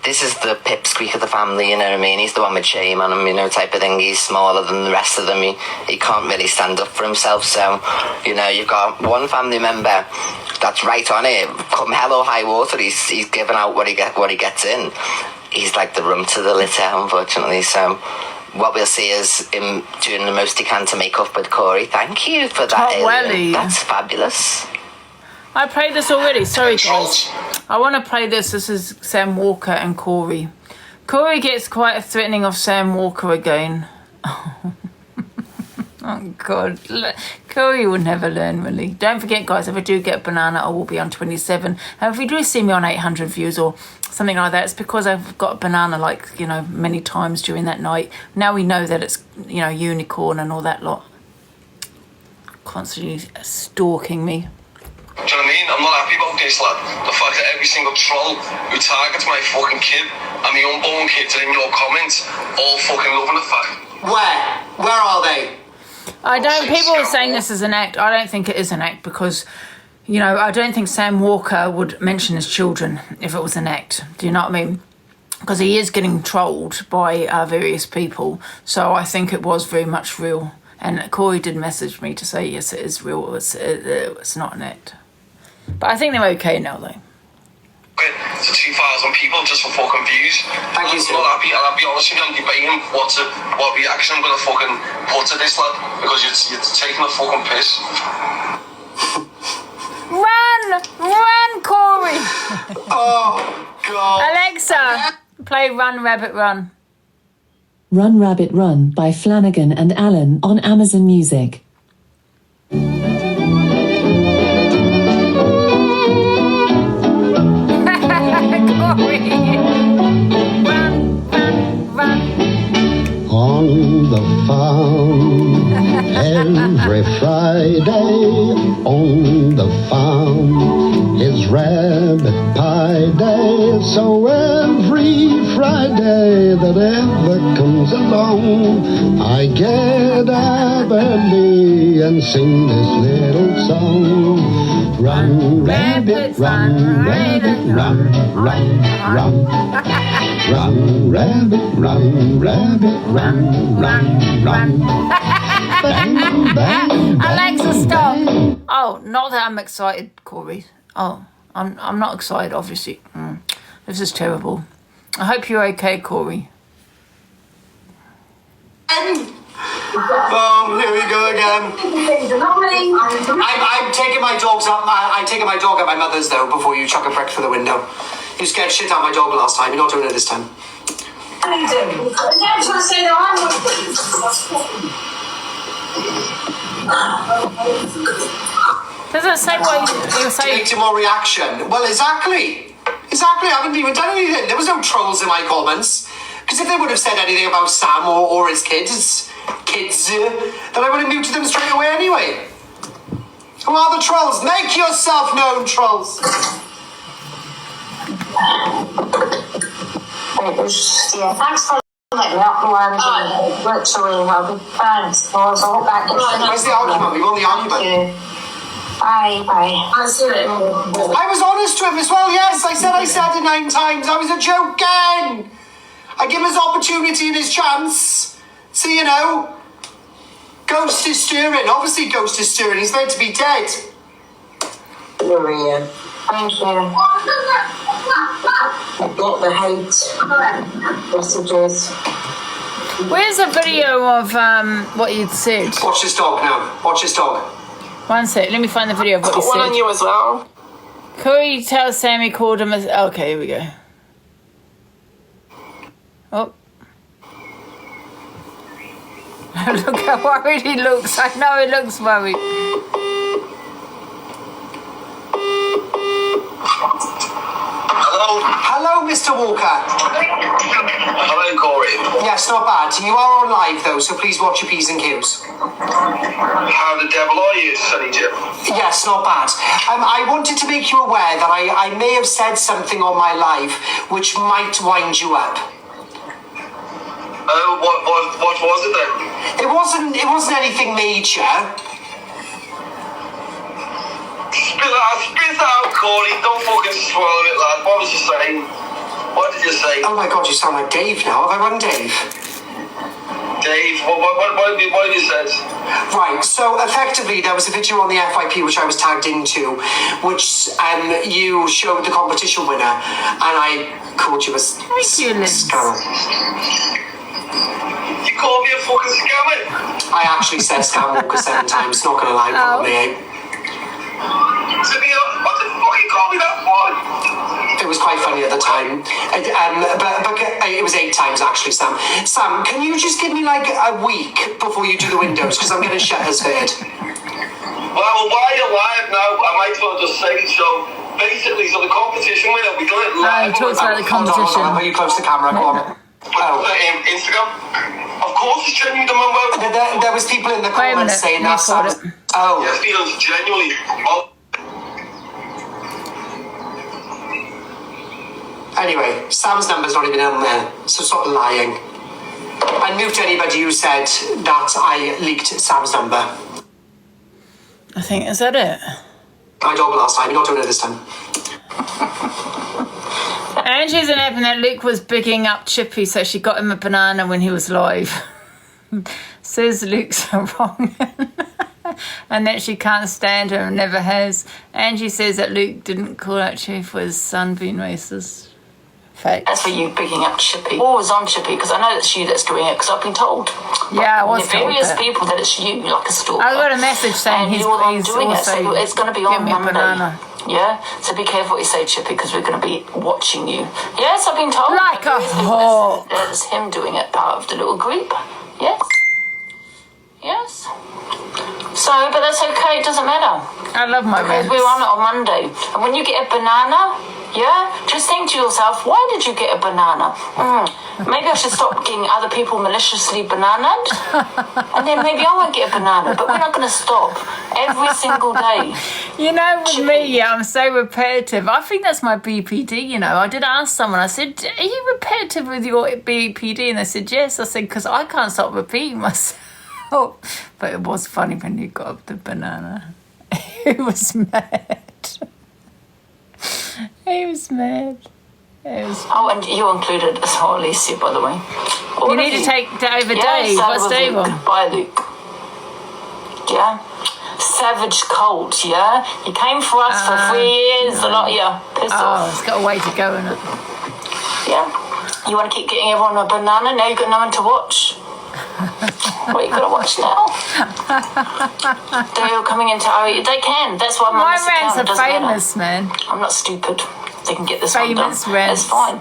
This is the pipsqueak of the family, you know what I mean? He's the one with shame on him, type of thing. He's smaller than the rest of them. He can't really stand up for himself. So, you've got one family member that's right on it. Come hell or high water, he's giving out what he gets in. He's like the rum to the litter, unfortunately. So what we'll see is him doing the most he can to make up with Corey. Thank you for that, alien. That's fabulous. I played this already. Sorry, guys. I want to play this. This is Sam Walker and Corey. Corey gets quite threatening of Sam Walker again. Oh, God. Corey will never learn, really. Don't forget, guys, if I do get a banana, I will be on 27. And if you do see me on 800 views or something like that, it's because I've got a banana, many times during that night. Now we know that it's, unicorn and all that lot. Constantly stalking me. Do you know what I mean? I'm not happy about this, lad. The fact that every single troll who targets my fucking kid and my unborn kids are in your comments, all fucking loving the fact. Where are they? People are saying this is an act. I don't think it is an act because, I don't think Sam Walker would mention his children if it was an act. Do you know what I mean? Because he is getting trolled by various people. So I think it was very much real. And Corey did message me to say, yes, it is real. It's not an act. But I think they're okay now, though. To 2,000 people just for fucking views. Thank you, sir. I'll be honest with you, I'm debating what reaction I'm going to fucking put to this, lad, because you're taking a fucking piss. Run, Corey! Oh, God. Alexa, play Run, Rabbit, Run. Run Rabbit Run by Flanagan and Allen on Amazon Music. On the farm, every Friday on the farm is rabbit pie day. So every Friday that ever comes along, I get up early and sing this little song. Run, rabbit, run, rabbit, run, run, run. Run, rabbit, run, rabbit, run, run, run. Bang, bang, bang. Alexa, stop. Oh, not that I'm excited, Corey. Oh, I'm not excited, obviously. This is terrible. I hope you're okay, Corey. Oh, here we go again. I'm taking my dogs up. I'm taking my dog at my mother's though. Before you chuck a brick through the window, you scared shit out of my dog last time. You're not doing it this time. What are you doing? I'm trying to say that I'm Does it say what you say? Make more reaction. Well, exactly. I haven't even done anything. There was no trolls in my comments. Because if they would have said anything about Sam or his kids, then I would have muted them straight away anyway. Who are the trolls? Make yourself known, trolls. Yeah, thanks for letting me up, Luanda. Literally, I'll be thanks. I hope that gets Where's the argument? We won the argument. Bye. I was honest to him as well, yes. I said it 9 times. I was a joking. I give him his opportunity and his chance. So, you know, Ghost is stirring. Obviously, Ghost is stirring. He's meant to be dead. Maria. Thank you. I got the hate messages. Where's a video of what you'd said? Watch this dog now. Watch this dog. One sec, let me find the video of what you One said. on you as well. Corey tells Sammy called him as... Okay, here we go. Oh. Look how worried he looks. I know he looks worried. Hello, Mr. Walker. Hello, Corey. Yes, not bad. You are on live, though, so please watch your P's and Q's. How the devil are you, Sonny Jim? Yes, not bad. I wanted to make you aware that I may have said something on my live which might wind you up. Oh, what was it then? It wasn't anything major. Spit out, Corey. Don't fucking swallow it, lad. What was you saying? What did you say? Oh my God, you sound like Dave now. Have I run Dave? Dave, what have you said? Right, so effectively there was a video on the FYP which I was tagged into, which you showed the competition winner, and I called you a scammer. You called me a fucking scammer? I actually said scam walker 7 times, not gonna lie, probably. What the fuck you call me that for? It was quite funny at the time. But it was 8 times actually, Sam. Sam, can you just give me like a week before you do the windows? Because I'm going to shut his vid. Well, while you're live now, I might as well just say so. Basically, so the competition winner, we done it live. He talks about the competition. Hold on, you close the camera, go on. Instagram. Of course it's genuine, the man. There was people in the comments saying that. Oh. Yes, feels genuinely. Oh. Anyway, Sam's number's not even on there, so stop lying. And mute anybody who said that I leaked Sam's number. I think, is that it? I told her last time, you're not doing it this time. Angie's an app and that Luke was bigging up Chippy, so she got him a banana when he was live. Says Luke's wrong. And that she can't stand him and never has. Angie says that Luke didn't call out Chief for his son being racist. Fake. As for you bigging up Chippy, always on Chippy, because I know it's you that's doing it, because I've been told. Yeah, I was told various that. people that it's you, like a stalker. I got a message saying and he's doing it, also so it's going to be on give me a Monday. banana. Yeah, so be careful what you say, Chippy, because we're going to be watching you. Yes, I've been told. Like a hawk. That's him doing it, part of the little group. Yes. Yes. So, but that's okay, it doesn't matter. I love my Because reds. we're on it on Monday. And when you get a banana, yeah, just think to yourself, why did you get a banana? Maybe I should stop getting other people maliciously bananaed. And then maybe I won't get a banana. But we're not going to stop every single day. You know, with me, I'm so repetitive. I think that's my BPD, you know. I did ask someone, I said, are you repetitive with your BPD? And they said, yes. I said, because I can't stop repeating myself. But it was funny when you got up the banana. He was mad. He was mad. Oh, and you included as well, Alicia, by the way. You need to take over Dave. What's Dave on? Bye, Luke. Yeah. Savage Colt, yeah? You came for us for 3 years, a lot of you. Piss off. It's got a way to go, innit? Yeah. You want to keep getting everyone a banana? Now you've got no one to watch. What are you going to watch now? They're all coming into our... They can. That's why My Mama's rants account are doesn't famous, matter. man. I'm not stupid. They can get this one done. Famous rants. It's fine.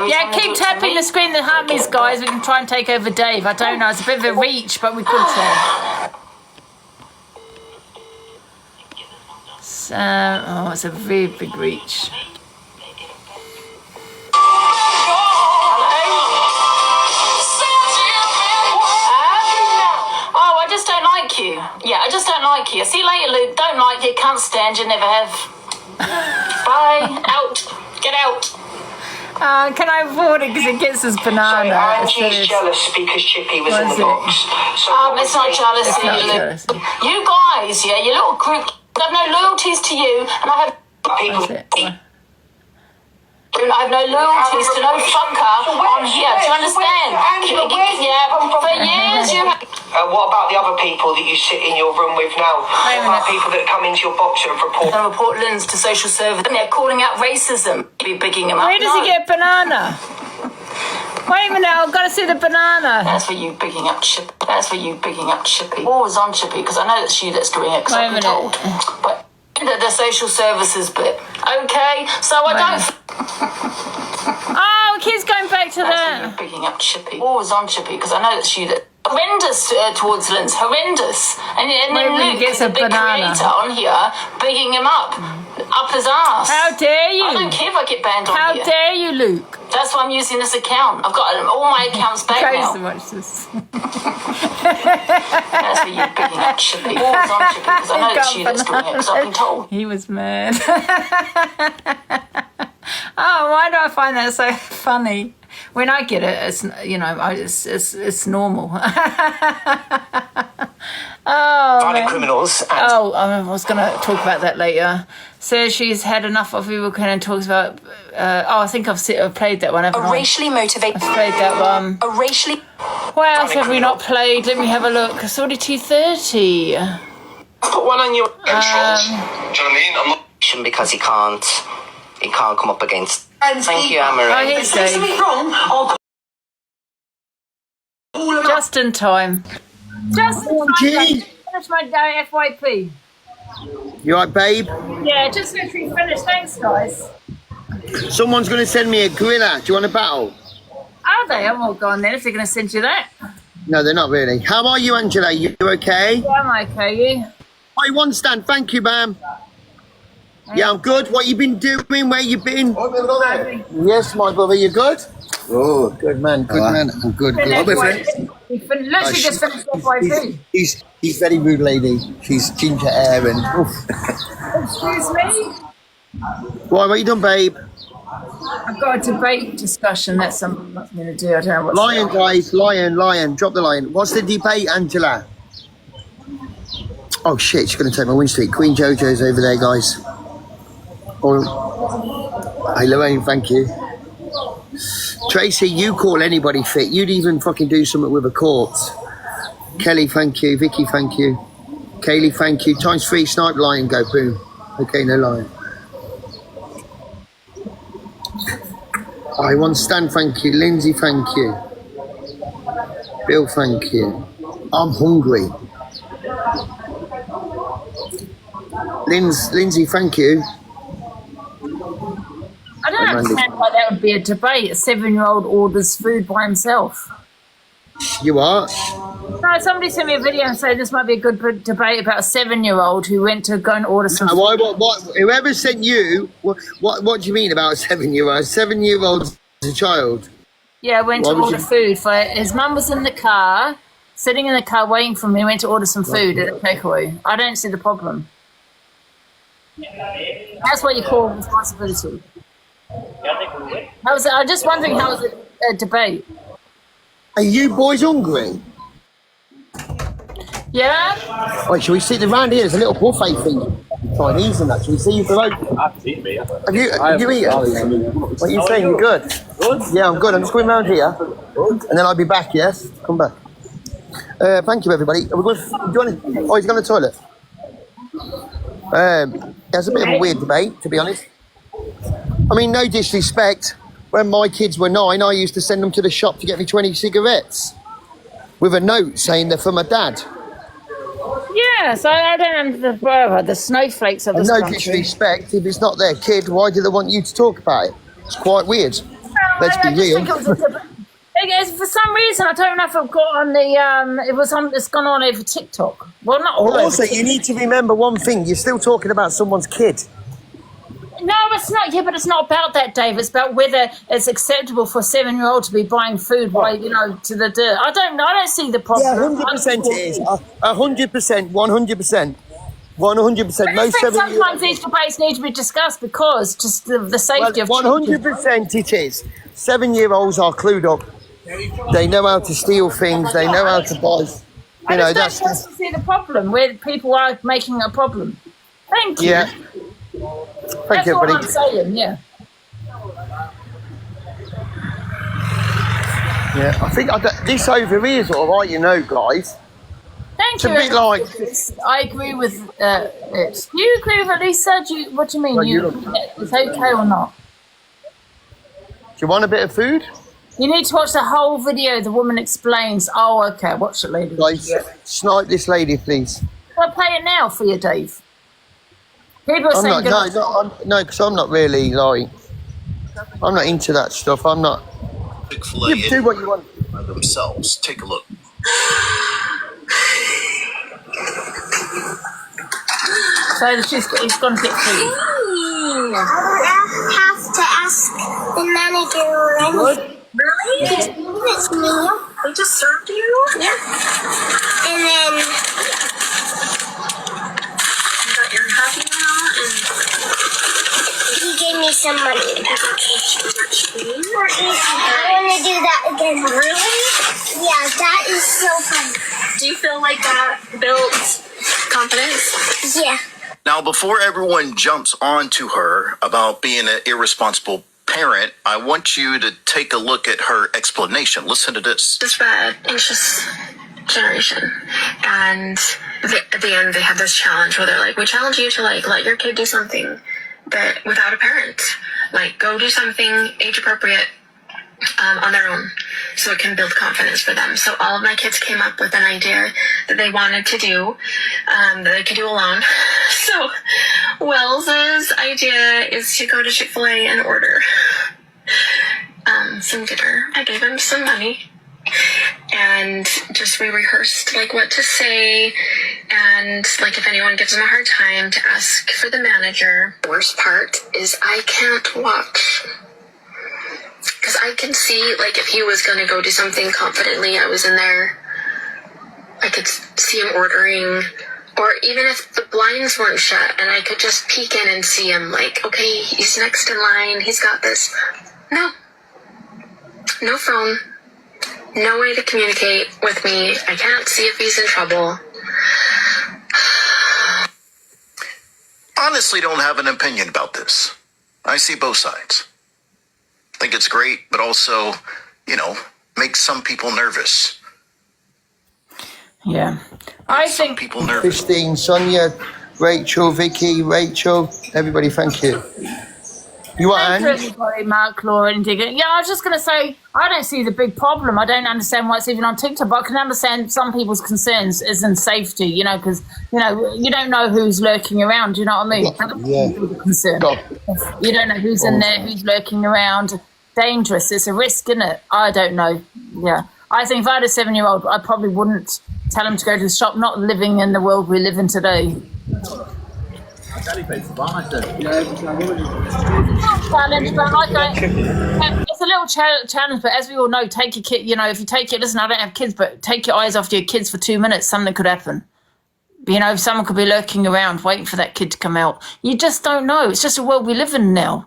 Yeah, keep tapping the screen that harmonies, guys. We can try and take over Dave. I don't know. It's a bit of a reach, but we could try. So, it's a very big reach. Oh, I just don't like you. Yeah, I just don't like you. See you later, Luke. Don't like you. Can't stand you. Never have. Bye. Out. Get out. Can I afford it because it gets us banana? Angie's jealous because Chippy was in the box. So It's not jealousy, Luke. You guys, yeah, your little group, I have no loyalties to you, and I have people. I have no loyalties to no fucker on here. Do you understand? Yeah, for years you have. What about the other people that you sit in your room with now? What about people that come into your box and report Lynn's to social service, and they're calling out racism. Be bigging him up. Where does he get banana? Wait a minute, I've got to see the banana. That's for you bigging up Chippy. That's for you bigging up Chippy. Always on Chippy, because I know that's you that's doing it, because I've been told. But the social services bit. Okay, so I don't... Oh, kids going back to that. That's for you bigging up Chippy. Always on Chippy, because I know that's you that... Horrendous towards Lynn's, horrendous. And then Luke gets a big creator on here, bigging him up his ass. How dare you? I don't care if I get banned on How here. dare you, Luke? That's why I'm using this account. I've got all my accounts back now. So much this. That's for you bigging up Chippy. Always on Chippy, because I know it's you that's doing it, because I've been told. He was mad. Oh, why do I find that so funny? When I get it, it's, you know, it's normal. violent criminals. I was going to talk about that later. Says she's had enough of Evil Queen and talks about. I think I've played that one. Haven't I? Racially motivated. I've played that one. A racially. What else have we not played? Let me have a look. It's already 2:30. Put one on your controls. Do you know what I mean? I'm not. Because he can't come up against. Thank you, Amaranth. Is there something wrong? Just in time. Just in time. Finish my day FYP. You alright, babe? Yeah, just literally finished. Thanks, guys. Someone's going to send me a gorilla. Do you want a battle? Are they? I'm all gone then if they're going to send you that. No, they're not really. How are you, Angela? You okay? Yeah, I'm okay. You? Hi, one stand. Thank you, ma'am. Yeah, I'm good. What you been doing? Where you been? Yes, my brother. You good? Oh, good man. Good man. I'm good. Literally just finished FYP. She's very rude lady. She's ginger hair and. Excuse me? What you done, babe? I've got a debate discussion. That's something I'm going to do. I don't know what's Lion, guys. Lion. Drop the lion. What's the debate, Angela? Oh, shit. She's going to take my win streak. Queen Jojo's over there, guys. Oh, hey, Lorraine, thank you. Tracy, you call anybody fit. You'd even fucking do something with a corpse. Kelly, thank you. Vicky, thank you. Kaylee, thank you. ×3 snipe lion, go boom. Okay, no lion. I want Stan, thank you. Lindsay, thank you. Bill, thank you. I'm hungry. Lindsay, thank you. I don't understand why that would be a debate. A 7-year-old orders food by himself. You are? No, somebody sent me a video and said this might be a good debate about a 7-year-old who went to go and order some food. What, whoever sent you, what do you mean about a 7-year-old? A 7-year-old's a child? Yeah, went to order food. His mum was in the car, sitting in the car waiting for me. He went to order some food at a takeaway. I don't see the problem. That's what you call responsibility. I'm just wondering how was it a debate? Are you boys hungry? Yeah? Wait, shall we sit around here? There's a little buffet thing. Chinese and that. Shall we see you for open? Have you eaten? What are you saying? You're good? Good? Yeah, I'm good. I'm just going around here. Good. And then I'll be back, yes? Come back. Thank you, everybody. Are we going, he's going to the toilet. It's a bit of a weird debate, to be honest. I mean, no disrespect. When my kids were 9, I used to send them to the shop to get me 20 cigarettes with a note saying they're for my dad. Yeah, so I don't know the snowflakes of this no country. Disrespect. If it's not their kid, why do they want you to talk about it? It's quite weird. Let's be real. For some reason, I don't know if I've got on the. It's gone on over TikTok. Well, not all. Also, you need to remember one thing. You're still talking about someone's kid. No, it's not. Yeah, but it's not about that, Dave. It's about whether it's acceptable for a 7-year-old to be buying food while, you know, to the dirt. I don't see the problem. Yeah, 100% it is. 100%, 100%. 100%. Most Sometimes these debates need to be discussed because just the safety of children. 100% it is. 7-year-olds are clued up. They know how to steal things. They know how to buy. I just don't see the problem where people are making a problem. Thank you. Yeah. That's what I'm saying, yeah. Yeah, I think this over here is all right, you know, guys. Thank you. It's a bit like... I agree with it. Do you agree with it, Lisa? What do you mean? It's okay or not? Do you want a bit of food? You need to watch the whole video. The woman explains. Oh, okay. Watch it, lady. Guys, snipe this lady, please. I'll play it now for you, Dave. People are saying... No, because I'm not really, like... I'm not into that stuff. I'm not... You do what you want. By themselves. Take a look. So he's gone to get food. I don't have to ask the manager or anything. Really? Yeah. It's me. They just served you? Yeah. And then you got your happy now, and he gave me some money. I want to do that again. Really? Yeah, that is so fun. Do you feel like that builds confidence? Yeah. Now, before everyone jumps onto her about being an irresponsible parent, I want you to take a look at her explanation. Listen to this. This red, anxious generation. And at the end, they have this challenge where they're like, we challenge you to like let your kid do something that without a parent. Like go do something age appropriate on their own so it can build confidence for them. So all of my kids came up with an idea that they wanted to do that they could do alone. So Wells's idea is to go to Chick-fil-A and order some dinner. I gave him some money and just we rehearsed like what to say and like if anyone gives him a hard time to ask for the manager. The worst part is I can't watch. Because I can see, like, if he was going to go do something confidently, I was in there, I could see him ordering, or even if the blinds weren't shut, and I could just peek in and see him, like, okay, he's next in line, he's got this. No. No phone. No way to communicate with me. I can't see if he's in trouble. Honestly, don't have an opinion about this. I see both sides. I think it's great, but also, you know, makes some people nervous. Yeah. I think people nervous. Christine, Sonia, Rachel, Vicky, everybody, thank you. You want Thank you, everybody, Mark, Laura, and Digger. Yeah, I was just going to say, I don't see the big problem. I don't understand why it's even on TikTok, but I can understand some people's concerns is in safety, you know, because, you know, you don't know who's lurking around, you know what I mean? Yeah. Concern. You don't know who's in there, who's lurking around. Dangerous. It's a risk, isn't it? I don't know. Yeah. I think if I had a 7-year-old, I probably wouldn't tell him to go to the shop, not living in the world we live in today. Challenge, but it's a little challenge, but as we all know, take your kid, you know, if you take it, listen, I don't have kids, but take your eyes off your kids for 2 minutes, something could happen. You know, someone could be lurking around waiting for that kid to come out. You just don't know. It's just a world we live in now.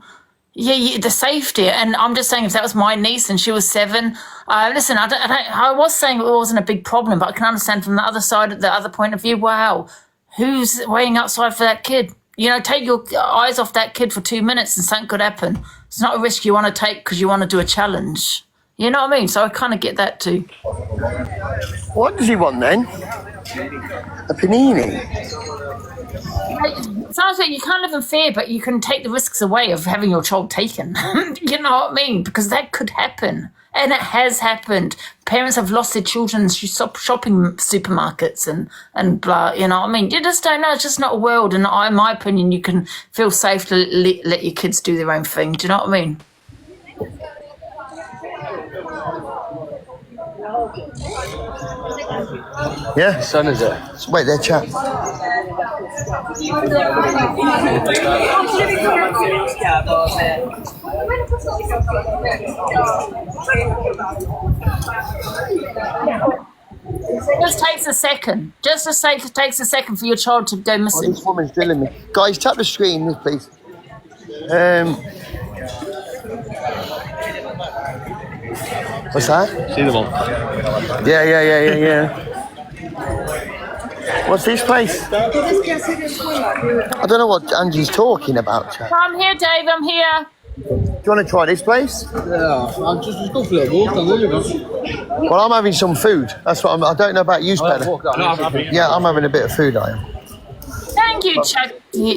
Yeah, the safety. And I'm just saying, if that was my niece and she was 7, listen, I was saying it wasn't a big problem, but I can understand from the other side, the other point of view, wow, who's waiting outside for that kid? You know, take your eyes off that kid for 2 minutes and something could happen. It's not a risk you want to take because you want to do a challenge. You know what I mean? So I kind of get that too. What does he want then? A panini? It sounds like you can't live in fear, but you can take the risks away of having your child taken. You know what I mean? Because that could happen. And it has happened. Parents have lost their children shopping supermarkets and blah, you know what I mean? You just don't know. It's just not a world. And in my opinion, you can feel safe to let your kids do their own thing. Do you know what I mean? Yeah? Son, is it? Let's wait there, chat. It just takes a second. Takes a second for your child to go Oh, missing. this woman's drilling me. Guys, tap the screen, please. What's that? See them all. Yeah. What's this place? I don't know what Angie's talking about, chat. I'm here, Dave. I'm here. Do you want to try this place? Yeah, I'll just go for a walk. Well, I'm having some food. That's what I don't know about you, better. Yeah, I'm having a bit of food, I am. Thank you,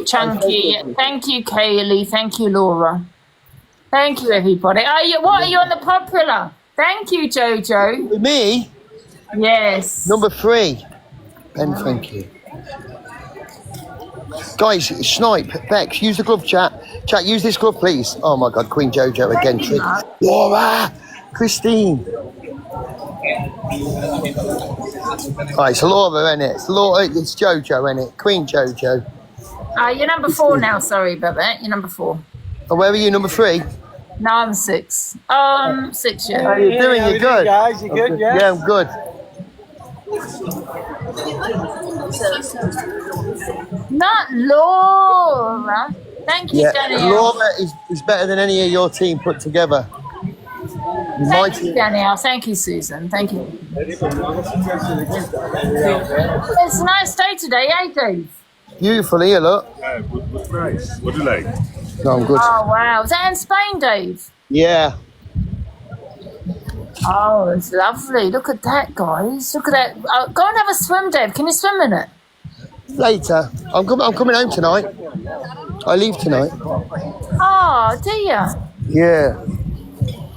Chunky. Thank you, Kaylee. Thank you, Laura. Thank you, everybody. What are you on the popular? Thank you, Jojo. With me? Yes. Number 3. Ben, thank you. Guys, snipe, Bex, use the glove, chat. Chat, use this glove, please. Oh my God, Queen Jojo again. Trick. Laura, Christine. Right, it's Laura, isn't it? It's Jojo, isn't it? Queen Jojo. You're number 4 now. Sorry about that. You're number 4. Oh, where are you, number 3? No, I'm 6. 6, yeah. How are you doing? You're good? Guys, you good? Yeah? Yeah, I'm good. Not Laura. Thank you, Danielle. Laura is better than any of your team put together. Thank you, Danielle. Thank you, Susan. Thank you. It's a nice day today, eh, Dave? Beautiful here, look. Nice. What do you like? No, I'm good. Oh, wow. Is that in Spain, Dave? Yeah. Oh, it's lovely. Look at that, guys. Look at that. Go and have a swim, Dave. Can you swim in it? Later. I'm coming home tonight. I leave tonight. Oh, do you? Yeah.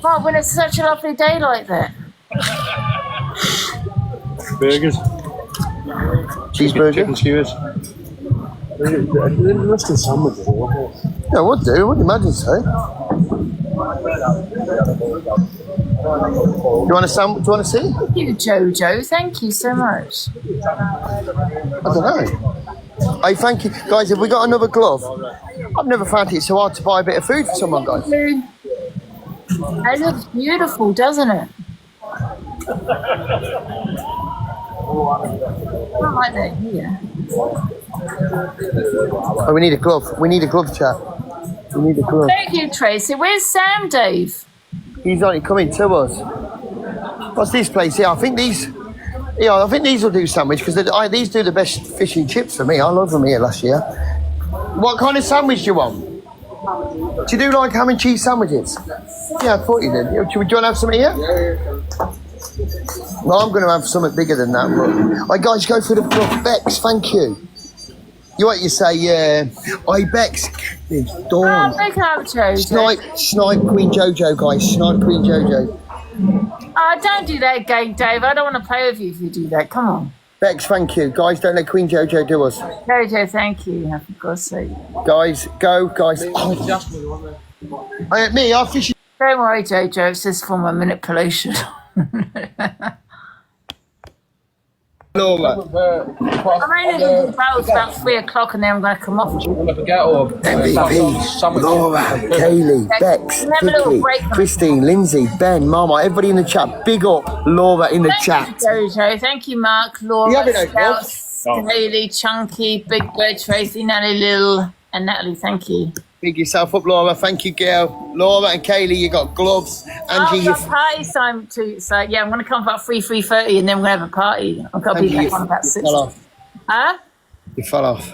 Oh, when it's such a lovely day like that. Burgers. Cheeseburger. Chicken skewers. Rusty sandwiches. Yeah, I would do. I would imagine so. You want a sandwich? Do you want to see? Thank you, Jojo. Thank you so much. I don't know. Hey, thank you. Guys, have we got another glove? I've never found it so hard to buy a bit of food for someone, guys. It looks beautiful, doesn't it? I like that here. Oh, we need a glove. We need a glove, chat. We need a glove. Thank you, Tracy. Where's Sam, Dave? He's only coming to us. What's this place here? I think these will do sandwich because these do the best fish and chips for me. I love them here last year. What kind of sandwich do you want? Do you do like ham and cheese sandwiches? Yeah, I thought you did. Do you want to have some here? Well, I'm going to have something bigger than that. But guys, go for the glove. Bex, thank you. You what you say? I Bex. It's Dawn. Oh, big up, Jojo. Snipe Queen Jojo, guys. Snipe Queen Jojo. Don't do that again, Dave. I don't want to play with you if you do that. Come on. Bex, thank you. Guys, don't let Queen Jojo do us. Jojo, thank you. For God's sake. Guys, go, guys. Oh. I'll fish. Don't worry, Jojo. It's just for my manipulation. Laura. I'm only going to about 3 o'clock and then I'm going to come off. MVP, Laura, Kaylee, Bex, Vicky, Christine, Lindsay, Ben, Mama, everybody in the chat. Big up Laura in the chat. Thank you, Jojo. Thank you, Mark, Laura, Kaylee, Chunky, Big Bird, Tracy, Natalie Little, and Natalie. Thank you. Big yourself up, Laura. Thank you, girl. Laura and Kaylee, you got gloves. Angie, I've got party time too. So yeah, I'm going to come about 3:30, and then we're going to have a party. I've got to be back on about 6. Huh? You fell off.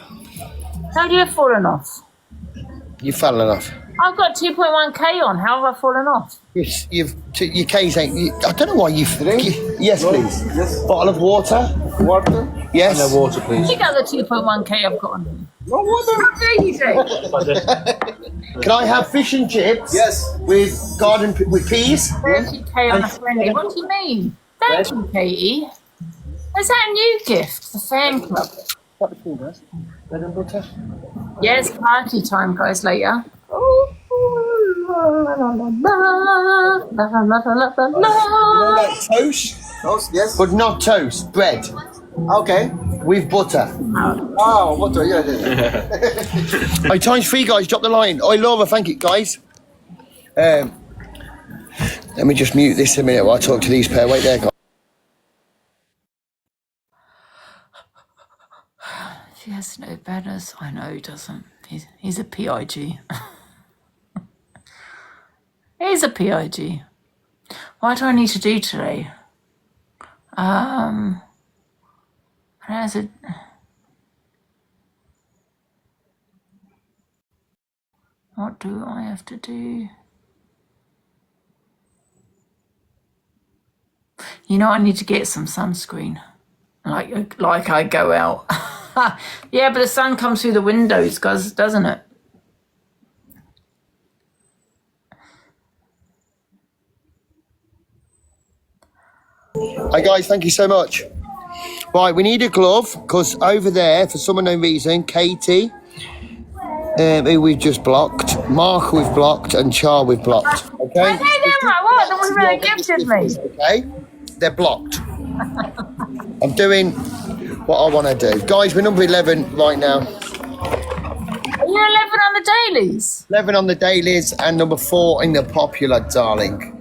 How do you have fallen off? You've fallen off. I've got 2.1k on. How have I fallen off? Your K's ain't. I don't know why you. Yes, please. Yes. Bottle of water. Water. Yes. No water, please. You got the 2.1k I've got on here. No water. How dare you say? Can I have fish and chips? Yes. With peas? 30k on a friendly. What do you mean? Thank you, Katie. Is that a new gift? The fan club. Bread and butter. Yes, party time, guys. Later. Like toast? Toast, yes. But not toast, bread. Okay. With butter. Oh, butter, yeah. Hey, times 3 guys, drop the line. Oi, Laura, thank you, guys. Let me just mute this a minute while I talk to these pair. Wait there, guys. He has no manners. I know he doesn't. He's a PIG. He's a PIG. What do I need to do today? What do I have to do? You know, I need to get some sunscreen. Like I go out. Yeah, but the sun comes through the windows, guys, doesn't it? Hi guys, thank you so much. Right, we need a glove because over there, for some unknown reason, Katie, who we've just blocked, Mark we've blocked, and Char we've blocked. Okay? I know them, what? That was really gifted me. Okay? They're blocked. I'm doing what I want to do. Guys, we're number 11 right now. Are you 11 on the dailies? 11 on the dailies and number 4 in the popular, darling.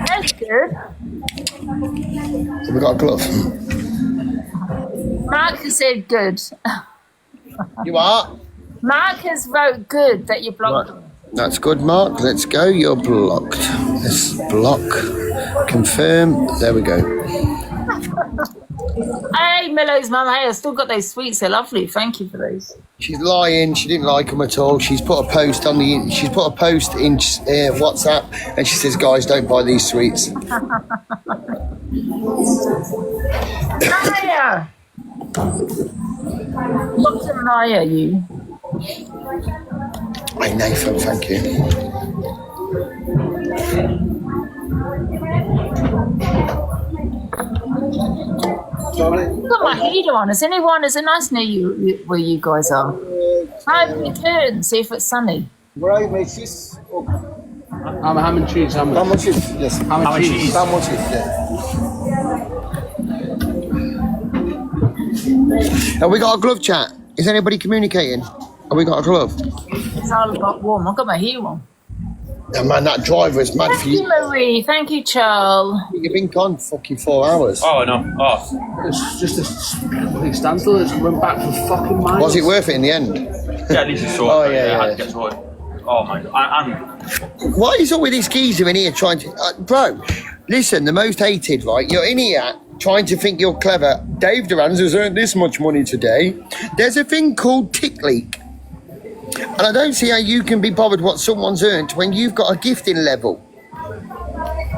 That's good. So we got a glove. Mark has said good. You are? Mark has wrote good that you blocked him. That's good, Mark. Let's go. You're blocked. Let's block. Confirm. There we go. Hey, Millow's mum. Hey, I still got those sweets. They're lovely. Thank you for those. She's lying. She didn't like them at all. She's put a post on the. She's put a post in WhatsApp, and she says, "Guys, don't buy these sweets." Naya! What's a Naya, you? Hey, Nathan, thank you. I've got my heater on. Is it nice near you where you guys are? Open the curtain, see if it's sunny. Where are you, mate? Cheese? Oh. I'm a ham and cheese. Ham and cheese, yes. Ham and cheese. Ham and cheese, yeah. Have we got a glove chat? Is anybody communicating? Have we got a glove? It's all got warm. I've got my heater on. Oh, man, that driver is mad for you. Thank you, Marie. Thank you, Charles. You've been gone fucking 4 hours. Oh, I know. Oh. It's just a standstill. It's went back for fucking miles. Was it worth it in the end? Yeah, at least it's sorted. Oh, yeah, I had to get sorted. Oh, my God. What is up with this geezer in here trying to... bro, listen, the most hated, right? You're in here trying to think you're clever. Dave Durans has earned this much money today. There's a thing called tick leak. And I don't see how you can be bothered what someone's earned when you've got a gifting level.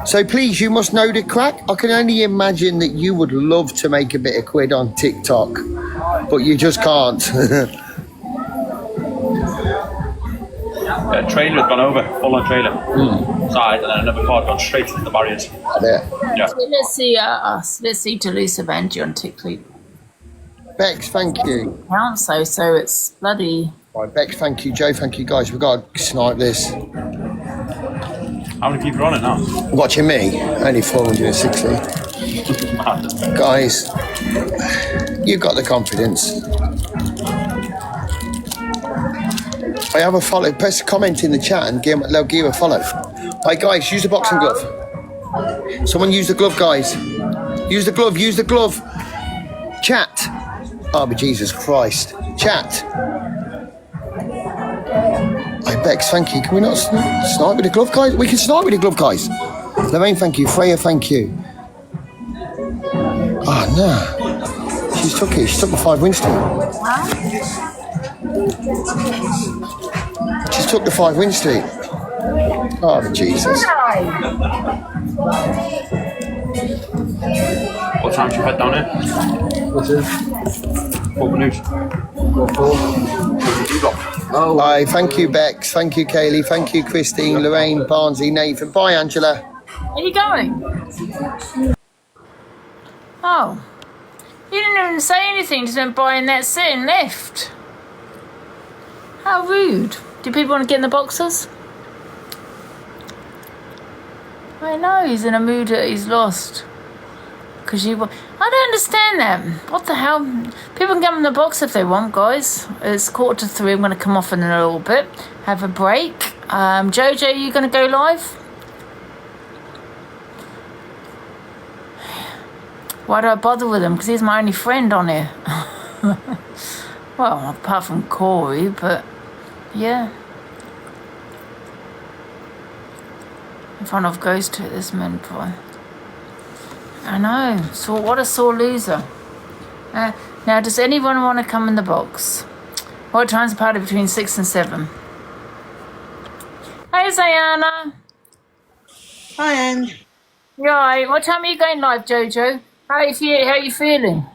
So please, you must know the crack. I can only imagine that you would love to make a bit of quid on TikTok, but you just can't. Trailer had gone over, full on trailer. Side, and then another car had gone straight into the barriers. Yeah. So let's see us. Let's see Delisa of Angie on TikTok. Bex, thank you. Count so it's bloody. Right, Bex, thank you. Joe, thank you, guys. We've got to snipe this. How many people are on it now? Watching me? Only 460. Guys, you've got the confidence. I have a follow. Press comment in the chat and they'll give a follow. Right, guys, use the boxing glove. Someone use the glove, guys. Use the glove, use the glove. Chat. Oh, but Jesus Christ. Chat. Hey, Bex, thank you. Can we not snipe with the glove, guys? We can snipe with the glove, guys. Lorraine, thank you. Freya, thank you. Oh, no. She's took it. She took the 5 win streak. She's took the 5 win streak. Oh, Jesus. What time did you head down here? What's it? 4 minutes. Oh. Hi, thank you, Bex. Thank you, Kaylee. Thank you, Christine, Lorraine, Barnsley, Nathan. Bye, Angela. Where are you going? Oh. You didn't even say anything to them buying that sit and left. How rude. Do people want to get in the boxes? I know, he's in a mood that he's lost. Because I don't understand that. What the hell? People can get in the box if they want, guys. It's 2:45. I'm going to come off in a little bit. Have a break. Jojo, are you going to go live? Why do I bother with him? Because he's my only friend on here. Well, apart from Corey, but yeah. In front of Ghost to this man boy. I know. So what a sore loser. Now, does anyone want to come in the box? What time's the party between 6 and 7? Hey, Zayana. Hi, Angie. You alright? What time are you going live, Jojo? How are you feeling?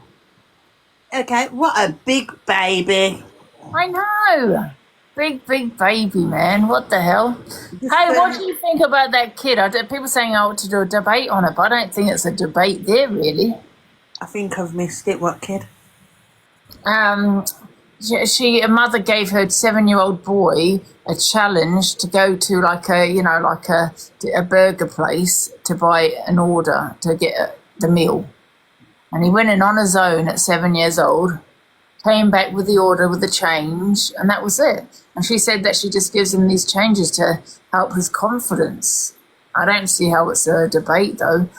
Okay, what a big baby. I know. Big baby, man. What the hell? Hey, what do you think about that kid? People saying I ought to do a debate on it, but I don't think it's a debate there, really. I think I've missed it. What kid? A mother gave her 7-year-old boy a challenge to go to like a burger place to buy an order to get the meal. And he went in on his own at 7 years old, came back with the order with the change, and that was it. And she said that she just gives him these changes to help his confidence. I don't see how it's a debate, though.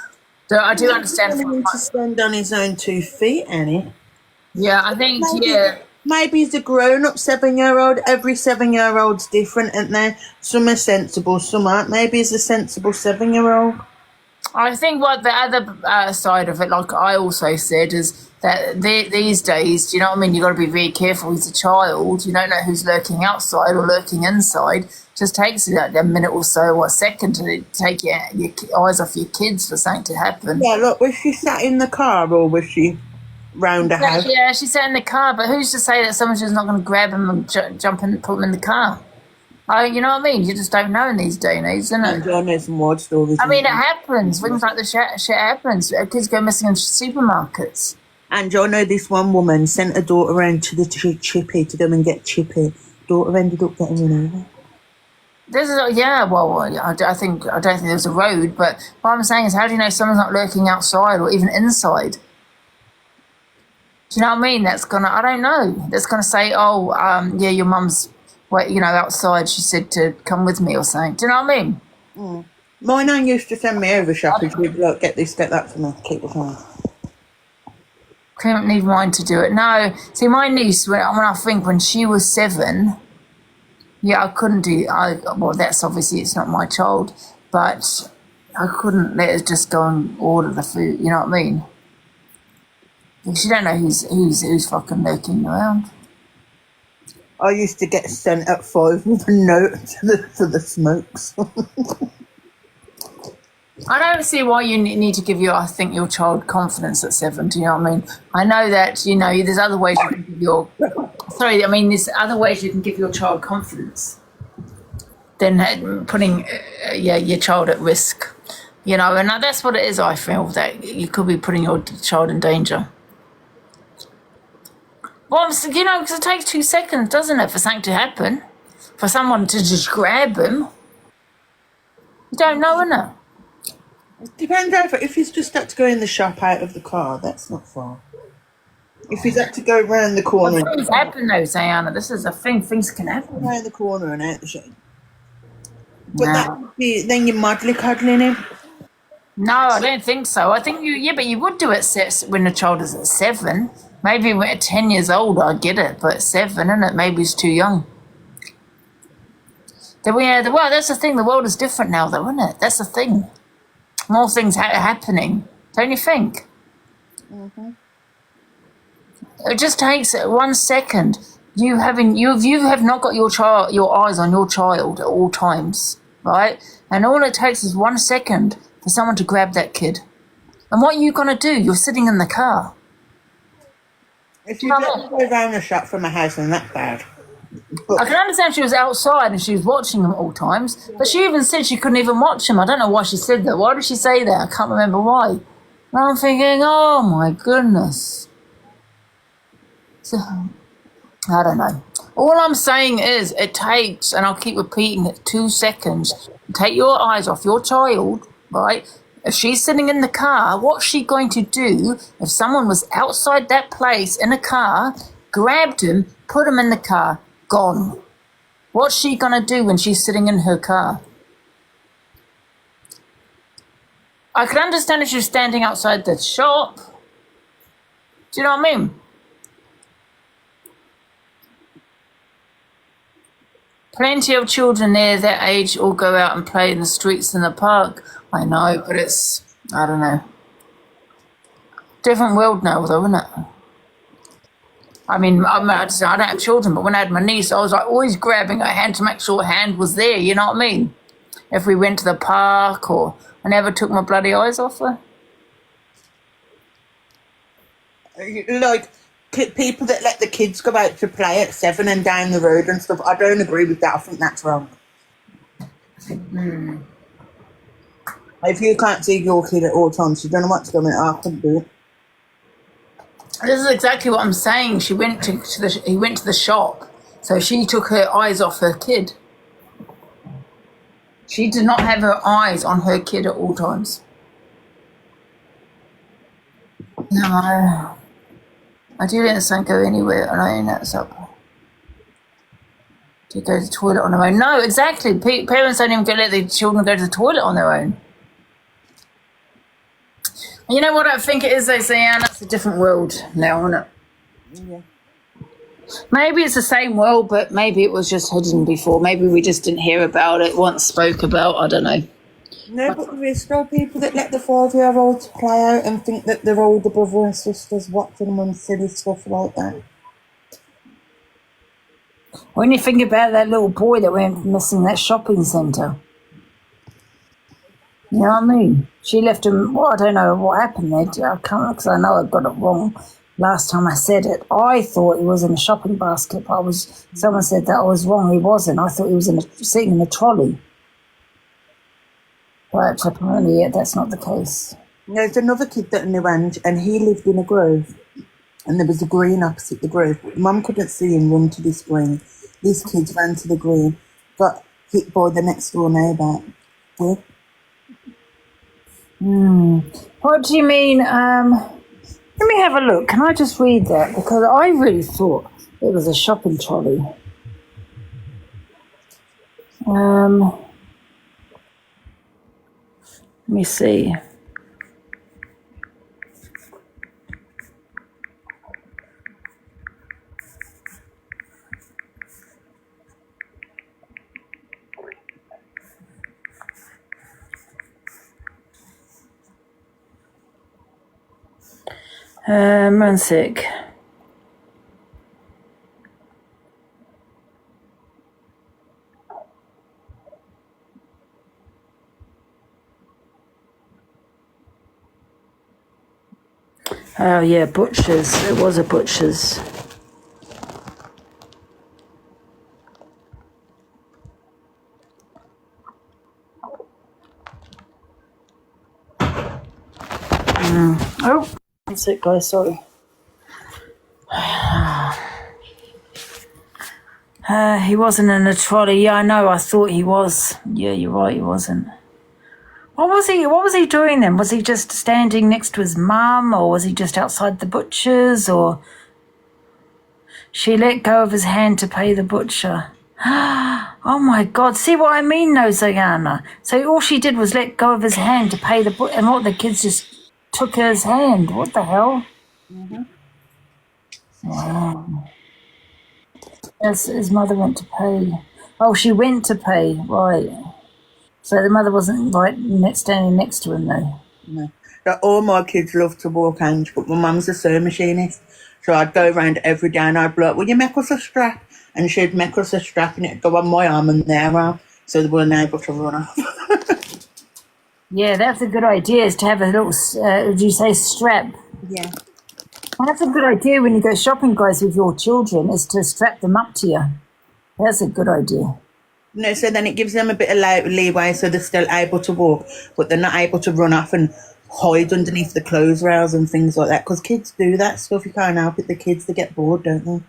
I do understand. He needs to stand on his own 2 feet, Annie. Yeah, I think, Maybe he's a grown-up 7-year-old. Every 7-year-old's different, aren't they? Some are sensible, some aren't. Maybe he's a sensible 7-year-old. I think what the other side of it, like I also said, is that these days, do you know what I mean? You've got to be very careful. He's a child. You don't know who's lurking outside or lurking inside. Just takes it a minute or so or a second to take your eyes off your kids for something to happen. Yeah, look, was she sat in the car or was she round the house? Yeah, she sat in the car, but who's to say that someone's just not going to grab him and jump in and put him in the car? You know what I mean? You just don't know in these day and age, isn't it? I know some more stories. I mean, it happens. Things like this shit happens. Kids go missing in supermarkets. And I know this one woman sent her daughter around to the chippy to go and get chippy. Daughter ended up getting run over. I don't think there's a road, but what I'm saying is, how do you know someone's not lurking outside or even inside? Do you know what I mean? I don't know. That's gonna say, your mum's, outside. She said to come with me or something. Do you know what I mean? Mm. My nan used to send me over shopping. She'd be like, get this, get that for me. Keep it on. Couldn't need mine to do it. No, see, my niece, when she was 7, I couldn't do. That's obviously it's not my child, but I couldn't let her just go and order the food. You know what I mean? Because you don't know who's fucking lurking around. I used to get sent at 5 with a note to the smokes. I don't see why you need to give your child confidence at 7. Do you know what I mean? I know that there's other ways you can give there's other ways you can give your child confidence than putting your child at risk. And that's what it is. I feel that you could be putting your child in danger. Well, because it takes 2 seconds, doesn't it, for something to happen? For someone to just grab him. You don't know, innit? It depends if he's just had to go in the shop out of the car, that's not far. If he's had to go round the corner... Things happen though, Zayana. This is a thing. Things can happen. Round the corner and out the shop. But that would be... Then you're madly cuddling him. No, I don't think so. I think but you would do it when the child is at 7. Maybe when at 10 years old, I get it, but at 7, isn't it? Maybe he's too young. That's the thing. The world is different now, though, isn't it? That's the thing. More things happening, don't you think? Mm-hmm. It just takes 1 second. You have not got your eyes on your child at all times, right? And all it takes is 1 second for someone to grab that kid. And what are you gonna do? You're sitting in the car. If you don't go around the shop from a house, then that's bad. I can understand she was outside and she was watching them all times, but she even said she couldn't even watch them. I don't know why she said that. Why did she say that? I can't remember why. And I'm thinking, oh my goodness. So, I don't know. All I'm saying is it takes, and I'll keep repeating it, 2 seconds. Take your eyes off your child, right? If she's sitting in the car, what's she going to do if someone was outside that place in a car, grabbed him, put him in the car, gone? What's she going to do when she's sitting in her car? I could understand if she was standing outside the shop. Do you know what I mean? Plenty of children there that age all go out and play in the streets and the park. I know, but it's, I don't know. Different world now, though, isn't it? I mean, I don't have children, but when I had my niece, I was like always grabbing her hand to make sure her hand was there, you know what I mean? If we went to the park, or I never took my bloody eyes off her. Like, people that let the kids go out to play at 7 and down the road and stuff, I don't agree with that. I think that's wrong. If you can't see your kid at all times, you don't know what's going on. I couldn't do it. This is exactly what I'm saying. He went to the shop, so she took her eyes off her kid. She did not have her eyes on her kid at all times. No, I do let son go anywhere alone. That's up. To go to the toilet on their own. No, exactly. Parents don't even let their children go to the toilet on their own. You know what I think it is, they say, Anna? It's a different world now, isn't it? Yeah. Maybe it's the same world, but maybe it was just hidden before. Maybe we just didn't hear about it, once spoke about, I don't know. No, but there's still people that let the 5-year-olds play out and think that they're older brother and sisters watching them on silly stuff like that. When you think about that little boy that went missing in that shopping centre, you know what I mean? She left him, well, I don't know what happened there. I can't, because I know I got it wrong last time I said it. I thought he was in a shopping basket, but someone said that I was wrong. He wasn't. I thought he was sitting in a trolley. But apparently, that's not the case. There's another kid that I knew, Angie, and he lived in a grove, and there was a green opposite the grove. Mum couldn't see him run to this green. These kids ran to the green, got hit by the next door neighbour. Yeah. What do you mean? Let me have a look. Can I just read that? Because I really thought it was a shopping trolley. Let me see. One sec. Oh yeah, butchers. It was a butcher's. Oh, that's it, guys. Sorry. He wasn't in a trolley. Yeah, I know. I thought he was. Yeah, you're right. He wasn't. What was he doing then? Was he just standing next to his mum, or was he just outside the butcher's, or she let go of his hand to pay the butcher? Oh my God! See what I mean, though, Zayana? So all she did was let go of his hand to pay the butcher, and what, the kids just took his hand? What the hell? Wow. Yes, his mother went to pay. Oh, she went to pay, right. So the mother wasn't standing next to him, though. No. But all my kids love to walk, Angie, but my mum's a sewing machinist. So I'd go around every day and I'd be like, will you make us a strap? And she'd make us a strap and it'd go on my arm and their arm, so they weren't able to run off. Yeah, that's a good idea, is to have a little, would you say strap? Yeah. Well, that's a good idea when you go shopping, guys, with your children, is to strap them up to you. That's a good idea. No, so then it gives them a bit of leeway so they're still able to walk, but they're not able to run off and hide underneath the clothes rails and things like that, because kids do that stuff. You can't help it. The kids, they get bored, don't they?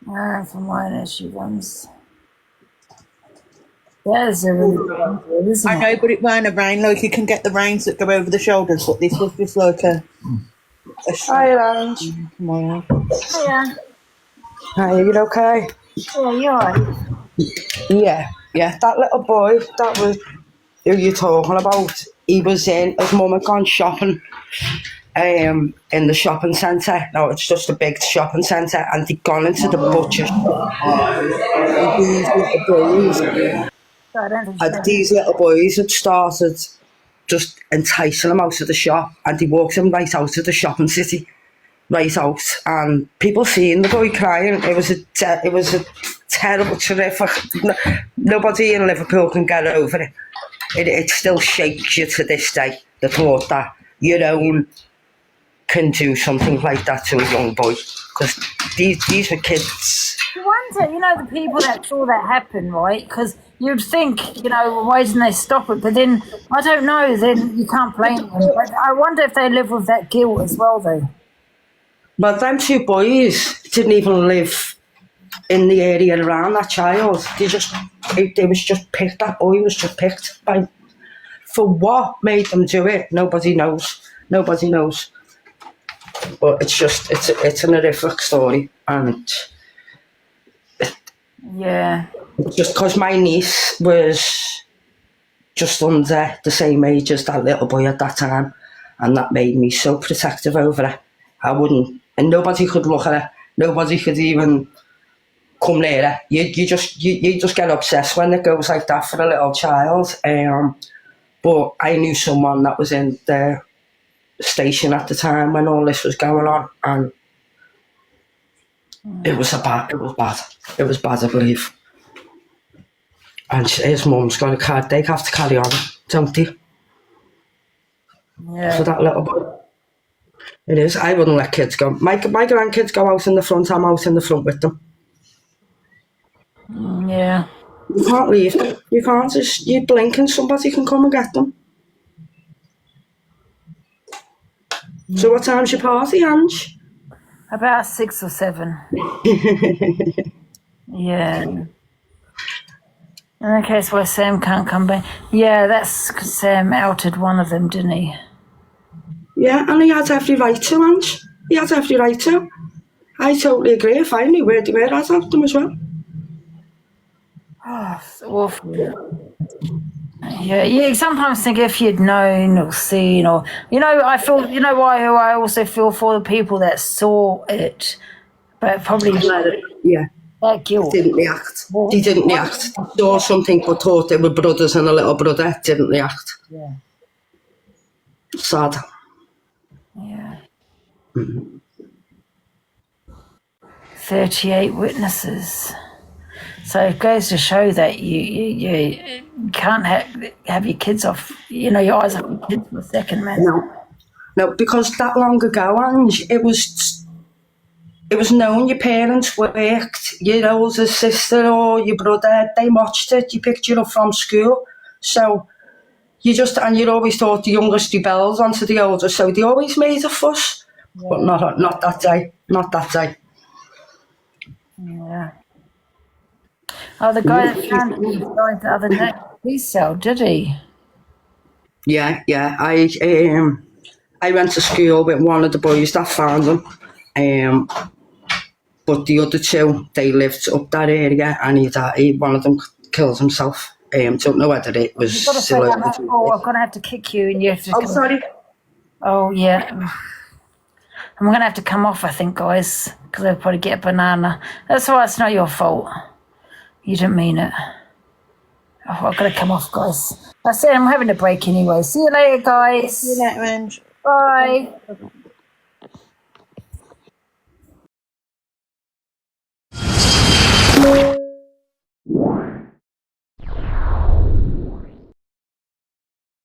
For mine, she runs. That is a really good idea, isn't it? I know, but it weren't a rein. Like, you can get the reins that go over the shoulders, but this was just like a Hi, Ange. Come on. Yeah. Hi, are you okay? Yeah, you're right. Yeah. That little boy, that was who you're talking about. He was his mum had gone shopping in the shopping centre. No, it's just a big shopping centre, and they'd gone into the butcher shop. These little boys had started just enticing him out of the shop, and he walked him right out of the shopping city, right out, and people seeing the boy crying. It was a terrible, terrific. Nobody in Liverpool can get over it. It still shakes you to this day, the thought that your own can do something like that to a young boy, because these were kids. You wonder, the people that saw that happen, right? Because you'd think, why didn't they stop it? But then, I don't know, then you can't blame them. But I wonder if they live with that guilt as well, though. Well, them two boys didn't even live in the area around that child. They was just picked. That boy was just picked for what made them do it. Nobody knows. But it's an horrific story, and yeah, just because my niece was just under the same age as that little boy at that time, and that made me so protective over her. I wouldn't, and nobody could look at her. Nobody could even come near her. You just get obsessed when it goes like that for a little child. But I knew someone that was in the station at the time when all this was going on, and it was bad, I believe. And his mum's they have to carry on, don't they? Yeah. For that little boy. It is. I wouldn't let kids go. My grandkids go out in the front, I'm out in the front with them. Yeah. You can't leave them. You can't just, you blink and somebody can come and get them. So what time's your party, Ange? About 6 or 7. Yeah. In case why Sam can't come back. Yeah, that's because Sam outed one of them, didn't he? Yeah, and he had every right to, Ange. He had every right to. I totally agree. If I knew where they were, I'd have them as well. Oh, it's awful. Yeah, you sometimes think if you'd known or seen or, I feel, why I also feel for the people that saw it, but probably... Yeah. That guilt. Didn't react. They didn't react. Saw something but thought they were brothers and a little brother. Didn't react. Yeah. Sad. Yeah. Mm-hmm. 38 witnesses. So it goes to show that you can't have your kids off, your eyes off your kids for a second, man. No, because that long ago, Ange, it was known your parents worked, your older sister or your brother, they watched it, you picked you up from school. So you always thought the youngest rebelled onto the older, so they always made a fuss. Yeah. But not that day, Yeah. Oh, the guy that found him died the other day. Police cell, did he? Yeah. I went to school with one of the boys that found him. But the other two, they lived up that area, and one of them killed himself. Don't know whether it was still over. I'm going to have to kick you, and you have to... Oh, sorry. Oh, yeah. I'm going to have to come off, I think, guys, because I'll probably get a banana. That's why it's not your fault. You didn't mean it. Oh, I've got to come off, guys. I said I'm having a break anyway. See you later, guys. See you later, Ange. Bye.